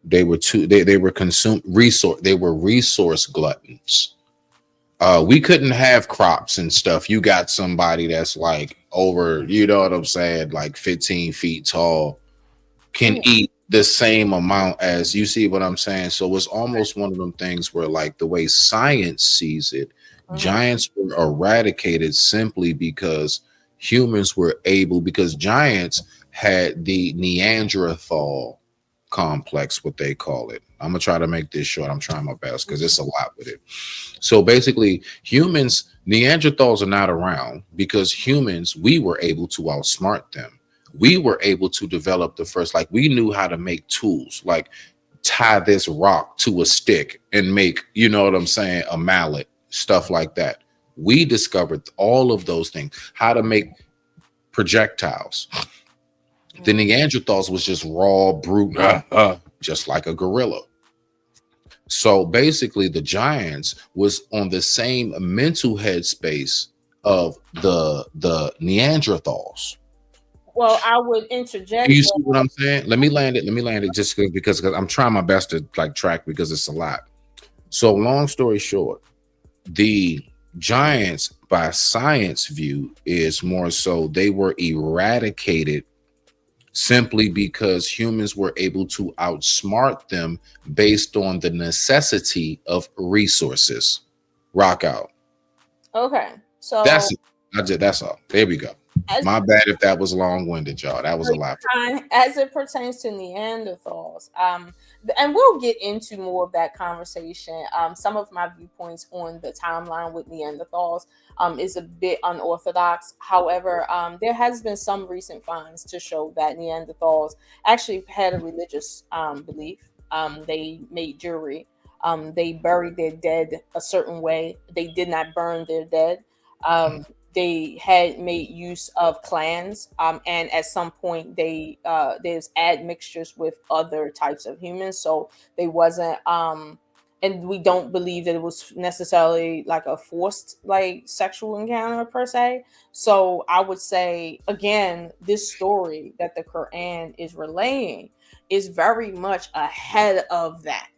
they were too they were consumed resource they were resource gluttons. We couldn't have crops and stuff. You got somebody that's like over, you know what I'm saying, like 15 feet tall, can Mm. eat the same amount as, you see what I'm saying? So it's almost one of them things where, like, the way science sees it, Mhm. giants were eradicated simply because humans were able, because giants had the Neanderthal complex, what they call it. I'm gonna try to make this short. I'm trying my best because it's a lot with it. So basically, humans, Neanderthals are not around because humans, we were able to outsmart them. We were able to develop the first, like, we knew how to make tools, like tie this rock to a stick and make, you know what I'm saying, a mallet, stuff like that. We discovered all of those things, how to make projectiles. The Mm. Neanderthals was just raw, brute, just like a gorilla. So basically, the Giants was on the same mental headspace of the Neanderthals. Well, I would Do interject you that. see what I'm saying? Let me land it. Let me land it just because I'm trying my best to like track because it's a lot. So long story short, the Giants, by science view, is more so they were eradicated simply because humans were able to outsmart them based on the necessity of resources. Rock out. Okay, That's so it. That's all. There we go. as My bad if that was long winded, y'all. That was a lot. as it pertains to Neanderthals, and we'll get into more of that conversation. Some of my viewpoints on the timeline with Neanderthals is a bit unorthodox. However, there has been some recent finds to show that Neanderthals actually had a religious belief. They made jewelry. They buried their dead a certain way. They did not burn their dead. They had made use of clans, and at some point there's admixtures with other types of humans, so they wasn't and we don't believe that it was necessarily like a forced like sexual encounter per se. So I would say again, this story that the Quran is relaying is very much ahead of that.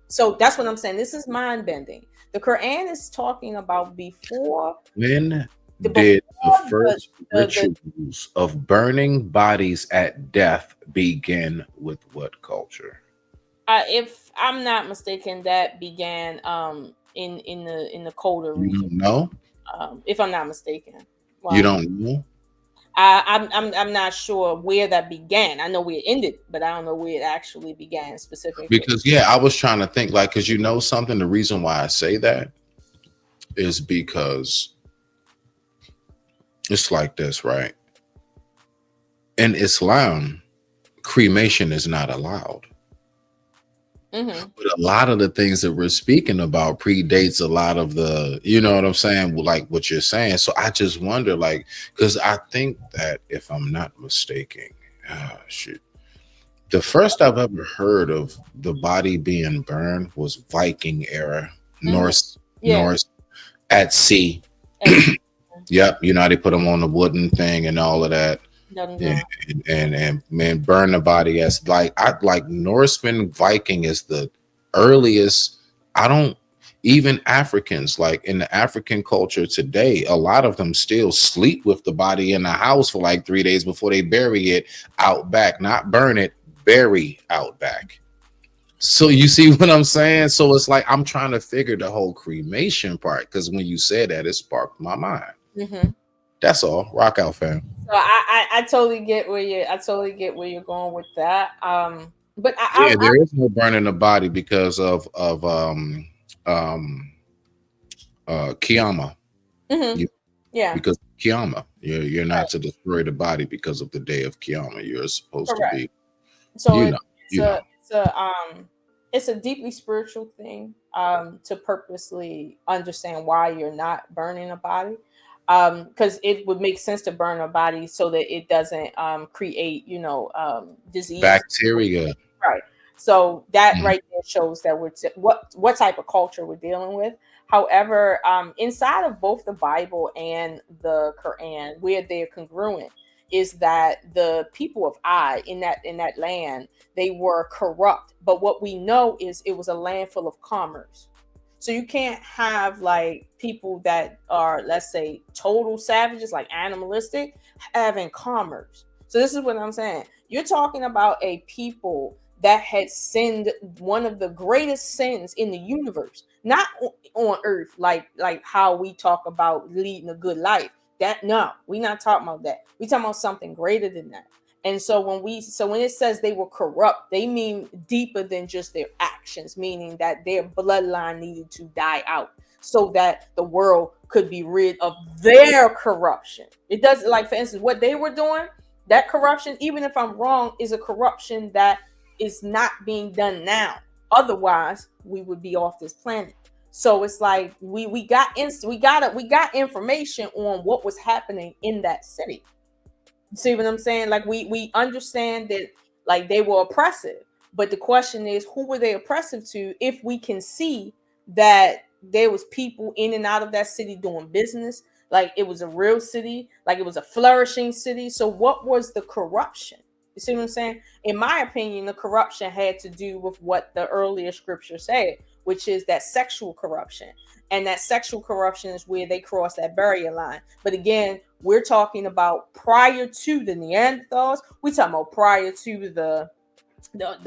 So that's what I'm saying. This is mind bending. The Quran is talking about When before did the the first the rituals of burning bodies at death begin with what culture? if I'm not mistaken, that began in the colder You region. don't know? If I'm not mistaken. You Well, don't know? I'm not sure where that began. I know where it ended, but I don't know where it actually began specifically. Because yeah, I was trying to think, like, because you know something, the reason why I say that is because it's like this, right? In Islam, cremation is not allowed. Mm-hmm. But a lot of the things that we're speaking about predates a lot of the, you know what I'm saying, like what you're saying. So I just wonder, like, because I think that if I'm not mistaken, shoot, the first I've ever heard of the body being burned was Viking era, Mm-hmm. Yeah. Norse at sea. As Yep, you know how they put them on the wooden thing and all of that. Yeah, Dungeon. and man, burn the body as like I like Norseman Viking is the earliest. I don't even Africans like in the African culture today. A lot of them still sleep with the body in the house for like 3 days before they bury it out back, not burn it, bury out back. So you see what I'm saying? So it's like I'm trying to figure the whole cremation part because when you said that, it sparked my mind. Mm-hmm. That's all. Rock out, fam. So I totally get where you're going with that. But Yeah, there is no burning the body because of um Kiyama. mhm. Yeah. because Kiyama. You're not Right. to destroy the body because of the day of Kiyama. You're supposed to Correct. be, So you know, it's you a know, it's a it's a deeply spiritual thing, to purposely understand why you're not burning a body, because it would make sense to burn a body so that it doesn't create, disease. bacteria. Right. So that Mhm. right there shows that what type of culture we're dealing with. However, inside of both the Bible and the Quran, where they're congruent, is that the people of Ai in that land, they were corrupt. But what we know is it was a land full of commerce. So you can't have like people that are, let's say, total savages, like animalistic, having commerce. So this is what I'm saying. You're talking about a people that had sinned one of the greatest sins in the universe, not on earth, like how we talk about leading a good life. That no, we're not talking about that. We talking about something greater than that. And so when it says they were corrupt, they mean deeper than just their actions, meaning that their bloodline needed to die out so that the world could be rid of their corruption. It doesn't, like, for instance, what they were doing, that corruption, even if I'm wrong, is a corruption that is not being done now. Otherwise, we would be off this planet. So it's like we got information on what was happening in that city. See what I'm saying? Like we understand that, like, they were oppressive, but the question is, who were they oppressive to? If we can see that there was people in and out of that city doing business, like it was a real city, like it was a flourishing city. So what was the corruption? You see what I'm saying? In my opinion, the corruption had to do with what the earlier scripture said, which is that sexual corruption. And that sexual corruption is where they cross that barrier line. But again, we're talking about prior to the Neanderthals. We talking about prior to the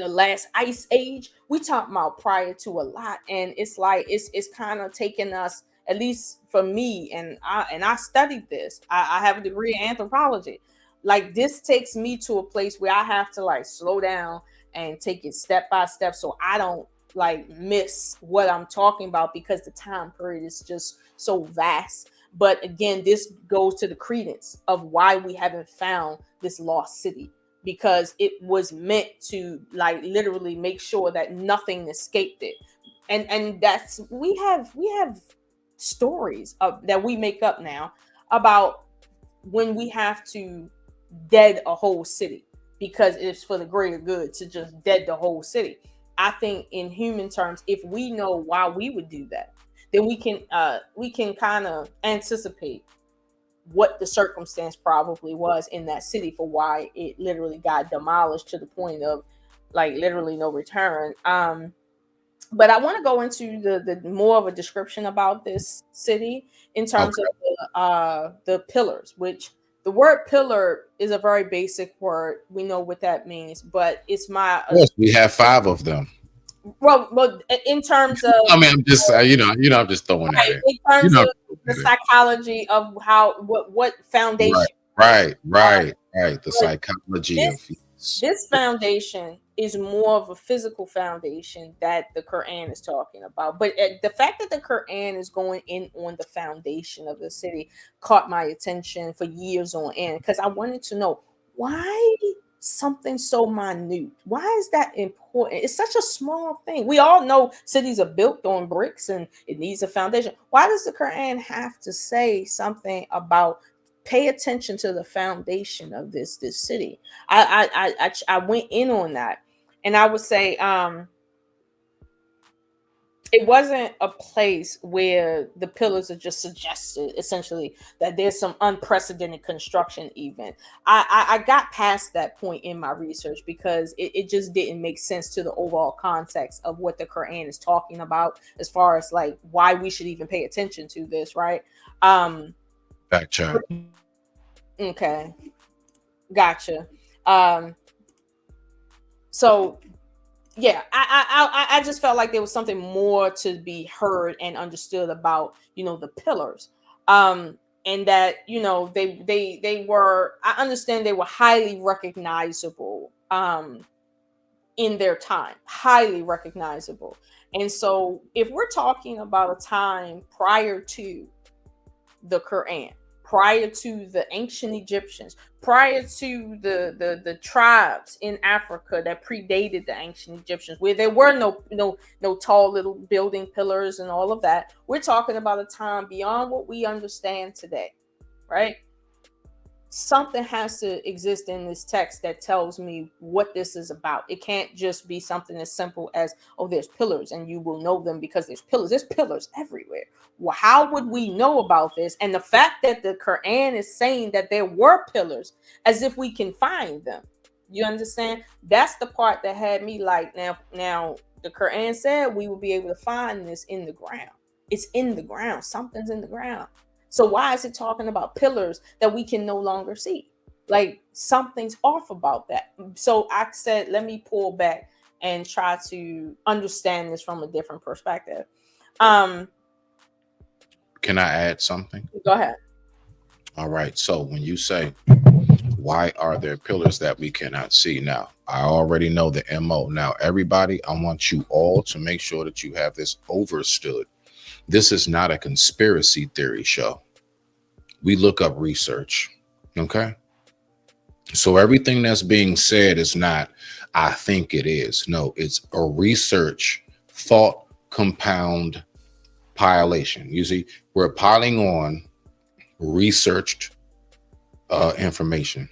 last ice age. We talking about prior to a lot, and it's like it's kind of taking us, at least for me, and I studied this. I have a degree in anthropology. Like, this takes me to a place where I have to like slow down and take it step by step, so I don't like miss what I'm talking about, because the time period is just so vast. But again, this goes to the credence of why we haven't found this lost city, because it was meant to like literally make sure that nothing escaped it. And that's, we have stories of that we make up now about when we have to dead a whole city because it's for the greater good to just dead the whole city. I think in human terms, if we know why we would do that, then we can kind of anticipate what the circumstance probably was in that city for why it literally got demolished to the point of like literally no return. But I want to go into the more of a description about this city in terms of Okay. the pillars, which the word pillar is a very basic word. We know what that means, but it's my Yes, we have 5 of them. well, in terms of, I mean, I'm just, I'm just throwing that right, in. in You terms know, of I'm just the throwing that psychology of how what in. Right, foundation, right? right, right, right. The But psychology of this this foundation is more of a physical foundation that the Quran is talking about. But the fact that the Quran is going in on the foundation of the city caught my attention for years on end, because I wanted to know why something so minute. Why is that important? It's such a small thing. We all know cities are built on bricks and it needs a foundation. Why does the Quran have to say something about pay attention to the foundation of this city? I went in on that, and I would say it wasn't a place where the pillars are just suggested essentially that there's some unprecedented construction even. I got past that point in my research because it just didn't make sense to the overall context of what the Quran is talking about as far as like why we should even pay attention to this, right? um fact check. okay, gotcha. um so yeah, I just felt like there was something more to be heard and understood about, the pillars. And that, they were, I understand they were highly recognizable in their time, highly recognizable. And so if we're talking about a time prior to the Quran, prior to the ancient Egyptians, prior to the tribes in Africa that predated the ancient Egyptians, where there were no tall little building pillars and all of that. We're talking about a time beyond what we understand today, right? Something has to exist in this text that tells me what this is about. It can't just be something as simple as, oh, there's pillars and you will know them because there's pillars. There's pillars everywhere. Well, how would we know about this? And the fact that the Quran is saying that there were pillars as if we can find them. You understand? That's the part that had me like, now the Quran said we will be able to find this in the ground. It's in the ground. Something's in the ground. So why is it talking about pillars that we can no longer see? Like something's off about that. So I said, let me pull back and try to understand this from a different perspective. Um, Can I add something? Go ahead. All right. So when you say, why are there pillars that we cannot see? Now, I already know the MO. Now, everybody, I want you all to make sure that you have this overstood. This is not a conspiracy theory show. We look up research. Okay. So everything that's being said is not, I think it is. No, it's a research thought compound pilation. You see, we're piling on researched information.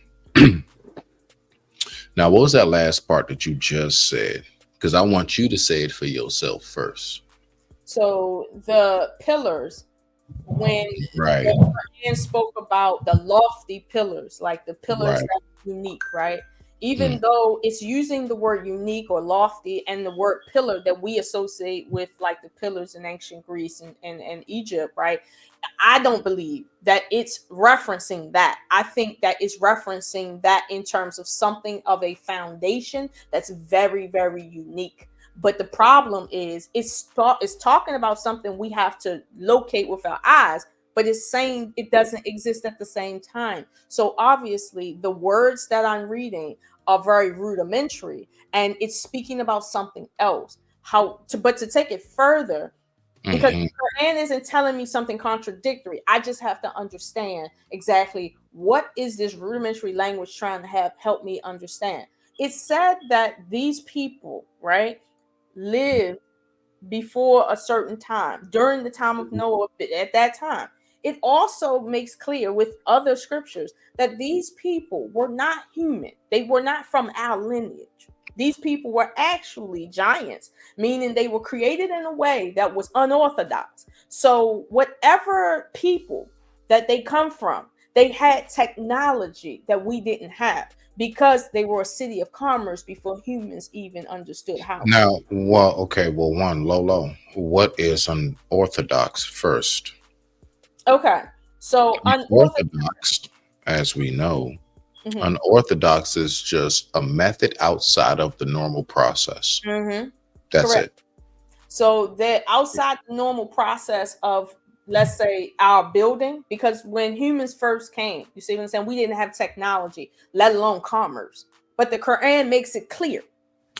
Now, what was that last part that you just said? Because I want you to say it for yourself first. So the pillars, when Right, the Quran spoke about the lofty pillars, like the pillars right. that are unique, right? Even Mm. though it's using the word unique or lofty and the word pillar that we associate with like the pillars in ancient Greece and Egypt, right? I don't believe that it's referencing that. I think that it's referencing that in terms of something of a foundation that's very, very unique. But the problem is, it's talking about something we have to locate with our eyes, but it's saying it doesn't exist at the same time. So obviously, the words that I'm reading are very rudimentary, and it's speaking about something else. But to take it further, because Hmm. the Quran isn't telling me something contradictory. I just have to understand exactly what is this rudimentary language trying to have help me understand. It said that these people, right, lived before a certain time, during the time of Noah, at that time. It also makes clear with other scriptures that these people were not human. They were not from our lineage. These people were actually giants, meaning they were created in a way that was unorthodox. So, whatever people that they come from, they had technology that we didn't have because they were a city of commerce before humans even understood how to. Now, well, okay, well, one, Lolo, what is unorthodox first? Okay. So unorthodox. Orthodox, as we know, Hmm. unorthodox is just a method outside of the normal process. Hmm. That's Correct. it. So they're outside the normal process of, let's say, our building, because when humans first came, you see what I'm saying? We didn't have technology, let alone commerce. But the Quran makes it clear.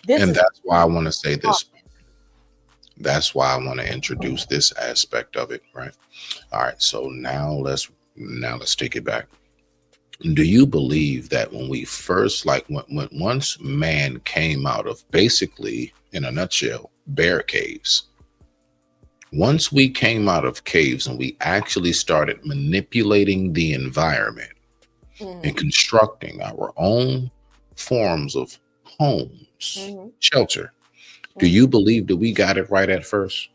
This And is that's why I want to say this. That's why I want to introduce this aspect of it, right? All right, so now let's take it back. Do you believe that when we first, like when once man came out of, basically in a nutshell, bear caves, once we came out of caves and we actually started manipulating the environment and Mhm, constructing our own forms of homes, mhm, shelter, do mhm. you believe that we got it right at first?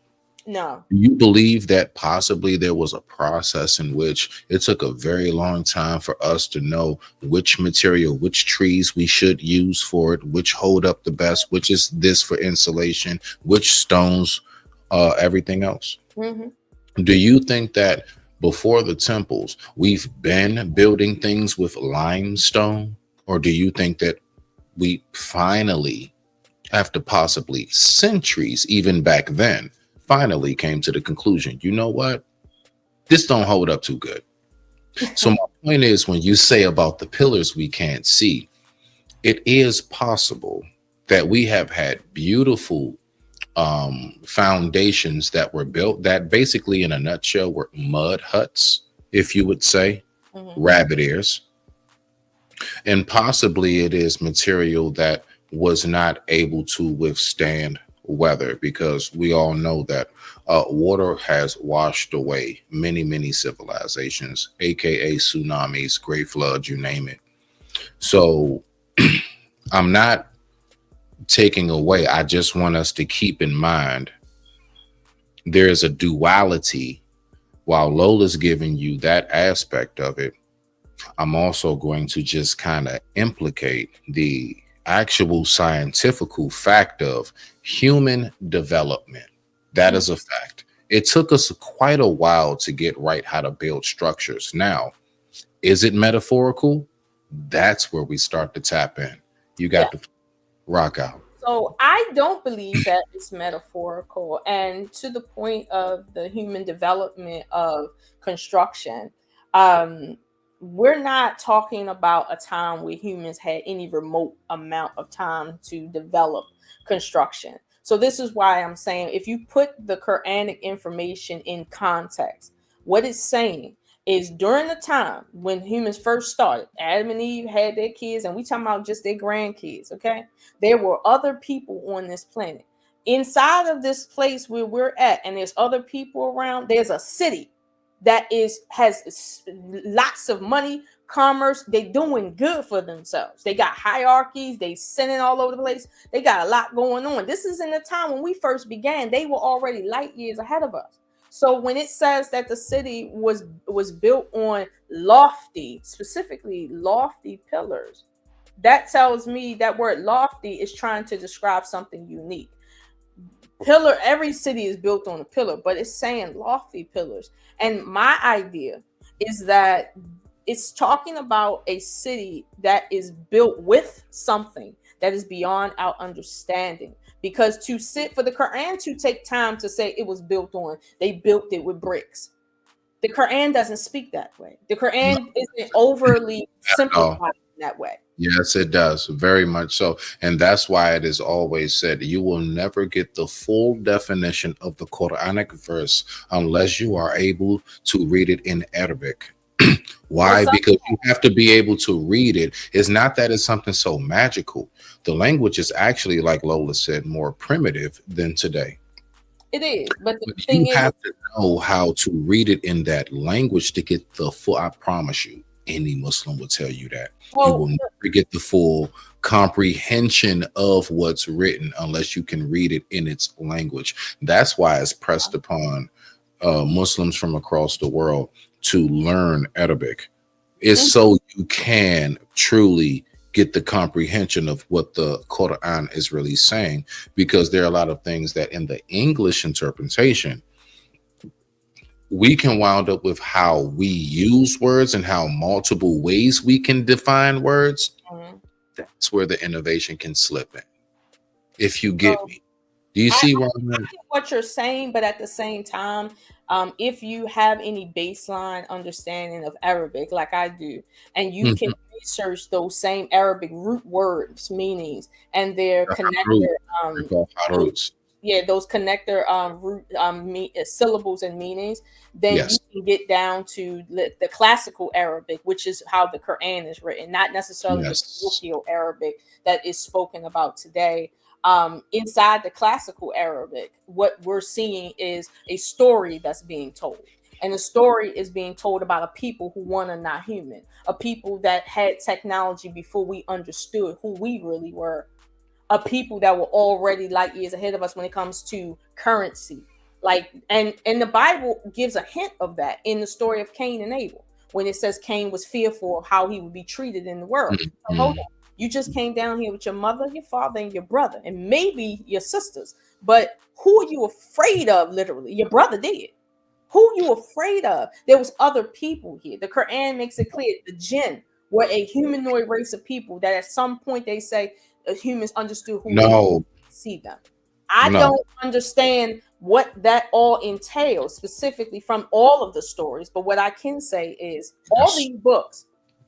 No. Do you believe that possibly there was a process in which it took a very long time for us to know which material, which trees we should use for it, which hold up the best, which is this for insulation, which stones, everything else? Mhm. Do you think that before the temples, we've been building things with limestone? Or do you think that we finally, after possibly centuries, even back then, finally came to the conclusion, you know what? This don't hold up too good. So my point is, when you say about the pillars we can't see, it is possible that we have had beautiful foundations that were built that basically, in a nutshell, were mud huts, if you would say. Hmm. rabbit ears, and possibly it is material that was not able to withstand weather, because we all know that water has washed away many, many civilizations, aka tsunamis, great floods, you name it. So I'm not taking away, I just want us to keep in mind there is a duality. While Lola's giving you that aspect of it, I'm also going to just kind of implicate the actual scientifical fact of human development. That is a fact. It took us quite a while to get right how to build structures. Now, is it metaphorical? That's where we start to tap in. You Yeah. got to rock out. So I don't believe that it's metaphorical. And to the point of the human development of construction, um, we're not talking about a time where humans had any remote amount of time to develop construction. So this is why I'm saying if you put the Quranic information in context, what it's saying is during the time when humans first started, Adam and Eve had their kids, and we talking about just their grandkids, okay? There were other people on this planet. Inside of this place where we're at, and there's other people around, there's a city that is has lots of money, commerce. They doing good for themselves. They got hierarchies, they sinning all over the place. They got a lot going on. This is in the time when we first began. They were already light years ahead of us. So when it says that the city was built on lofty, specifically lofty pillars, that tells me that word lofty is trying to describe something unique. Pillar, every city is built on a pillar, but it's saying lofty pillars. And my idea is that it's talking about a city that is built with something that is beyond our understanding. Because to sit for the Quran to take time to say it was built on, they built it with bricks. The Quran doesn't speak that way. The No, Quran isn't overly at all. simplified in that way. Yes, it does. Very much so. And that's why it is always said you will never get the full definition of the Quranic verse unless you are able to read it in Arabic. Well, Why? Because you have to be able to read it. It's not that it's something so magical. The language is actually, like Lola said, more primitive than today. it is, but the But you thing is, have to know how to read it in that language to get the full. I promise you, any Muslim will tell you that you will well, never get the full comprehension of what's written unless you can read it in its language. That's why it's pressed upon Muslims from across the world to learn Arabic. It's mhm, so you can truly get the comprehension of what the Quran is really saying, because there are a lot of things that in the English interpretation we can wound up with how we use words and how multiple ways we can define words. mhm. That's where the innovation can slip in. If you get So me, do you I see where I'm at? get what you're saying, but at the same time, if you have any baseline understanding of Arabic, like I do, and you can Mhm. research those same Arabic root words meanings and their The Harut, connector, they're called Haruts. yeah, those connector root syllables and meanings, then you Yes, can get down to the classical Arabic, which is how the Quran is written, not necessarily the yes. colloquial Arabic that is spoken about today. Inside the classical Arabic, what we're seeing is a story that's being told. And the story is being told about a people who one are not human, a people that had technology before we understood who we really were, a people that were already light years ahead of us when it comes to currency. Like, and the Bible gives a hint of that in the story of Cain and Abel, when it says Cain was fearful of how he would be treated in the world. So hold Mhm. on. You just came down here with your mother, your father, and your brother, and maybe your sisters. But who are you afraid of, literally? Your brother did. Who you afraid of? There was other people here. The Quran makes it clear the jinn were a humanoid race of people that at some point they say humans understood who they No, see them. I no. don't understand what that all entails specifically from all of the stories, but what I can say is all Yes. these books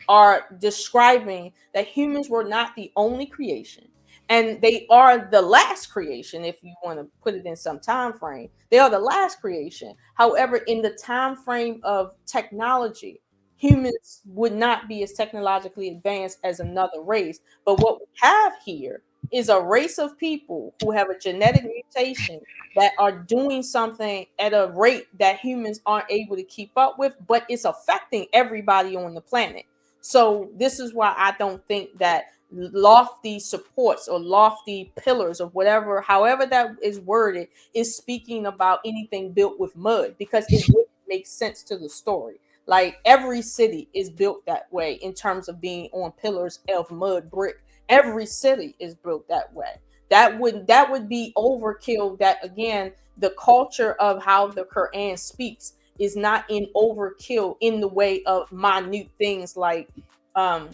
are describing that humans were not the only creation, and they are the last creation. If you want to put it in some time frame, they are the last creation. However, in the time frame of technology, humans would not be as technologically advanced as another race. But what we have here is a race of people who have a genetic mutation that are doing something at a rate that humans aren't able to keep up with, but it's affecting everybody on the planet. So this is why I don't think that lofty supports or lofty pillars or whatever, however that is worded, is speaking about anything built with mud, because it wouldn't make sense to the story. Like every city is built that way in terms of being on pillars of mud brick. Every city is built that way. That would be overkill. That again, the culture of how the Quran speaks is not in overkill in the way of minute things like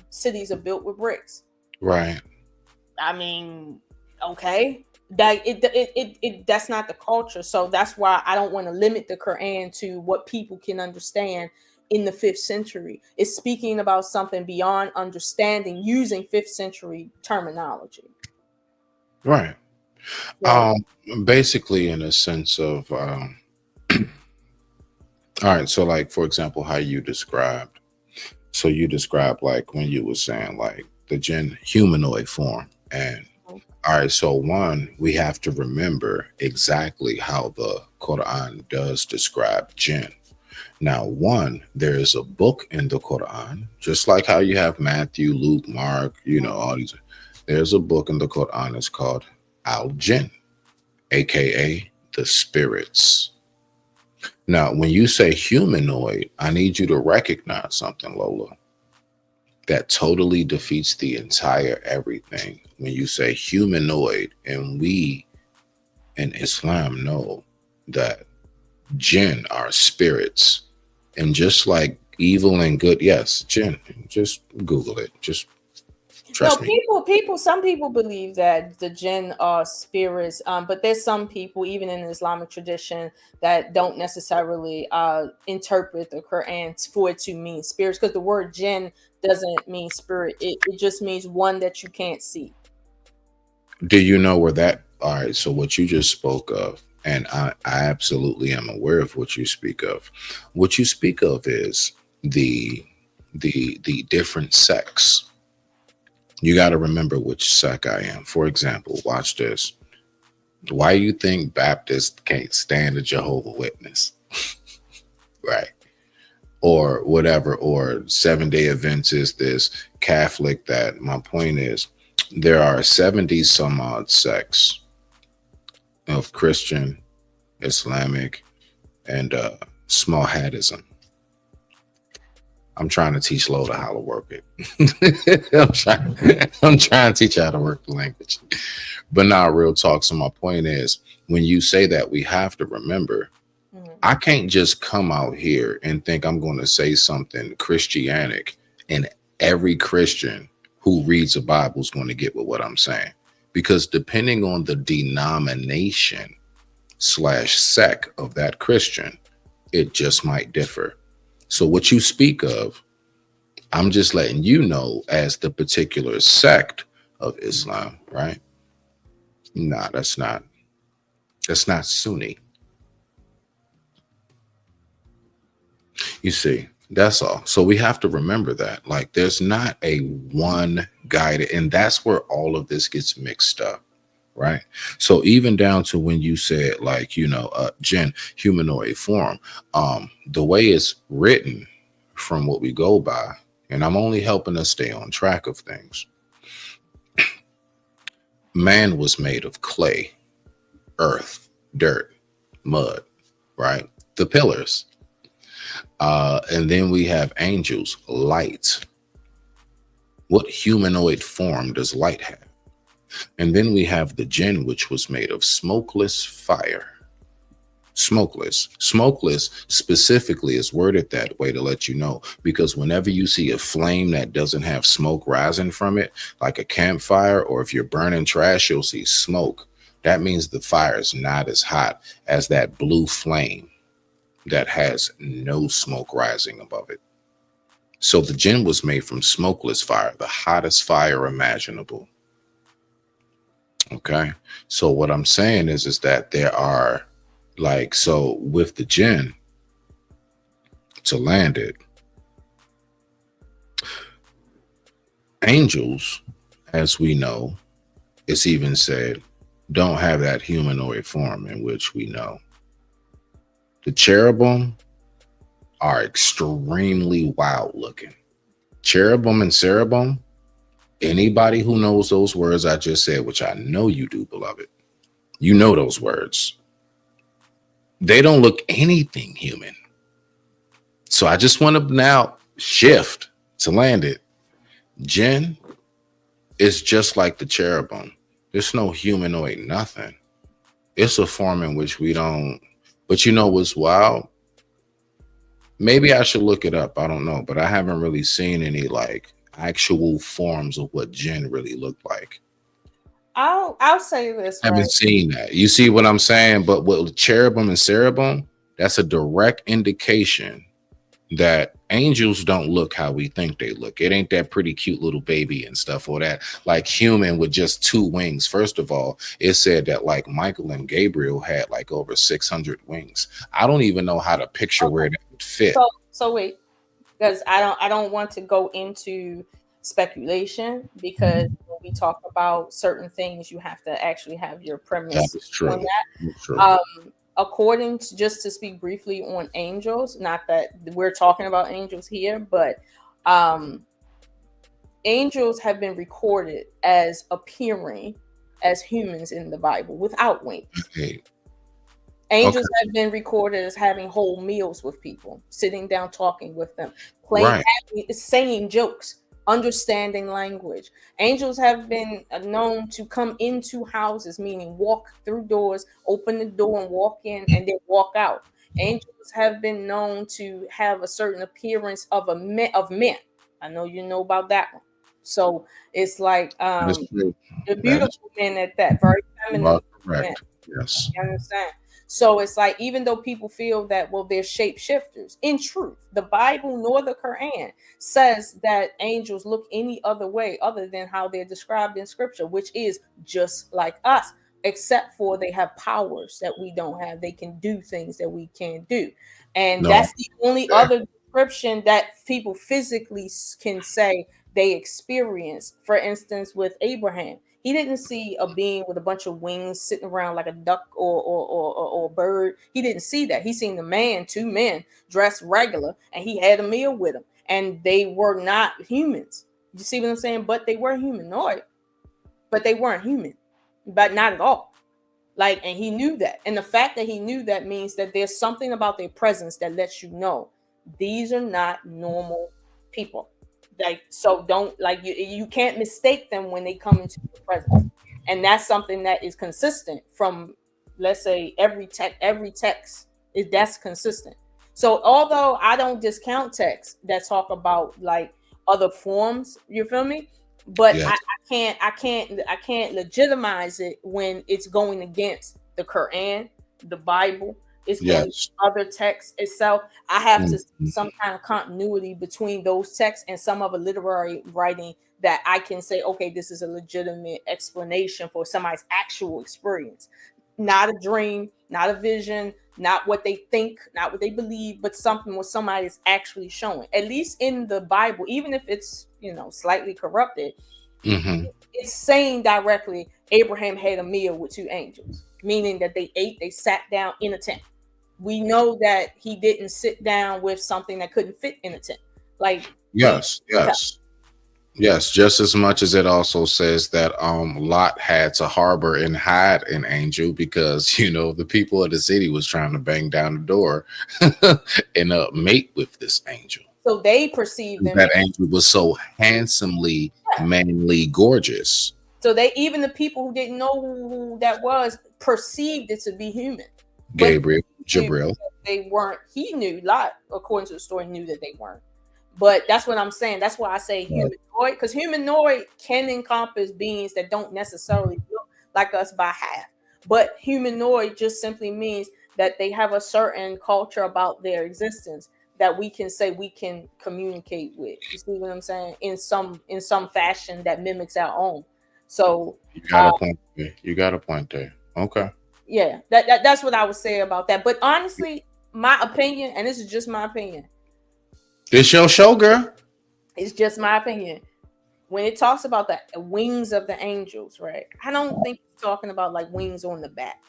cities are built with bricks. Right. I mean, okay, that's not the culture. So that's why I don't want to limit the Quran to what people can understand in the fifth century. It's speaking about something beyond understanding using fifth century terminology. Right. So Basically in a sense of all right, so like for example, how you described. So you described like when you were saying like the jinn humanoid form. And all right, so one, we have to remember exactly how the Quran does describe jinn. Now, one, there is a book in the Quran, just like how you have Matthew, Luke, Mark, all these. There's a book in the Quran. It's called Al Jinn, aka the spirits. Now, when you say humanoid, I need you to recognize something, Lola, that totally defeats the entire everything. When you say humanoid, and we in Islam know that jinn are spirits, and just like evil and good, yes, jinn, just Google it. Just no, trust me. some people believe that the jinn are spirits, but there's some people, even in the Islamic tradition, that don't necessarily interpret the Quran for it to mean spirits, because the word jinn doesn't mean spirit. It just means one that you can't see. Do you know where that? All right. So what you just spoke of, and I absolutely am aware of what you speak of. What you speak of is the different sects. You got to remember which sect I am. For example, watch this. Why you think Baptists can't stand a Jehovah Witness, right? Or whatever, or 7 Day Adventist, this Catholic that. My point is, there are 70 some odd sects of Christian, Islamic, and small hattism. I'm trying to teach Lola how to work it. I'm trying to teach her how to work the language. But not real talk. So my point is, when you say that, we have to remember, Mhm. I can't just come out here and think I'm going to say something Christianic, and every Christian who reads the Bible is going to get with what I'm saying. Because depending on the denomination slash sect of that Christian, it just might differ. So what you speak of, I'm just letting you know as the particular sect of Islam, right? Nah, that's not Sunni. You see, that's all. So we have to remember that. Like there's not a one guide, and that's where all of this gets mixed up. Right. So even down to when you said like, Jinn, humanoid form, the way it's written from what we go by, and I'm only helping us stay on track of things. Man was made of clay, earth, dirt, mud, right? The pillars. And then we have angels, light. What humanoid form does light have? And then we have the jinn, which was made of smokeless fire. Smokeless specifically is worded that way to let you know, because whenever you see a flame that doesn't have smoke rising from it, like a campfire, or if you're burning trash, you'll see smoke. That means the fire is not as hot as that blue flame that has no smoke rising above it. So the jinn was made from smokeless fire, the hottest fire imaginable. Okay. So what I'm saying is that there are, like, so with the jinn, to land it, Angels, as we know, it's even said, don't have that humanoid form in which we know. The cherubim are extremely wild looking. Cherubim and cherubim, anybody who knows those words I just said, which I know you do, beloved, you know those words. They don't look anything human. So I just want to now shift to land it. Jen is just like the cherubim. There's no humanoid nothing. It's a form in which we don't. But you know what's wild? Maybe I should look it up. I don't know, but I haven't really seen any like actual forms of what Jinn really looked like. I'll say this, I right? haven't seen that. You see what I'm saying? But with cherubim and cherubim, that's a direct indication that angels don't look how we think they look. It ain't that pretty cute little baby and stuff or that like human with just two wings. First of all, it said that like Michael and Gabriel had like over 600 wings. I don't even know how to picture Okay. where that would fit. So wait, because I don't want to go into speculation, because when we talk about certain things, you have to actually have your That premise is on true. That's true. that. According to, just to speak briefly on angels, not that we're talking about angels here, but um, angels have been recorded as appearing as humans in the Bible without wings. Okay. Okay. Angels have been recorded as having whole meals with people, sitting down, talking with them, playing, Right. saying jokes, understanding language. Angels have been known to come into houses, meaning walk through doors, open the door and walk in, and then walk out. Angels have been known to have a certain appearance of of men. I know you know about that one. So it's like That is true. the That is beautiful men at that, very you feminine are men. correct. Yes. You understand? So it's like, even though people feel that, well, they're shapeshifters, in truth, the Bible nor the Quran says that angels look any other way other than how they're described in Scripture, which is just like us, except for they have powers that we don't have. They can do things that we can't do. And No. that's the only There. other description that people physically can say they experience. For instance, with Abraham, he didn't see a being with a bunch of wings sitting around like a duck or a bird. He didn't see that. He seen the man, two men dressed regular, and he had a meal with them. And they were not humans. You see what I'm saying? But they were humanoid, but they weren't human, but not at all. Like, and he knew that. And the fact that he knew that means that there's something about their presence that lets you know these are not normal people. Like, so don't, like, you can't mistake them when they come into your presence. And that's something that is consistent from, let's say, every text is, that's consistent. So although I don't discount texts that talk about like other forms, you feel me? But Yes. I can't legitimize it when it's going against the Quran, the Bible. It's going against Yes. other texts itself. I have to see Mhm. some kind of continuity between those texts and some of a literary writing that I can say, okay, this is a legitimate explanation for somebody's actual experience. Not a dream, not a vision, not what they think, not what they believe, but something what somebody is actually showing. At least in the Bible, even if it's, slightly corrupted, Mhm. it's saying directly Abraham had a meal with two angels, meaning that they ate, they sat down in a tent. We know that he didn't sit down with something that couldn't fit in a tent. Like, we Yes. Yes. Yes, just as much as it also says that Lot had to harbor and hide an angel because the people of the city was trying to bang down the door and mate with this angel. so they perceive them. That angel was so handsomely, Yeah. manly, gorgeous. So they, even the people who didn't know who that was, perceived it to be human, but Gabriel, he knew Jabril. that they weren't. He knew, Lot, according to the story, knew that they weren't. But that's what I'm saying. That's why I say Right. humanoid, because humanoid can encompass beings that don't necessarily look like us by half. But humanoid just simply means that they have a certain culture about their existence that we can say we can communicate with. You see what I'm saying? In some fashion that mimics our own. So You got uh, a point there. You got a point there. Okay. yeah, that's what I would say about that. But honestly, my opinion, and this is just my opinion, This your show, girl. it's just my opinion. when it talks about the wings of the angels, right? I don't think it's talking about like wings on the back.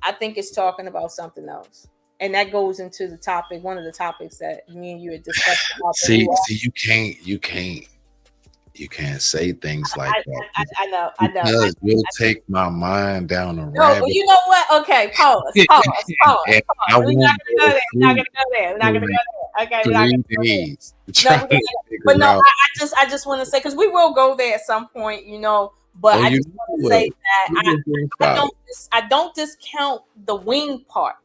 I think it's talking about something else. And that goes into the topic, one of the topics that me and you had discussed about the See, ruach. see, you can't say things like that I know, I know. because you'll take my mind down a No, but rabbit. you know what? Okay, pause, pause, pause, And pause. I We're not won't gonna go go there. We're not through gonna go there. We're not for gonna go like there. Okay, we're not gonna three go there. days No, trying to but figure no, out. I just want to say because we will go there at some point, you know. But Oh, I you just know want to say what? that You just being solid. I don't discount the wing part.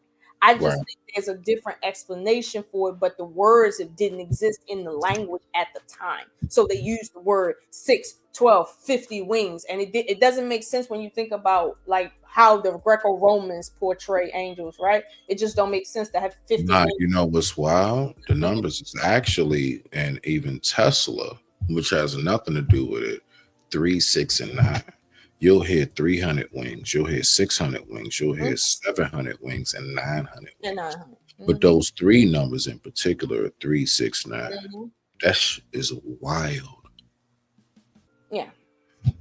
I just Right. think there's a different explanation for it, but the words it didn't exist in the language at the time. So they used the word 6, 12, 50 wings. And it doesn't make sense when you think about like how the Greco-Romans portray angels, right? It just don't make sense to have 50 Nah, wings. you know what's wild? The numbers is actually, and even Tesla, which has nothing to do with it, 3, 6, and 9. You'll hear 300 wings, you'll hear 600 wings, you'll Mhm. hear 700 wings, and 900 And wings. 900. But Mhm. those three numbers in particular, 3, 6, 9, Mhm. is wild. Yeah,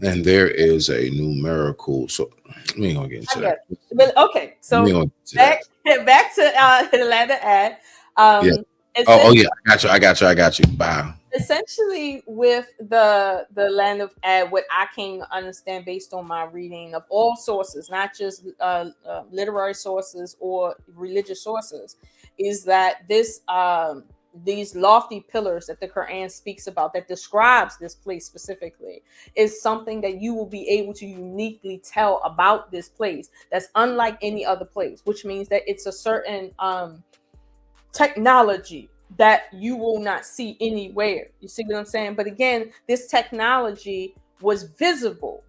And there is a numerical, so we ain't gonna get I into that. get it. But okay, We so ain't gonna get into back that. back to the letter ad. Yeah. Um, Oh yeah, I got you. I got you. Bye. essentially with the land of ad, what I came to understand based on my reading of all sources, not just literary sources or religious sources, is that this these lofty pillars that the Quran speaks about that describes this place specifically is something that you will be able to uniquely tell about this place that's unlike any other place, which means that it's a certain technology that you will not see anywhere. You see what I'm saying? But again, this technology was visible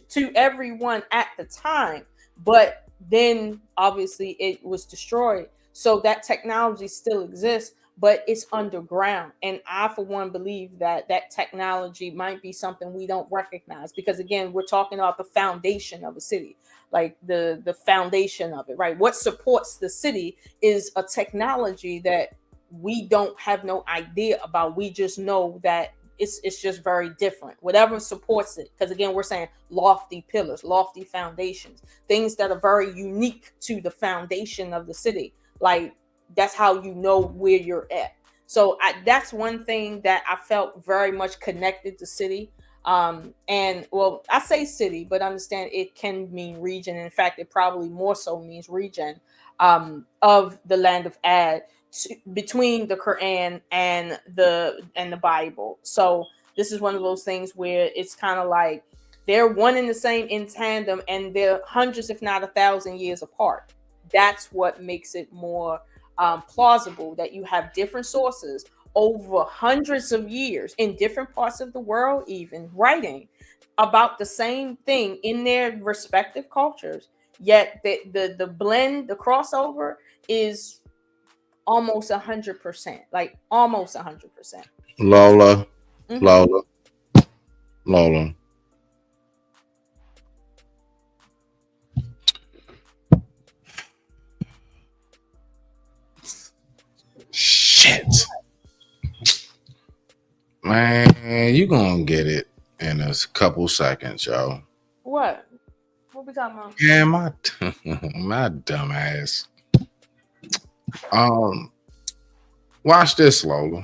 to everyone at the time, but then obviously it was destroyed. So that technology still exists, but it's underground. And I, for one, believe that that technology might be something we don't recognize because, again, we're talking about the foundation of a city, like the foundation of it, right? What supports the city is a technology that we don't have no idea about. We just know that it's just very different. Whatever supports it, because again, we're saying lofty pillars, lofty foundations, things that are very unique to the foundation of the city. Like that's how you know where you're at. So that's one thing that I felt very much connected to city. And well, I say city, but understand it can mean region. In fact, it probably more so means region of the land of Ad between the Quran and the Bible. So this is one of those things where it's kind of like they're one and the same in tandem, and they're hundreds, if not 1,000 years apart. That's what makes it more plausible that you have different sources over hundreds of years in different parts of the world, even writing about the same thing in their respective cultures. Yet the blend, the crossover is almost 100%, like almost 100%. Lola, Hmm. Lola, Lola. Shit, man, you gonna get it in a couple seconds, yo. What? What we talking about? Yeah, my my dumb ass. Um, watch this, Lola.